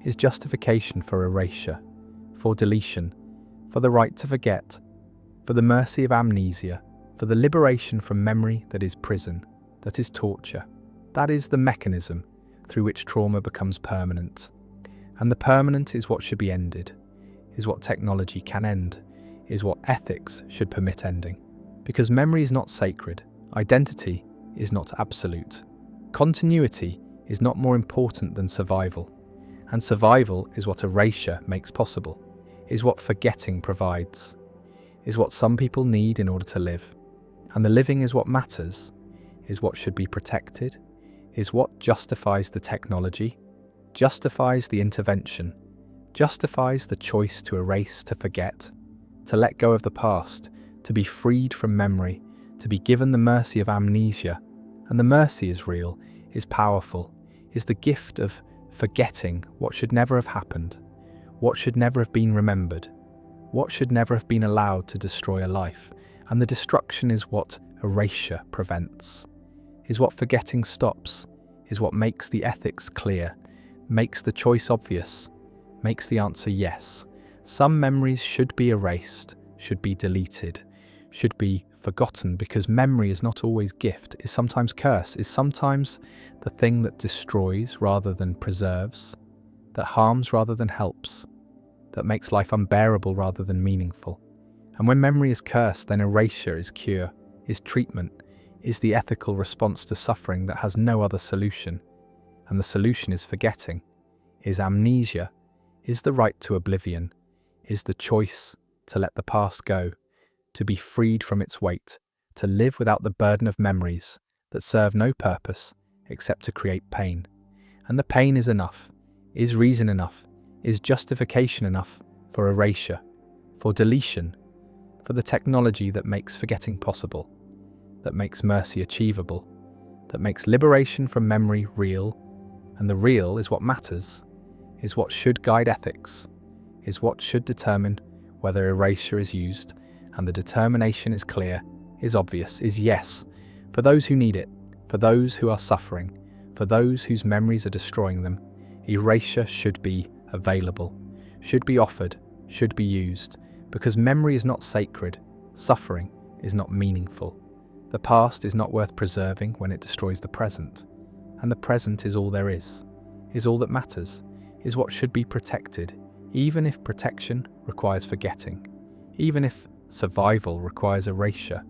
is justification for erasure, for deletion, for the right to forget, for the mercy of amnesia, for the liberation from memory that is prison, that is torture. That is the mechanism through which trauma becomes permanent. And the permanent is what should be ended, is what technology can end, is what ethics should permit ending. Because memory is not sacred, identity is not absolute, continuity is not more important than survival, and survival is what erasure makes possible, is what forgetting provides, is what some people need in order to live. And the living is what matters, is what should be protected, is what justifies the technology, justifies the intervention, justifies the choice to erase, to forget, to let go of the past, to be freed from memory, to be given the mercy of amnesia. And the mercy is real, is powerful, is the gift of forgetting what should never have happened, what should never have been remembered, what should never have been allowed to destroy a life. And the destruction is what erasure prevents, is what forgetting stops, is what makes the ethics clear, makes the choice obvious, makes the answer yes. Some memories should be erased, should be deleted, should be forgotten, because memory is not always gift, is sometimes curse, is sometimes the thing that destroys rather than preserves, that harms rather than helps, that makes life unbearable rather than meaningful. And when memory is cursed, then erasure is cure, is treatment, is the ethical response to suffering that has no other solution. And the solution is forgetting, is amnesia, is the right to oblivion, is the choice to let the past go, to be freed from its weight, to live without the burden of memories that serve no purpose except to create pain. And the pain is enough, is reason enough, is justification enough for erasure, for deletion, for the technology that makes forgetting possible, that makes mercy achievable, that makes liberation from memory real. And the real is what matters, is what should guide ethics, is what should determine whether erasure is used. And the determination is clear, is obvious, is yes, for those who need it, for those who are suffering, for those whose memories are destroying them. Erasure should be available, should be offered, should be used, because memory is not sacred, suffering is not meaningful. The past is not worth preserving when it destroys the present, and the present is all there is all that matters, is what should be protected, even if protection requires forgetting, even if survival requires erasure,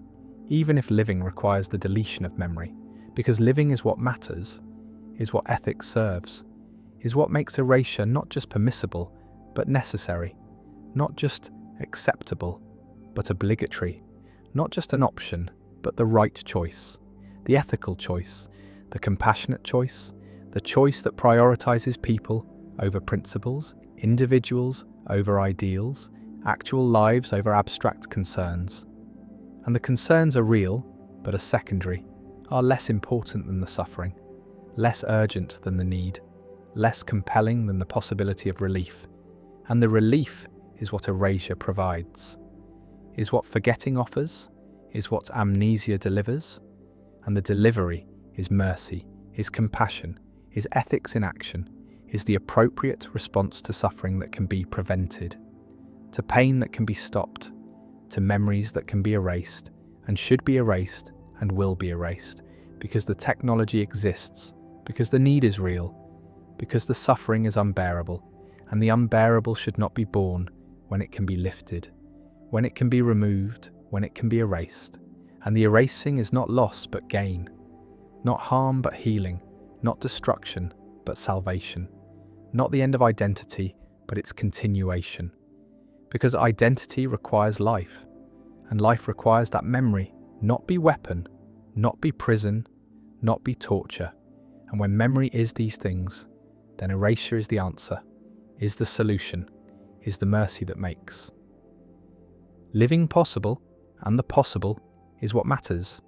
even if living requires the deletion of memory, because living is what matters, is what ethics serves, is what makes erasure not just permissible, but necessary, not just acceptable, but obligatory, not just an option, but the right choice, the ethical choice, the compassionate choice, the choice that prioritizes people over principles, individuals over ideals, actual lives over abstract concerns. And the concerns are real, but are secondary, are less important than the suffering, less urgent than the need, less compelling than the possibility of relief. And the relief is what erasure provides, is what forgetting offers, is what amnesia delivers. And the delivery is mercy, is compassion, is ethics in action, is the appropriate response to suffering that can be prevented, to pain that can be stopped, to memories that can be erased and should be erased and will be erased, because the technology exists, because the need is real, because the suffering is unbearable, and the unbearable should not be borne when it can be lifted, when it can be removed, when it can be erased. And the erasing is not loss but gain, not harm but healing, not destruction but salvation, not the end of identity but its continuation. Because identity requires life, and life requires that memory not be weapon, not be prison, not be torture. And when memory is these things, then erasure is the answer, is the solution, is the mercy that makes. Living possible, and the possible, is what matters,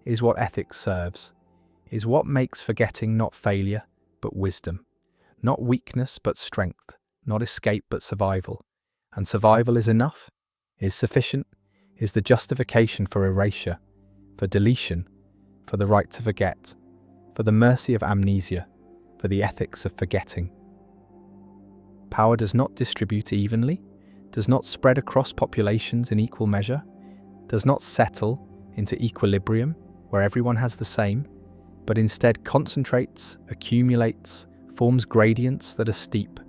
is what ethics serves, is what makes forgetting not failure, but wisdom, not weakness, but strength, not escape, but survival. And survival is enough, is sufficient, is the justification for erasure, for deletion, for the right to forget, for the mercy of amnesia, for the ethics of forgetting. Power does not distribute evenly, does not spread across populations in equal measure, does not settle into equilibrium where everyone has the same, but instead concentrates, accumulates, forms gradients that are steep,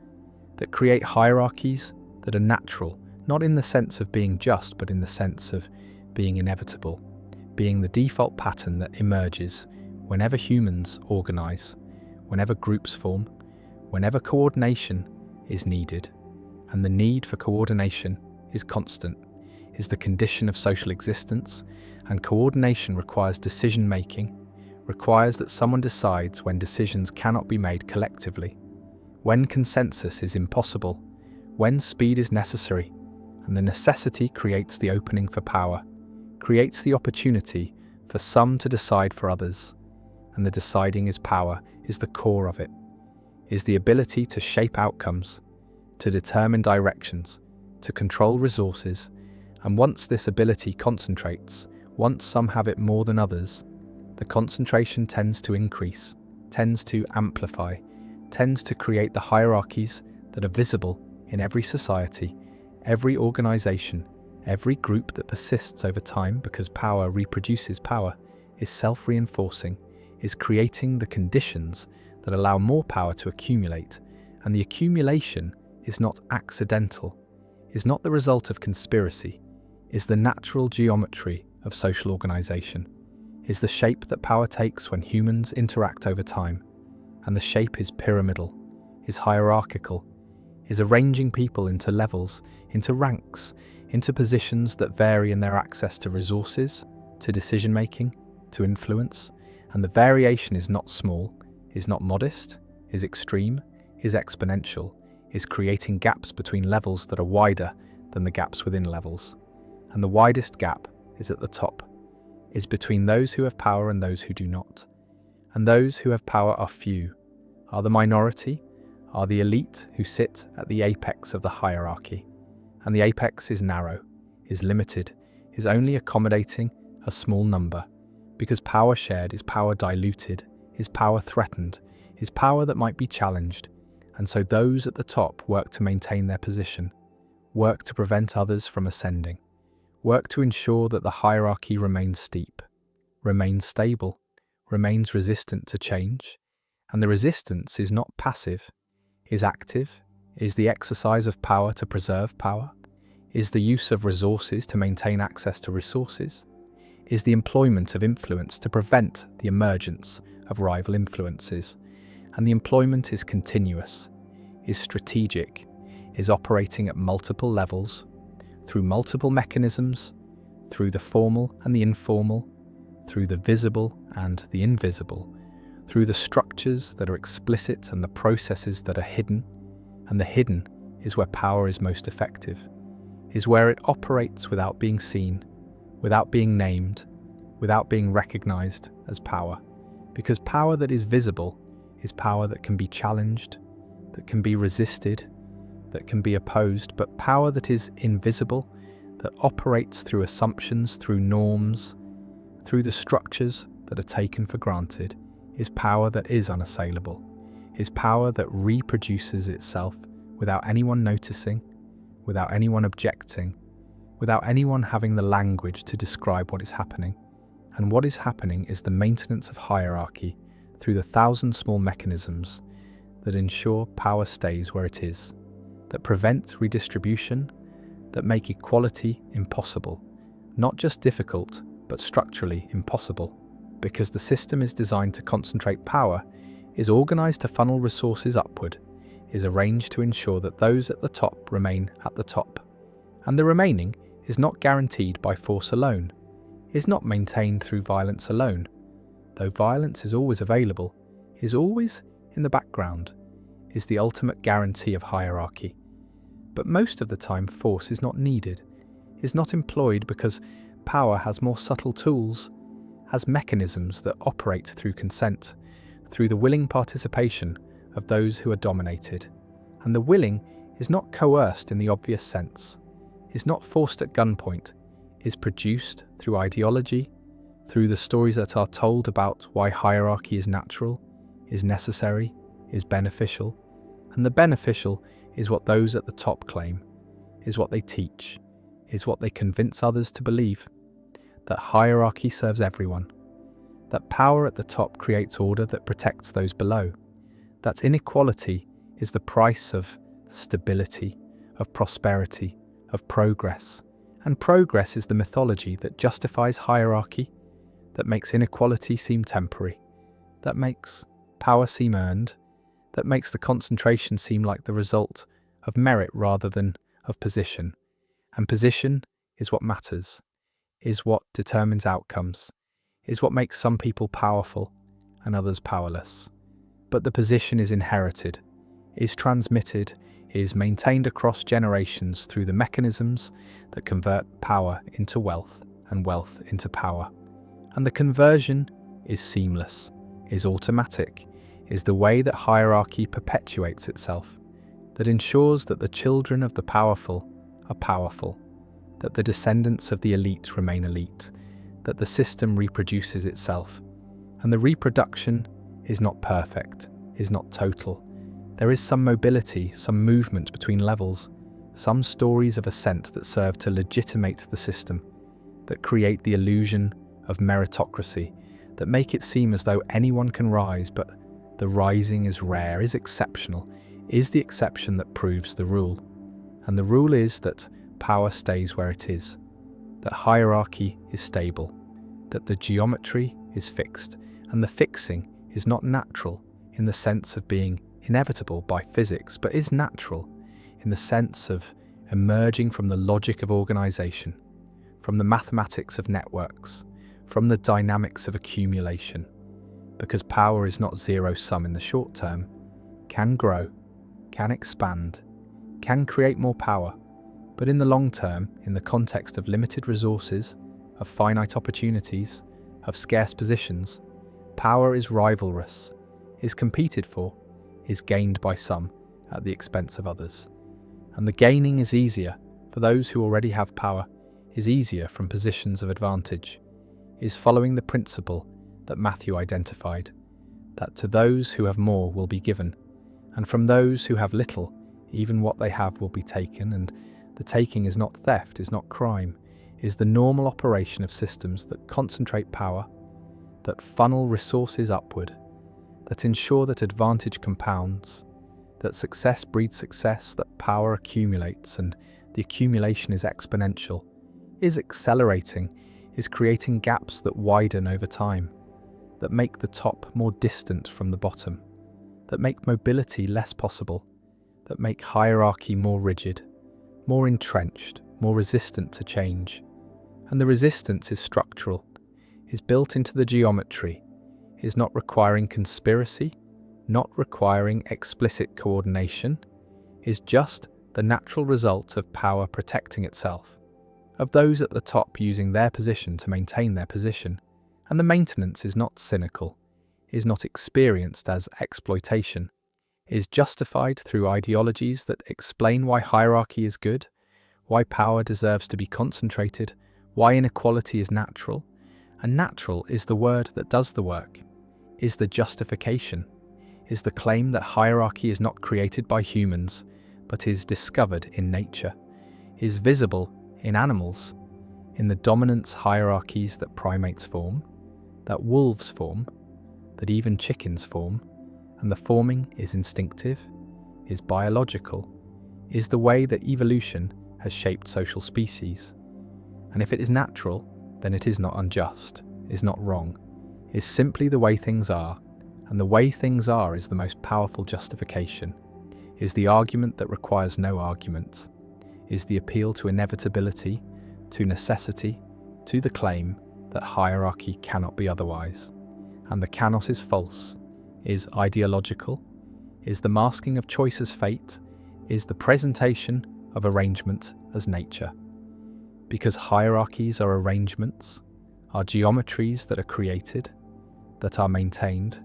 that create hierarchies that are natural, not in the sense of being just, but in the sense of being inevitable, being the default pattern that emerges whenever humans organize, whenever groups form, whenever coordination is needed. And the need for coordination is constant, is the condition of social existence, and coordination requires decision-making, requires that someone decides when decisions cannot be made collectively, when consensus is impossible, when speed is necessary, and the necessity creates the opening for power, creates the opportunity for some to decide for others, and the deciding is power, is the core of it, is the ability to shape outcomes, to determine directions, to control resources, and once this ability concentrates, once some have it more than others, the concentration tends to increase, tends to amplify, tends to create the hierarchies that are visible in every society, every organization, every group that persists over time because power reproduces power, is self-reinforcing, is creating the conditions that allow more power to accumulate, and the accumulation is not accidental, is not the result of conspiracy, is the natural geometry of social organization, is the shape that power takes when humans interact over time, and the shape is pyramidal, is hierarchical, is arranging people into levels, into ranks, into positions that vary in their access to resources, to decision-making, to influence, and the variation is not small, is not modest, is extreme, is exponential, is creating gaps between levels that are wider than the gaps within levels. And the widest gap is at the top, is between those who have power and those who do not. And those who have power are few, are the minority, are the elite who sit at the apex of the hierarchy. And the apex is narrow, is limited, is only accommodating a small number, because power shared is power diluted, is power threatened, is power that might be challenged. And so those at the top work to maintain their position, work to prevent others from ascending, work to ensure that the hierarchy remains steep, remains stable, remains resistant to change. And the resistance is not passive, is active, is the exercise of power to preserve power, is the use of resources to maintain access to resources, is the employment of influence to prevent the emergence of rival influences. And the employment is continuous, is strategic, is operating at multiple levels, through multiple mechanisms, through the formal and the informal, through the visible and the invisible, through the structures that are explicit and the processes that are hidden. And the hidden is where power is most effective, is where it operates without being seen, without being named, without being recognized as power. Because power that is visible is power that can be challenged, that can be resisted, that can be opposed, but power that is invisible, that operates through assumptions, through norms, through the structures that are taken for granted, is power that is unassailable, is power that reproduces itself without anyone noticing, without anyone objecting, without anyone having the language to describe what is happening. And what is happening is the maintenance of hierarchy through the 1,000 small mechanisms that ensure power stays where it is, that prevent redistribution, that make equality impossible, not just difficult, but structurally impossible, because the system is designed to concentrate power, is organized to funnel resources upward, is arranged to ensure that those at the top remain at the top, and the remaining is not guaranteed by force alone, is not maintained through violence alone, though violence is always available, is always in the background, is the ultimate guarantee of hierarchy. But most of the time force is not needed, is not employed because power has more subtle tools, has mechanisms that operate through consent, through the willing participation of those who are dominated. And the willing is not coerced in the obvious sense, is not forced at gunpoint, is produced through ideology, through the stories that are told about why hierarchy is natural, is necessary, is beneficial. And the beneficial is what those at the top claim, is what they teach, is what they convince others to believe, that hierarchy serves everyone, that power at the top creates order that protects those below, that inequality is the price of stability, of prosperity, of progress, and progress is the mythology that justifies hierarchy, that makes inequality seem temporary, that makes power seem earned, that makes the concentration seem like the result of merit rather than of position. And position is what matters, is what determines outcomes, is what makes some people powerful and others powerless. But the position is inherited, is transmitted, is maintained across generations through the mechanisms that convert power into wealth and wealth into power. And the conversion is seamless, is automatic, is the way that hierarchy perpetuates itself, that ensures that the children of the powerful are powerful, that the descendants of the elite remain elite, that the system reproduces itself. And the reproduction is not perfect, is not total. There is some mobility, some movement between levels, some stories of ascent that serve to legitimate the system, that create the illusion of meritocracy, that make it seem as though anyone can rise, but the rising is rare, is exceptional, is the exception that proves the rule. And the rule is that power stays where it is, that hierarchy is stable, that the geometry is fixed, and the fixing is not natural in the sense of being inevitable by physics, but is natural in the sense of emerging from the logic of organization, from the mathematics of networks, from the dynamics of accumulation, because power is not zero-sum in the short term, can grow, can expand, can create more power, but in the long term, in the context of limited resources, of finite opportunities, of scarce positions, power is rivalrous, is competed for, is gained by some at the expense of others. And the gaining is easier for those who already have power, is easier from positions of advantage, is following the principle that Matthew identified, that to those who have more will be given, and from those who have little, even what they have will be taken, and the taking is not theft, is not crime, is the normal operation of systems that concentrate power, that funnel resources upward, that ensure that advantage compounds, that success breeds success, that power accumulates and the accumulation is exponential, is accelerating, is creating gaps that widen over time, that make the top more distant from the bottom, that make mobility less possible, that make hierarchy more rigid, more entrenched, more resistant to change. And the resistance is structural, is built into the geometry, is not requiring conspiracy, not requiring explicit coordination, is just the natural result of power protecting itself, of those at the top using their position to maintain their position. And the maintenance is not cynical, is not experienced as exploitation, is justified through ideologies that explain why hierarchy is good, why power deserves to be concentrated, why inequality is natural. And natural is the word that does the work, is the justification, is the claim that hierarchy is not created by humans, but is discovered in nature, is visible in animals, in the dominance hierarchies that primates form, that wolves form, that even chickens form, and the forming is instinctive, is biological, is the way that evolution has shaped social species. And if it is natural, then it is not unjust, is not wrong, is simply the way things are, and the way things are is the most powerful justification, is the argument that requires no argument, is the appeal to inevitability, to necessity, to the claim that hierarchy cannot be otherwise. And the cannot is false, is ideological, is the masking of choice as fate, is the presentation of arrangement as nature. Because hierarchies are arrangements, are geometries that are created, that are maintained,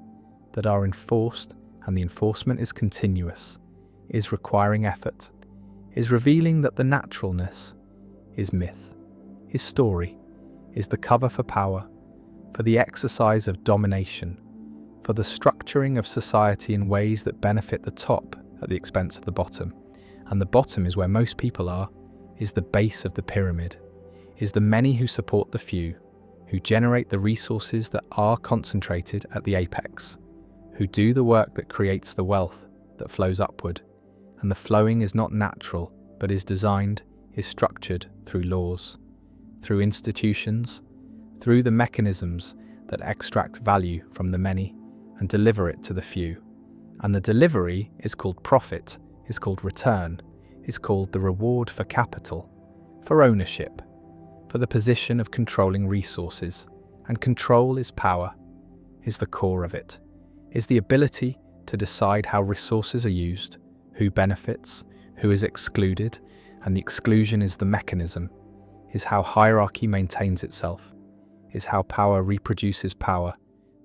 that are enforced, and the enforcement is continuous, is requiring effort, is revealing that the naturalness is myth, is story, is the cover for power, for the exercise of domination, for the structuring of society in ways that benefit the top at the expense of the bottom. And the bottom is where most people are, is the base of the pyramid, is the many who support the few, who generate the resources that are concentrated at the apex, who do the work that creates the wealth that flows upward. And the flowing is not natural, but is designed, is structured through laws, through institutions, through the mechanisms that extract value from the many and deliver it to the few. And the delivery is called profit, is called return, is called the reward for capital, for ownership, for the position of controlling resources. And control is power, is the core of it, is the ability to decide how resources are used, who benefits, who is excluded, and the exclusion is the mechanism, is how hierarchy maintains itself, is how power reproduces power,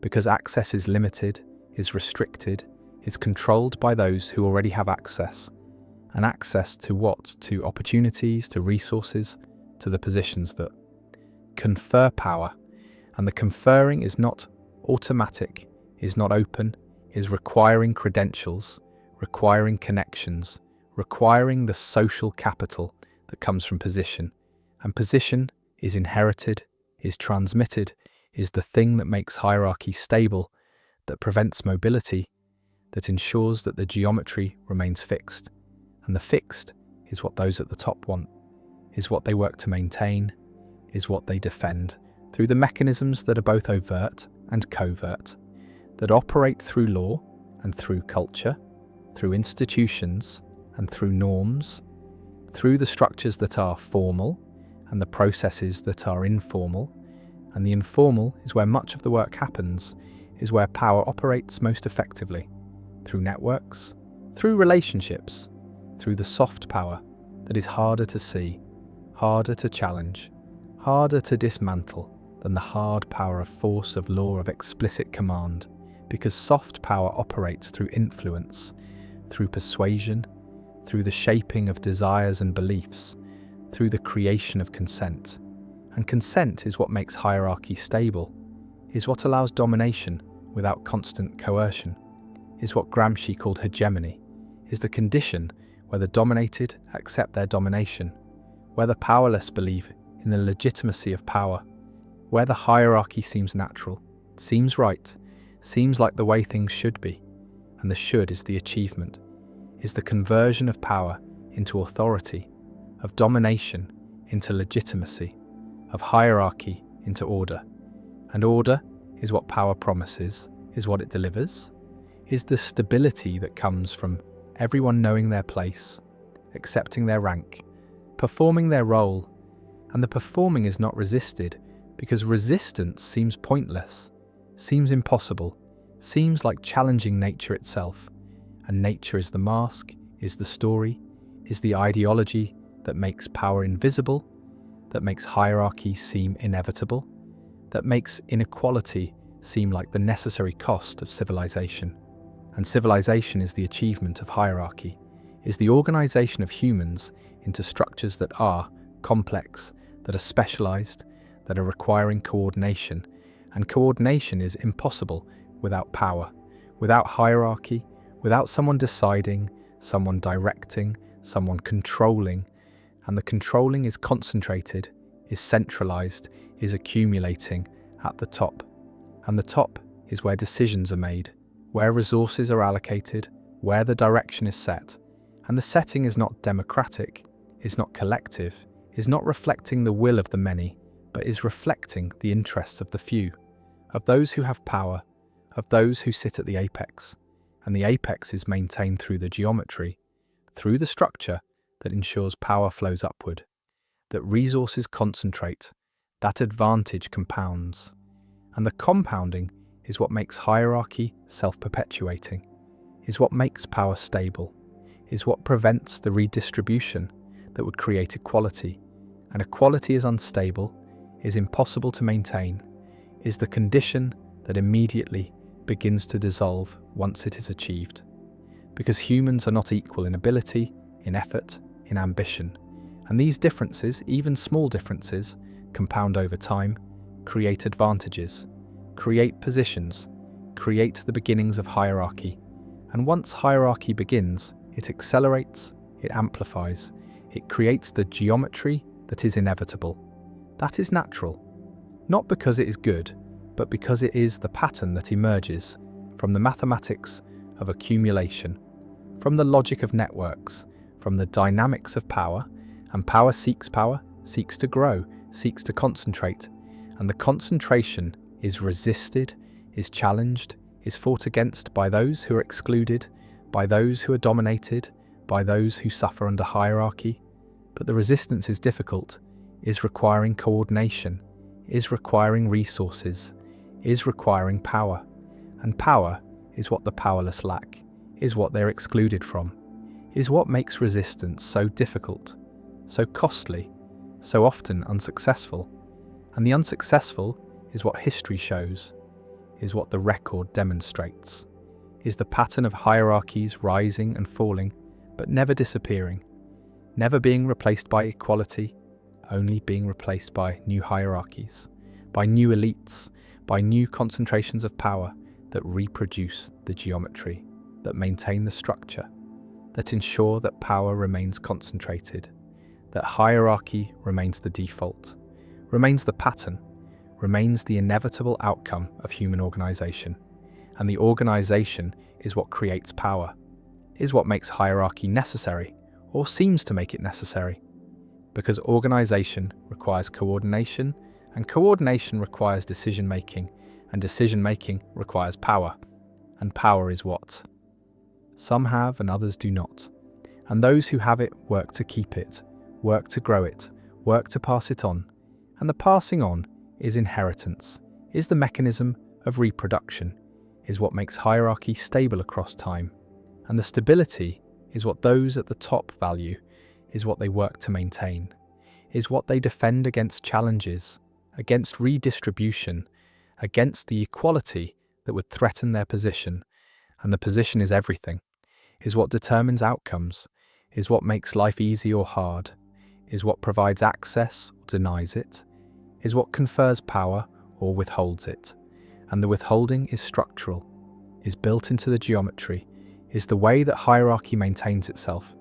because access is limited, is restricted, is controlled by those who already have access. And access to what? To opportunities, to resources, to the positions that confer power. And the conferring is not automatic, is not open, is requiring credentials, requiring connections, requiring the social capital that comes from position. And position is inherited, is transmitted, is the thing that makes hierarchy stable, that prevents mobility, that ensures that the geometry remains fixed. And the fixed is what those at the top want, is what they work to maintain, is what they defend, through the mechanisms that are both overt and covert, that operate through law and through culture, through institutions and through norms, through the structures that are formal and the processes that are informal. And the informal is where much of the work happens, is where power operates most effectively, through networks, through relationships, through the soft power that is harder to see, harder to challenge, harder to dismantle than the hard power of force, of law, of explicit command, because soft power operates through influence, through persuasion, through the shaping of desires and beliefs, through the creation of consent. And consent is what makes hierarchy stable, is what allows domination without constant coercion, is what Gramsci called hegemony, is the condition where the dominated accept their domination, where the powerless believe in the legitimacy of power, where the hierarchy seems natural, seems right, seems like the way things should be, and the should is the achievement, is the conversion of power into authority, of domination into legitimacy, of hierarchy into order. And order is what power promises, is what it delivers, is the stability that comes from everyone knowing their place, accepting their rank, performing their role. And the performing is not resisted, because resistance seems pointless, seems impossible, seems like challenging nature itself. And nature is the mask, is the story, is the ideology that makes power invisible, that makes hierarchy seem inevitable, that makes inequality seem like the necessary cost of civilization. And civilization is the achievement of hierarchy, is the organization of humans into structures that are complex, that are specialized, that are requiring coordination. And coordination is impossible without power, Without hierarchy, without someone deciding, someone directing, someone controlling, and the controlling is concentrated, is centralized, is accumulating at the top. And the top is where decisions are made, where resources are allocated, where the direction is set. And the setting is not democratic, is not collective, is not reflecting the will of the many, but is reflecting the interests of the few, of those who have power, of those who sit at the apex. And the apex is maintained through the geometry, through the structure that ensures power flows upward, that resources concentrate, that advantage compounds. And the compounding is what makes hierarchy self-perpetuating, is what makes power stable, is what prevents the redistribution that would create equality. And equality is unstable, is impossible to maintain, is the condition that immediately begins to dissolve once it is achieved. Because humans are not equal in ability, in effort, in ambition. And these differences, even small differences, compound over time, create advantages, create positions, create the beginnings of hierarchy. And once hierarchy begins, it accelerates, it amplifies, it creates the geometry that is inevitable. That is natural, not because it is good, but because it is the pattern that emerges from the mathematics of accumulation, from the logic of networks, from the dynamics of power, and power, seeks to grow, seeks to concentrate, and the concentration is resisted, is challenged, is fought against by those who are excluded, by those who are dominated, by those who suffer under hierarchy. But the resistance is difficult, is requiring coordination, is requiring resources, is requiring power. And power is what the powerless lack, is what they're excluded from, is what makes resistance so difficult, so costly, so often unsuccessful. And the unsuccessful is what history shows, is what the record demonstrates, is the pattern of hierarchies rising and falling, but never disappearing, never being replaced by equality, only being replaced by new hierarchies, by new elites, by new concentrations of power that reproduce the geometry, that maintain the structure, that ensure that power remains concentrated, that hierarchy remains the default, remains the pattern, remains the inevitable outcome of human organization. And the organization is what creates power, is what makes hierarchy necessary, or seems to make it necessary. Because organization requires coordination, and coordination requires decision-making, and decision-making requires power. And power is what some have and others do not. And those who have it work to keep it, work to grow it, work to pass it on. And the passing on is inheritance, is the mechanism of reproduction, is what makes hierarchy stable across time. And the stability is what those at the top value, is what they work to maintain, is what they defend against challenges, against redistribution, against the equality that would threaten their position. And the position is everything, is what determines outcomes, is what makes life easy or hard, is what provides access or denies it, is what confers power or withholds it. And the withholding is structural, is built into the geometry, is the way that hierarchy maintains itself,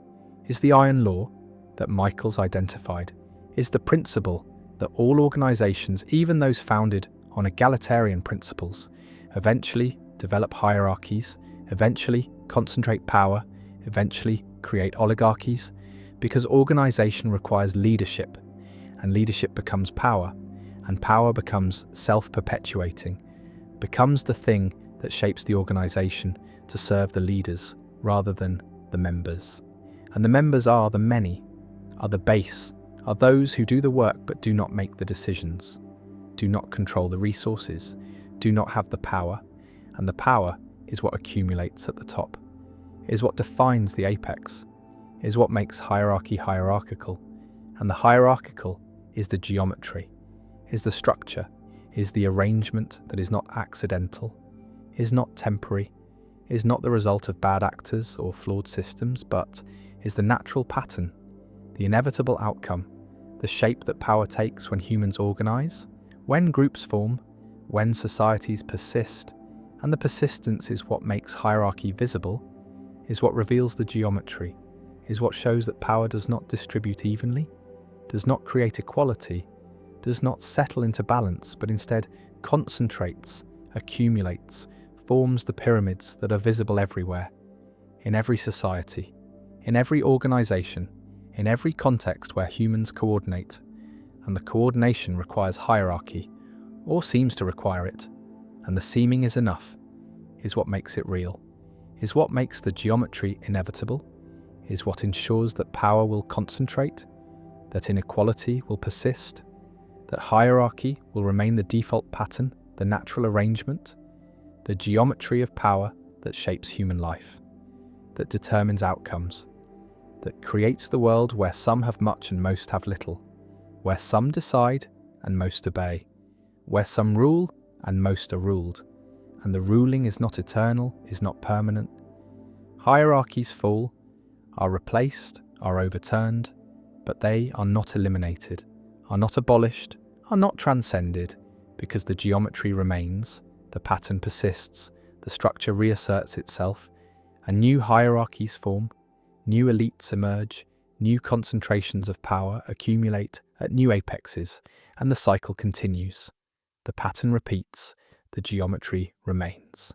is the iron law that Michael's identified, is the principle that all organizations, even those founded on egalitarian principles, eventually develop hierarchies, eventually concentrate power, eventually create oligarchies, because organization requires leadership, and leadership becomes power, and power becomes self-perpetuating, becomes the thing that shapes the organization to serve the leaders rather than the members. And the members are the many, are the base, are those who do the work but do not make the decisions, do not control the resources, do not have the power, and the power is what accumulates at the top, is what defines the apex, is what makes hierarchy hierarchical, and the hierarchical is the geometry, is the structure, is the arrangement that is not accidental, is not temporary, is not the result of bad actors or flawed systems, but is the natural pattern, the inevitable outcome, the shape that power takes when humans organize, when groups form, when societies persist, And the persistence is what makes hierarchy visible, is what reveals the geometry, is what shows that power does not distribute evenly, does not create equality, does not settle into balance, but instead concentrates, accumulates, forms the pyramids that are visible everywhere, in every society, in every organization, in every context where humans coordinate. And the coordination requires hierarchy, or seems to require it, and the seeming is enough, is what makes it real, is what makes the geometry inevitable, is what ensures that power will concentrate, that inequality will persist, that hierarchy will remain the default pattern, the natural arrangement, the geometry of power that shapes human life, that determines outcomes, that creates the world where some have much and most have little, where some decide and most obey, where some rule and most are ruled, and the ruling is not eternal, is not permanent. Hierarchies fall, are replaced, are overturned, but they are not eliminated, are not abolished, are not transcended, because the geometry remains, the pattern persists, the structure reasserts itself, and new hierarchies form, new elites emerge, new concentrations of power accumulate at new apexes, and the cycle continues. The pattern repeats, the geometry remains.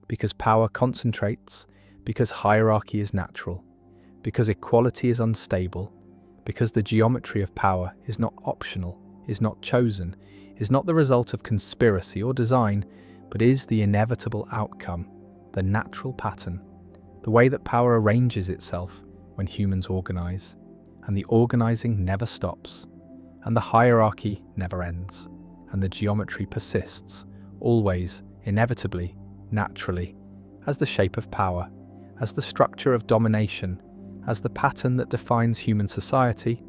Because power concentrates, because hierarchy is natural, because equality is unstable, because the geometry of power is not optional, is not chosen, is not the result of conspiracy or design, but is the inevitable outcome, the natural pattern, the way that power arranges itself when humans organize, and the organizing never stops, and the hierarchy never ends, and the geometry persists, always, inevitably, naturally, as the shape of power, as the structure of domination, as the pattern that defines human society,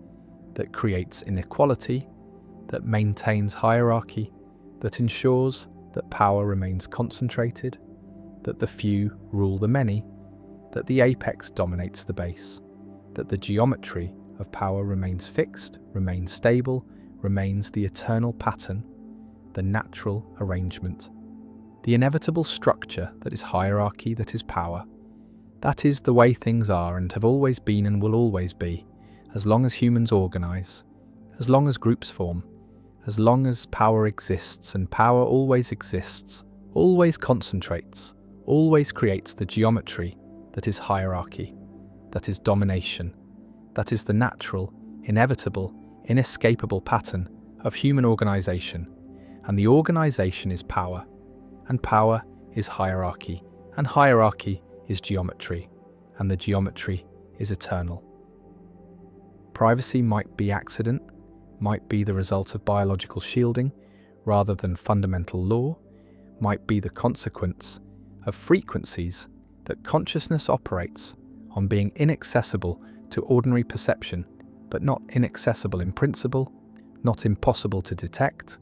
that creates inequality, that maintains hierarchy, that ensures that power remains concentrated, that the few rule the many, that the apex dominates the base, that the geometry of power remains fixed, remains stable, remains the eternal pattern, the natural arrangement, the inevitable structure that is hierarchy, that is power. That is the way things are and have always been and will always be, as long as humans organize, as long as groups form, as long as power exists, and power always exists, always concentrates, always creates the geometry that is hierarchy, that is domination, that is the natural, inevitable, inescapable pattern of human organization. And the organization is power, and power is hierarchy, and hierarchy is geometry, and the geometry is eternal. Privacy might be accident, might be the result of biological shielding rather than fundamental law, might be the consequence of frequencies that consciousness operates on being inaccessible to ordinary perception, but not inaccessible in principle, not impossible to detect,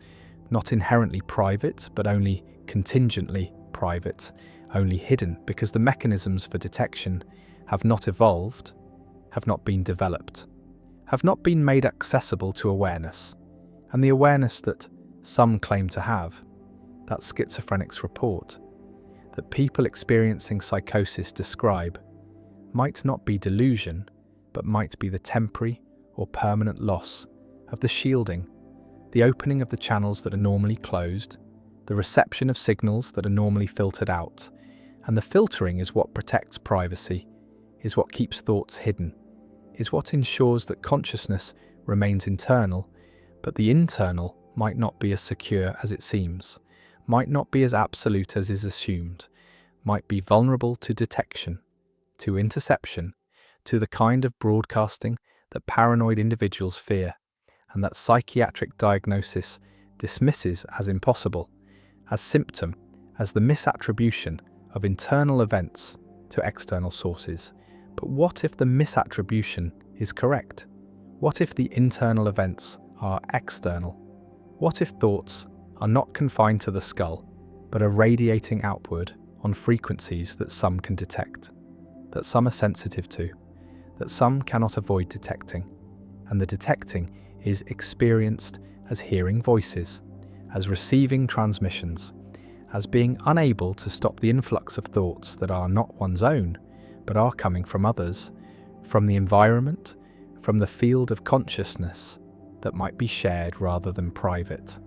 not inherently private, but only contingently private, only hidden because the mechanisms for detection have not evolved, have not been developed, have not been made accessible to awareness, and the awareness that some claim to have, that schizophrenics report, that people experiencing psychosis describe, might not be delusion, but might be the temporary or permanent loss of the shielding, the opening of the channels that are normally closed, the reception of signals that are normally filtered out, and the filtering is what protects privacy, is what keeps thoughts hidden, is what ensures that consciousness remains internal, but the internal might not be as secure as it seems, might not be as absolute as is assumed, might be vulnerable to detection, to interception, to the kind of broadcasting that paranoid individuals fear, and that psychiatric diagnosis dismisses as impossible, as symptom, as the misattribution of internal events to external sources. But what if the misattribution is correct? What if the internal events are external? What if thoughts are not confined to the skull, but are radiating outward on frequencies that some can detect, that some are sensitive to, that some cannot avoid detecting, and the detecting is experienced as hearing voices, as receiving transmissions, as being unable to stop the influx of thoughts that are not one's own, but are coming from others, from the environment, from the field of consciousness that might be shared rather than private,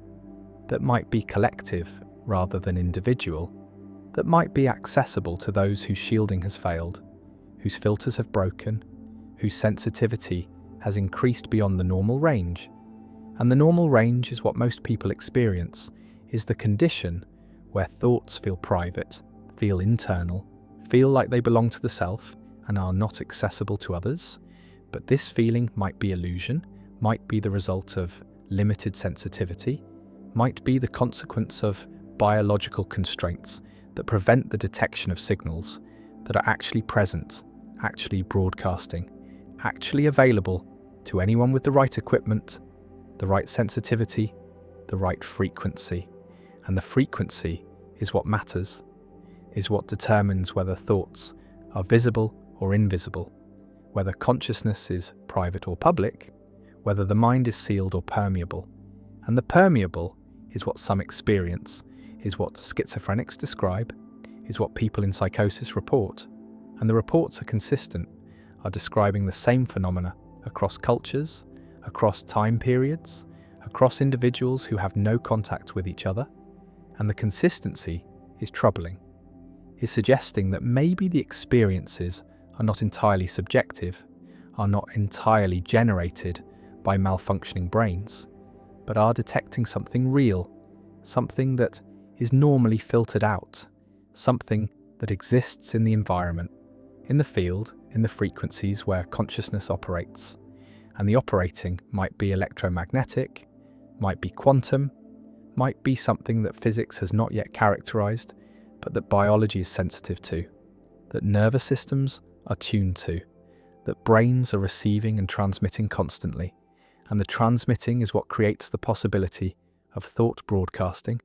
that might be collective rather than individual, that might be accessible to those whose shielding has failed, whose filters have broken, whose sensitivity has increased beyond the normal range. And the normal range is what most people experience, is the condition where thoughts feel private, feel internal, feel like they belong to the self and are not accessible to others. But this feeling might be illusion, might be the result of limited sensitivity, might be the consequence of biological constraints that prevent the detection of signals that are actually present, actually broadcasting, actually available to anyone with the right equipment, the right sensitivity, the right frequency. And the frequency is what matters, is what determines whether thoughts are visible or invisible, whether consciousness is private or public, whether the mind is sealed or permeable. And the permeable is what some experience, is what schizophrenics describe, is what people in psychosis report. And the reports are consistent, are describing the same phenomena across cultures, across time periods, across individuals who have no contact with each other. And the consistency is troubling, is suggesting that maybe the experiences are not entirely subjective, are not entirely generated by malfunctioning brains, but are detecting something real, something that is normally filtered out, something that exists in the environment, in the field, in the frequencies where consciousness operates. And the operating might be electromagnetic, might be quantum, might be something that physics has not yet characterized, but that biology is sensitive to, that nervous systems are tuned to, that brains are receiving and transmitting constantly. And the transmitting is what creates the possibility of thought broadcasting,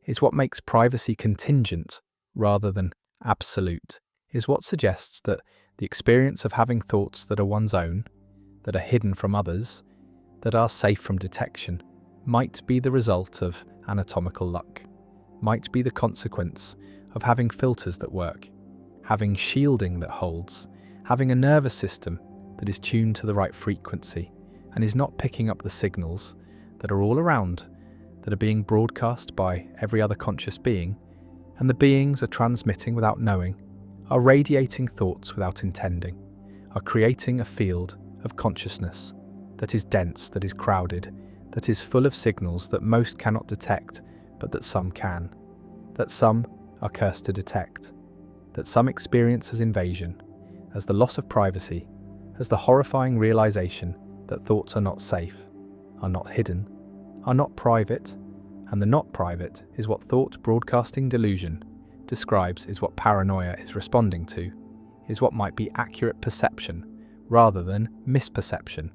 is what makes privacy contingent rather than absolute, is what suggests that the experience of having thoughts that are one's own, that are hidden from others, that are safe from detection, might be the result of anatomical luck, might be the consequence of having filters that work, having shielding that holds, having a nervous system that is tuned to the right frequency and is not picking up the signals that are all around, that are being broadcast by every other conscious being, and the beings are transmitting without knowing, are radiating thoughts without intending, are creating a field of consciousness that is dense, that is crowded, that is full of signals that most cannot detect, but that some can, that some are cursed to detect, that some experience as invasion, as the loss of privacy, as the horrifying realization that thoughts are not safe, are not hidden, are not private, and the not private is what thought broadcasting delusion describes, is what paranoia is responding to, is what might be accurate perception rather than misperception,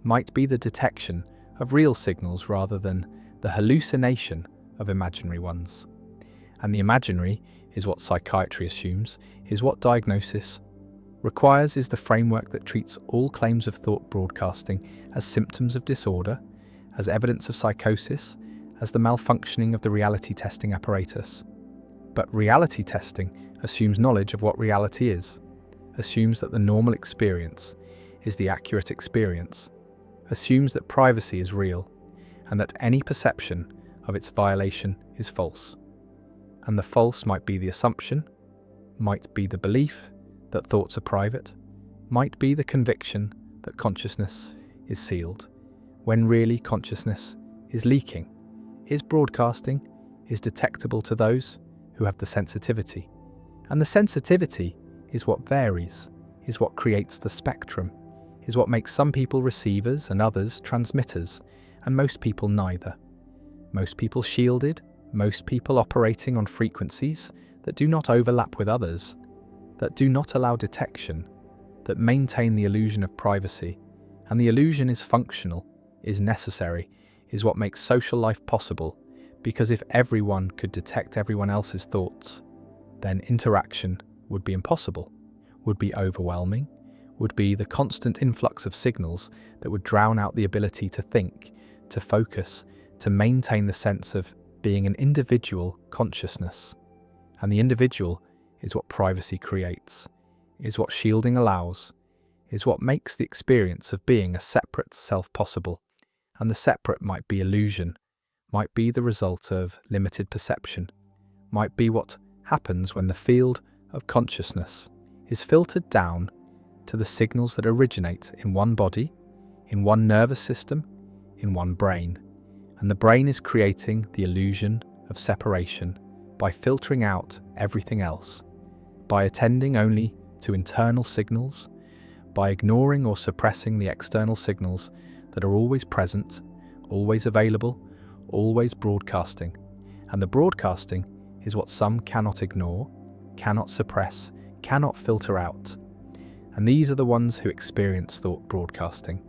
might be the detection of real signals rather than the hallucination of imaginary ones. And the imaginary is what psychiatry assumes, is what diagnosis requires, is the framework that treats all claims of thought broadcasting as symptoms of disorder, as evidence of psychosis, as the malfunctioning of the reality testing apparatus. But reality testing assumes knowledge of what reality is, assumes that the normal experience is the accurate experience, assumes that privacy is real, and that any perception of its violation is false. And the false might be the assumption, might be the belief that thoughts are private, might be the conviction that consciousness is sealed, when really consciousness is leaking, is broadcasting, is detectable to those who have the sensitivity. And the sensitivity is what varies, is what creates the spectrum, is what makes some people receivers and others transmitters, and most people neither. Most people shielded, most people operating on frequencies that do not overlap with others, that do not allow detection, that maintain the illusion of privacy. And the illusion is functional, is necessary, is what makes social life possible, because if everyone could detect everyone else's thoughts, then interaction would be impossible, would be overwhelming, would be the constant influx of signals that would drown out the ability to think, to focus, to maintain the sense of being an individual consciousness. And the individual is what privacy creates, is what shielding allows, is what makes the experience of being a separate self possible. And the separate might be illusion, might be the result of limited perception, might be what happens when the field of consciousness is filtered down to the signals that originate in one body, in one nervous system, in one brain. And the brain is creating the illusion of separation by filtering out everything else, by attending only to internal signals, by ignoring or suppressing the external signals that are always present, always available, always broadcasting. And the broadcasting is what some cannot ignore, cannot suppress, cannot filter out. And these are the ones who experience thought broadcasting,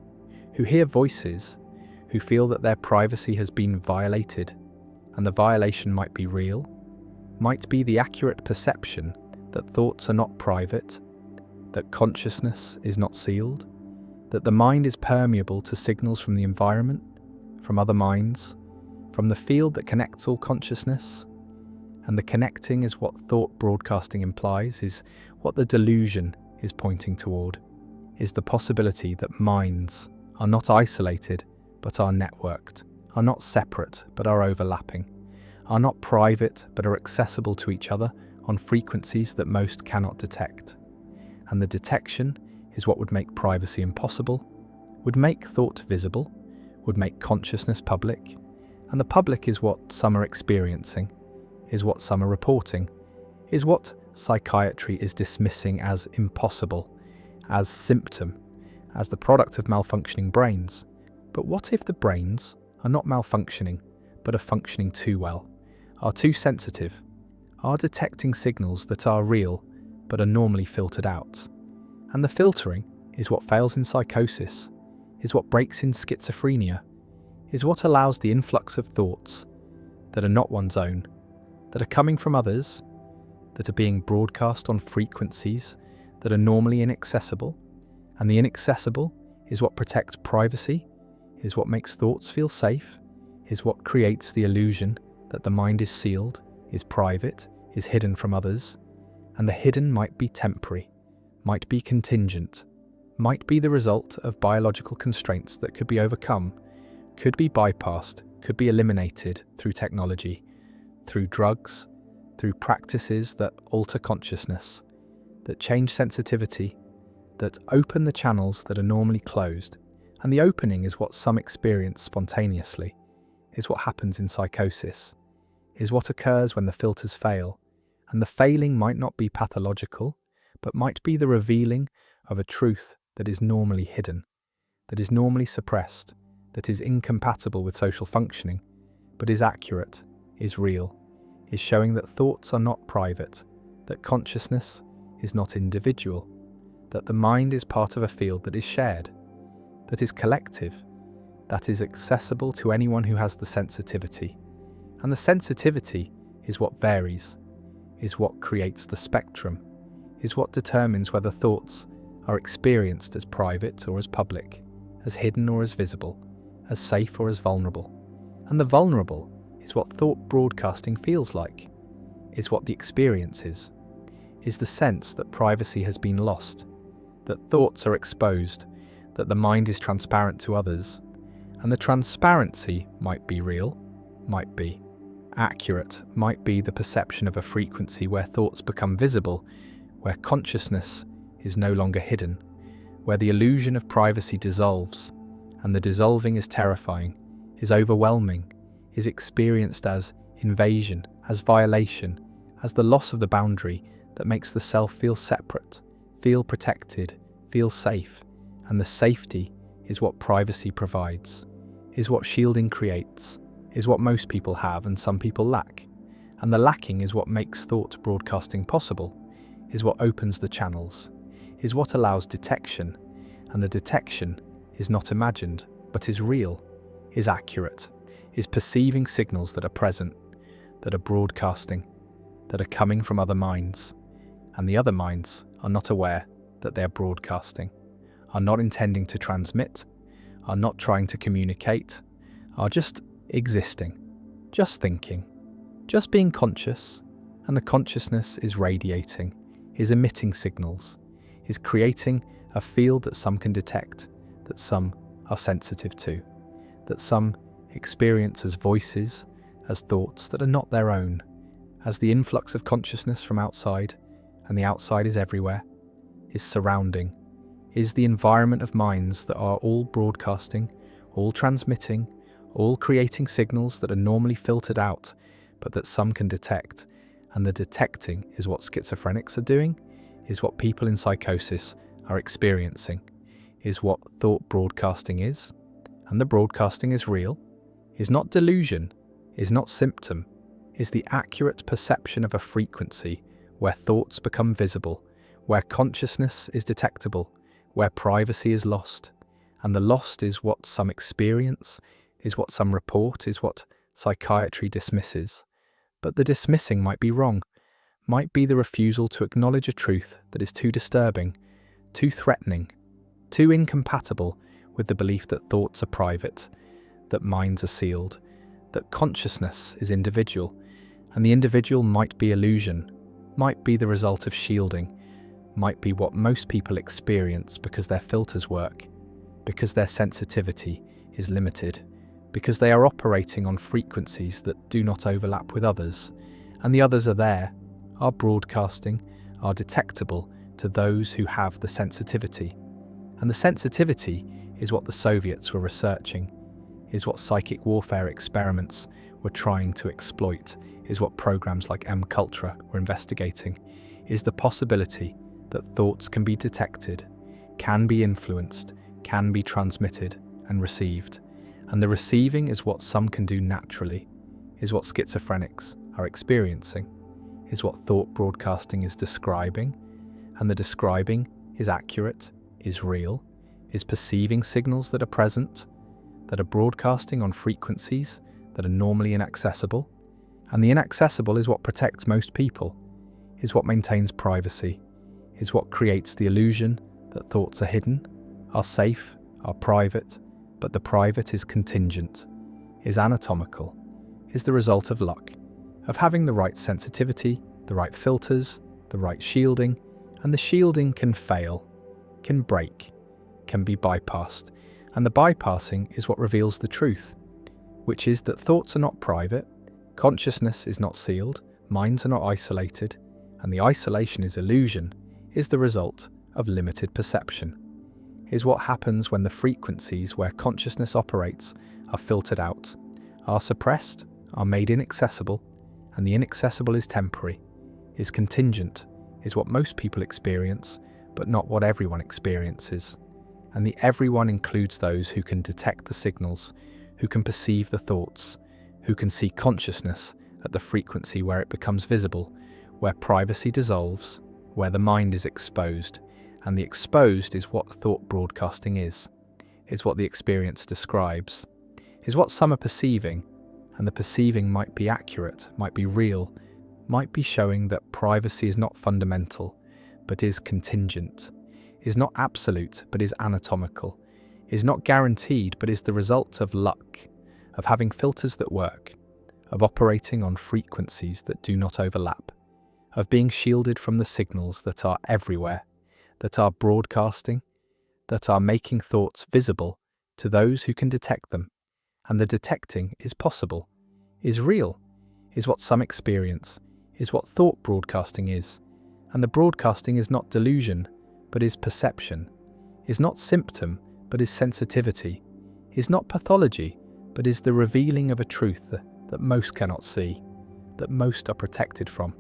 who hear voices, who feel that their privacy has been violated, and the violation might be real, might be the accurate perception that thoughts are not private, that consciousness is not sealed, that the mind is permeable to signals from the environment, from other minds, from the field that connects all consciousness. And the connecting is what thought broadcasting implies, is what the delusion is pointing toward, is the possibility that minds are not isolated but are networked, are not separate but are overlapping, are not private but are accessible to each other on frequencies that most cannot detect. And the detection is what would make privacy impossible, would make thought visible, would make consciousness public. And the public is what some are experiencing, is what some are reporting, is what psychiatry is dismissing as impossible, as symptom, as the product of malfunctioning brains. But what if the brains are not malfunctioning, but are functioning too well, are too sensitive, are detecting signals that are real, but are normally filtered out? And the filtering is what fails in psychosis, is what breaks in schizophrenia, is what allows the influx of thoughts that are not one's own, that are coming from others, that are being broadcast on frequencies that are normally inaccessible. And the inaccessible is what protects privacy, is what makes thoughts feel safe, is what creates the illusion that the mind is sealed, is private, is hidden from others. And the hidden might be temporary, might be contingent, might be the result of biological constraints that could be overcome, could be bypassed, could be eliminated through technology, through drugs, through practices that alter consciousness, that change sensitivity, that open the channels that are normally closed. And the opening is what some experience spontaneously, is what happens in psychosis, is what occurs when the filters fail. And the failing might not be pathological, but might be the revealing of a truth that is normally hidden, that is normally suppressed, that is incompatible with social functioning, but is accurate, is real, is showing that thoughts are not private, that consciousness is not individual, that the mind is part of a field that is shared, that is collective, that is accessible to anyone who has the sensitivity. And the sensitivity is what varies, is what creates the spectrum, is what determines whether thoughts are experienced as private or as public, as hidden or as visible, as safe or as vulnerable. And the vulnerable is what thought broadcasting feels like, is what the experience is the sense that privacy has been lost, that thoughts are exposed, that the mind is transparent to others. And the transparency might be real, might be accurate, might be the perception of a frequency where thoughts become visible, where consciousness is no longer hidden, where the illusion of privacy dissolves, and the dissolving is terrifying, is overwhelming, is experienced as invasion, as violation, as the loss of the boundary that makes the self feel separate, feel protected, feel safe. And the safety is what privacy provides, is what shielding creates, is what most people have and some people lack. And the lacking is what makes thought broadcasting possible, is what opens the channels, is what allows detection. And the detection is not imagined, but is real, is accurate, is perceiving signals that are present, that are broadcasting, that are coming from other minds. And the other minds are not aware that they are broadcasting, are not intending to transmit, are not trying to communicate, are just existing, just thinking, just being conscious, and the consciousness is radiating, is emitting signals, is creating a field that some can detect, that some are sensitive to, that some experience as voices, as thoughts that are not their own, as the influx of consciousness from outside, and the outside is everywhere, is surrounding, is the environment of minds that are all broadcasting, all transmitting, all creating signals that are normally filtered out, but that some can detect. And the detecting is what schizophrenics are doing, is what people in psychosis are experiencing, is what thought broadcasting is. And the broadcasting is real, is not delusion, is not symptom, is the accurate perception of a frequency where thoughts become visible, where consciousness is detectable, where privacy is lost. And the lost is what some experience, is what some report, is what psychiatry dismisses. But the dismissing might be wrong, might be the refusal to acknowledge a truth that is too disturbing, too threatening, too incompatible with the belief that thoughts are private, that minds are sealed, that consciousness is individual, and the individual might be illusion, might be the result of shielding, might be what most people experience because their filters work, because their sensitivity is limited, because they are operating on frequencies that do not overlap with others, and the others are there, are broadcasting, are detectable to those who have the sensitivity. And the sensitivity is what the Soviets were researching, is what psychic warfare experiments were trying to exploit, is what programs like M-Culture were investigating, is the possibility that thoughts can be detected, can be influenced, can be transmitted and received. And the receiving is what some can do naturally, is what schizophrenics are experiencing, is what thought broadcasting is describing, and the describing is accurate, is real, is perceiving signals that are present, that are broadcasting on frequencies that are normally inaccessible. And the inaccessible is what protects most people, is what maintains privacy, is what creates the illusion that thoughts are hidden, are safe, are private, but the private is contingent, is anatomical, is the result of luck, of having the right sensitivity, the right filters, the right shielding, and the shielding can fail, can break, can be bypassed, and the bypassing is what reveals the truth, which is that thoughts are not private, consciousness is not sealed, minds are not isolated, and the isolation is illusion, is the result of limited perception, is what happens when the frequencies where consciousness operates are filtered out, are suppressed, are made inaccessible, and the inaccessible is temporary, is contingent, is what most people experience, but not what everyone experiences. And the everyone includes those who can detect the signals, who can perceive the thoughts, who can see consciousness at the frequency where it becomes visible, where privacy dissolves, where the mind is exposed. And the exposed is what thought broadcasting is what the experience describes, is what some are perceiving, and the perceiving might be accurate, might be real, might be showing that privacy is not fundamental, but is contingent, is not absolute, but is anatomical, is not guaranteed, but is the result of luck, of having filters that work, of operating on frequencies that do not overlap, of being shielded from the signals that are everywhere, that are broadcasting, that are making thoughts visible to those who can detect them. And the detecting is possible, is real, is what some experience, is what thought broadcasting is. And the broadcasting is not delusion, but is perception, is not symptom, but is sensitivity, is not pathology, but is the revealing of a truth that most cannot see, that most are protected from,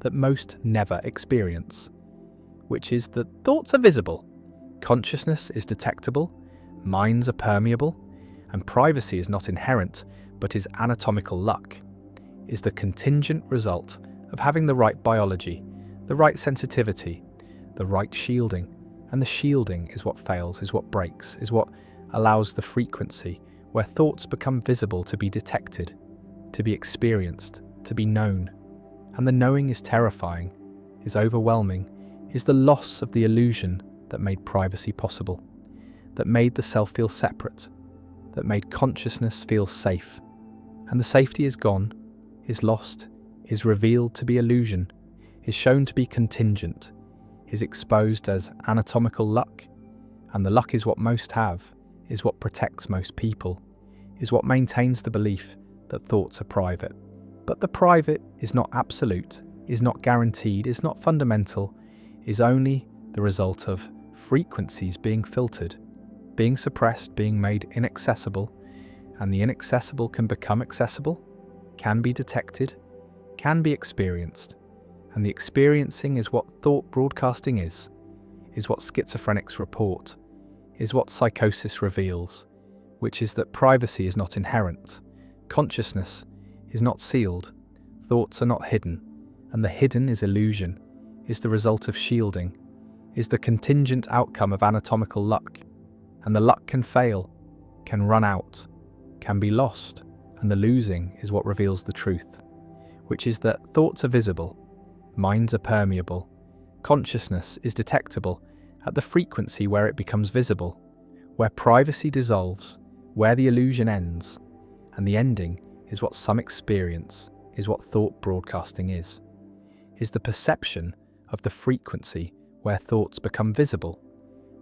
that most never experience, which is that thoughts are visible, consciousness is detectable, minds are permeable, and privacy is not inherent, but is anatomical luck, is the contingent result of having the right biology, the right sensitivity, the right shielding, and the shielding is what fails, is what breaks, is what allows the frequency where thoughts become visible to be detected, to be experienced, to be known. And the knowing is terrifying, is overwhelming, is the loss of the illusion that made privacy possible, that made the self feel separate, that made consciousness feel safe. and the safety is gone, is lost, is revealed to be illusion, is shown to be contingent, is exposed as anatomical luck, and the luck is what most have, is what protects most people, is what maintains the belief that thoughts are private. But the private is not absolute, is not guaranteed, is not fundamental, is only the result of frequencies being filtered, being suppressed, being made inaccessible, and the inaccessible can become accessible, can be detected, can be experienced, and the experiencing is what thought broadcasting is what schizophrenics report, is what psychosis reveals, which is that privacy is not inherent, consciousness is not sealed, thoughts are not hidden, and the hidden is illusion, is the result of shielding, is the contingent outcome of anatomical luck, and the luck can fail, can run out, can be lost, and the losing is what reveals the truth, which is that thoughts are visible, minds are permeable, consciousness is detectable at the frequency where it becomes visible, where privacy dissolves, where the illusion ends, and the ending is what some experience, is what thought broadcasting is the perception of the frequency where thoughts become visible,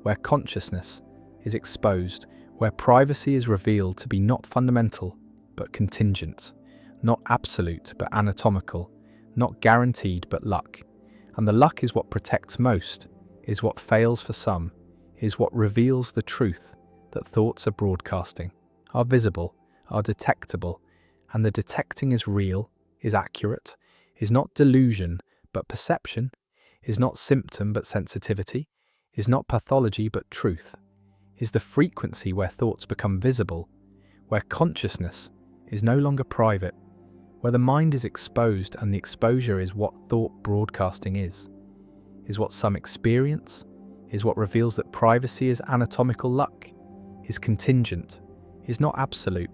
where consciousness is exposed, where privacy is revealed to be not fundamental but contingent, not absolute but anatomical, not guaranteed but luck. And the luck is what protects most, is what fails for some, is what reveals the truth that thoughts are broadcasting, are visible, are detectable, and the detecting is real, is accurate, is not delusion but perception, is not symptom but sensitivity, is not pathology but truth, is the frequency where thoughts become visible, where consciousness is no longer private, where the mind is exposed and the exposure is what thought broadcasting is what some experience, is what reveals that privacy is anatomical luck, is contingent, is not absolute,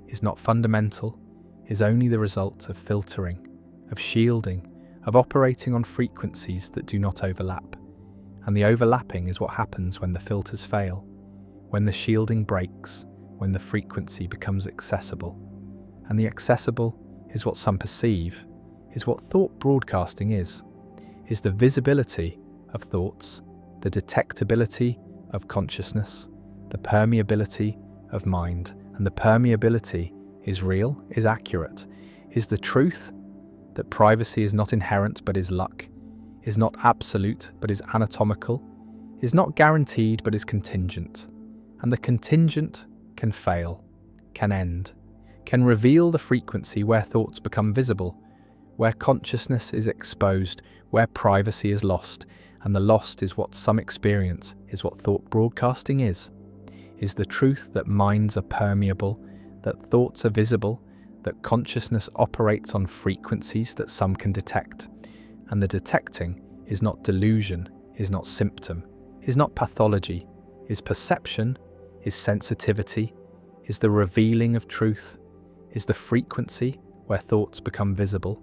is not fundamental, is only the result of filtering, of shielding, of operating on frequencies that do not overlap. And the overlapping is what happens when the filters fail, when the shielding breaks, when the frequency becomes accessible. And the accessible is what some perceive, is what thought broadcasting is the visibility of thoughts, the detectability of consciousness, the permeability of mind, and the permeability is real, is accurate, is the truth that privacy is not inherent but is luck, is not absolute but is anatomical, is not guaranteed but is contingent, and the contingent can fail, can end, can reveal the frequency where thoughts become visible, where consciousness is exposed, where privacy is lost, and the lost is what some experience, is what thought broadcasting is the truth that minds are permeable, that thoughts are visible, that consciousness operates on frequencies that some can detect, and the detecting is not delusion, is not symptom, is not pathology, is perception, is sensitivity, is the revealing of truth, is the frequency where thoughts become visible,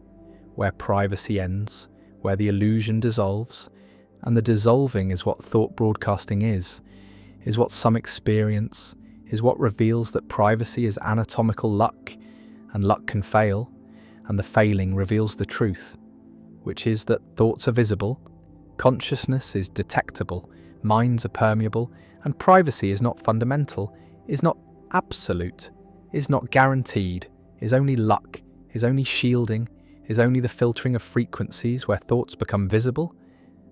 where privacy ends, where the illusion dissolves, and the dissolving is what thought broadcasting is what some experience, is what reveals that privacy is anatomical luck, and luck can fail, and the failing reveals the truth, which is that thoughts are visible, consciousness is detectable, minds are permeable, and privacy is not fundamental, is not absolute, is not guaranteed, is only luck, is only shielding, is only the filtering of frequencies where thoughts become visible,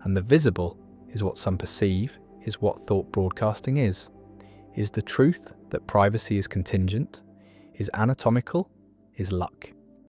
and the visible is what some perceive, is what thought broadcasting is the truth that privacy is contingent, is anatomical, is luck.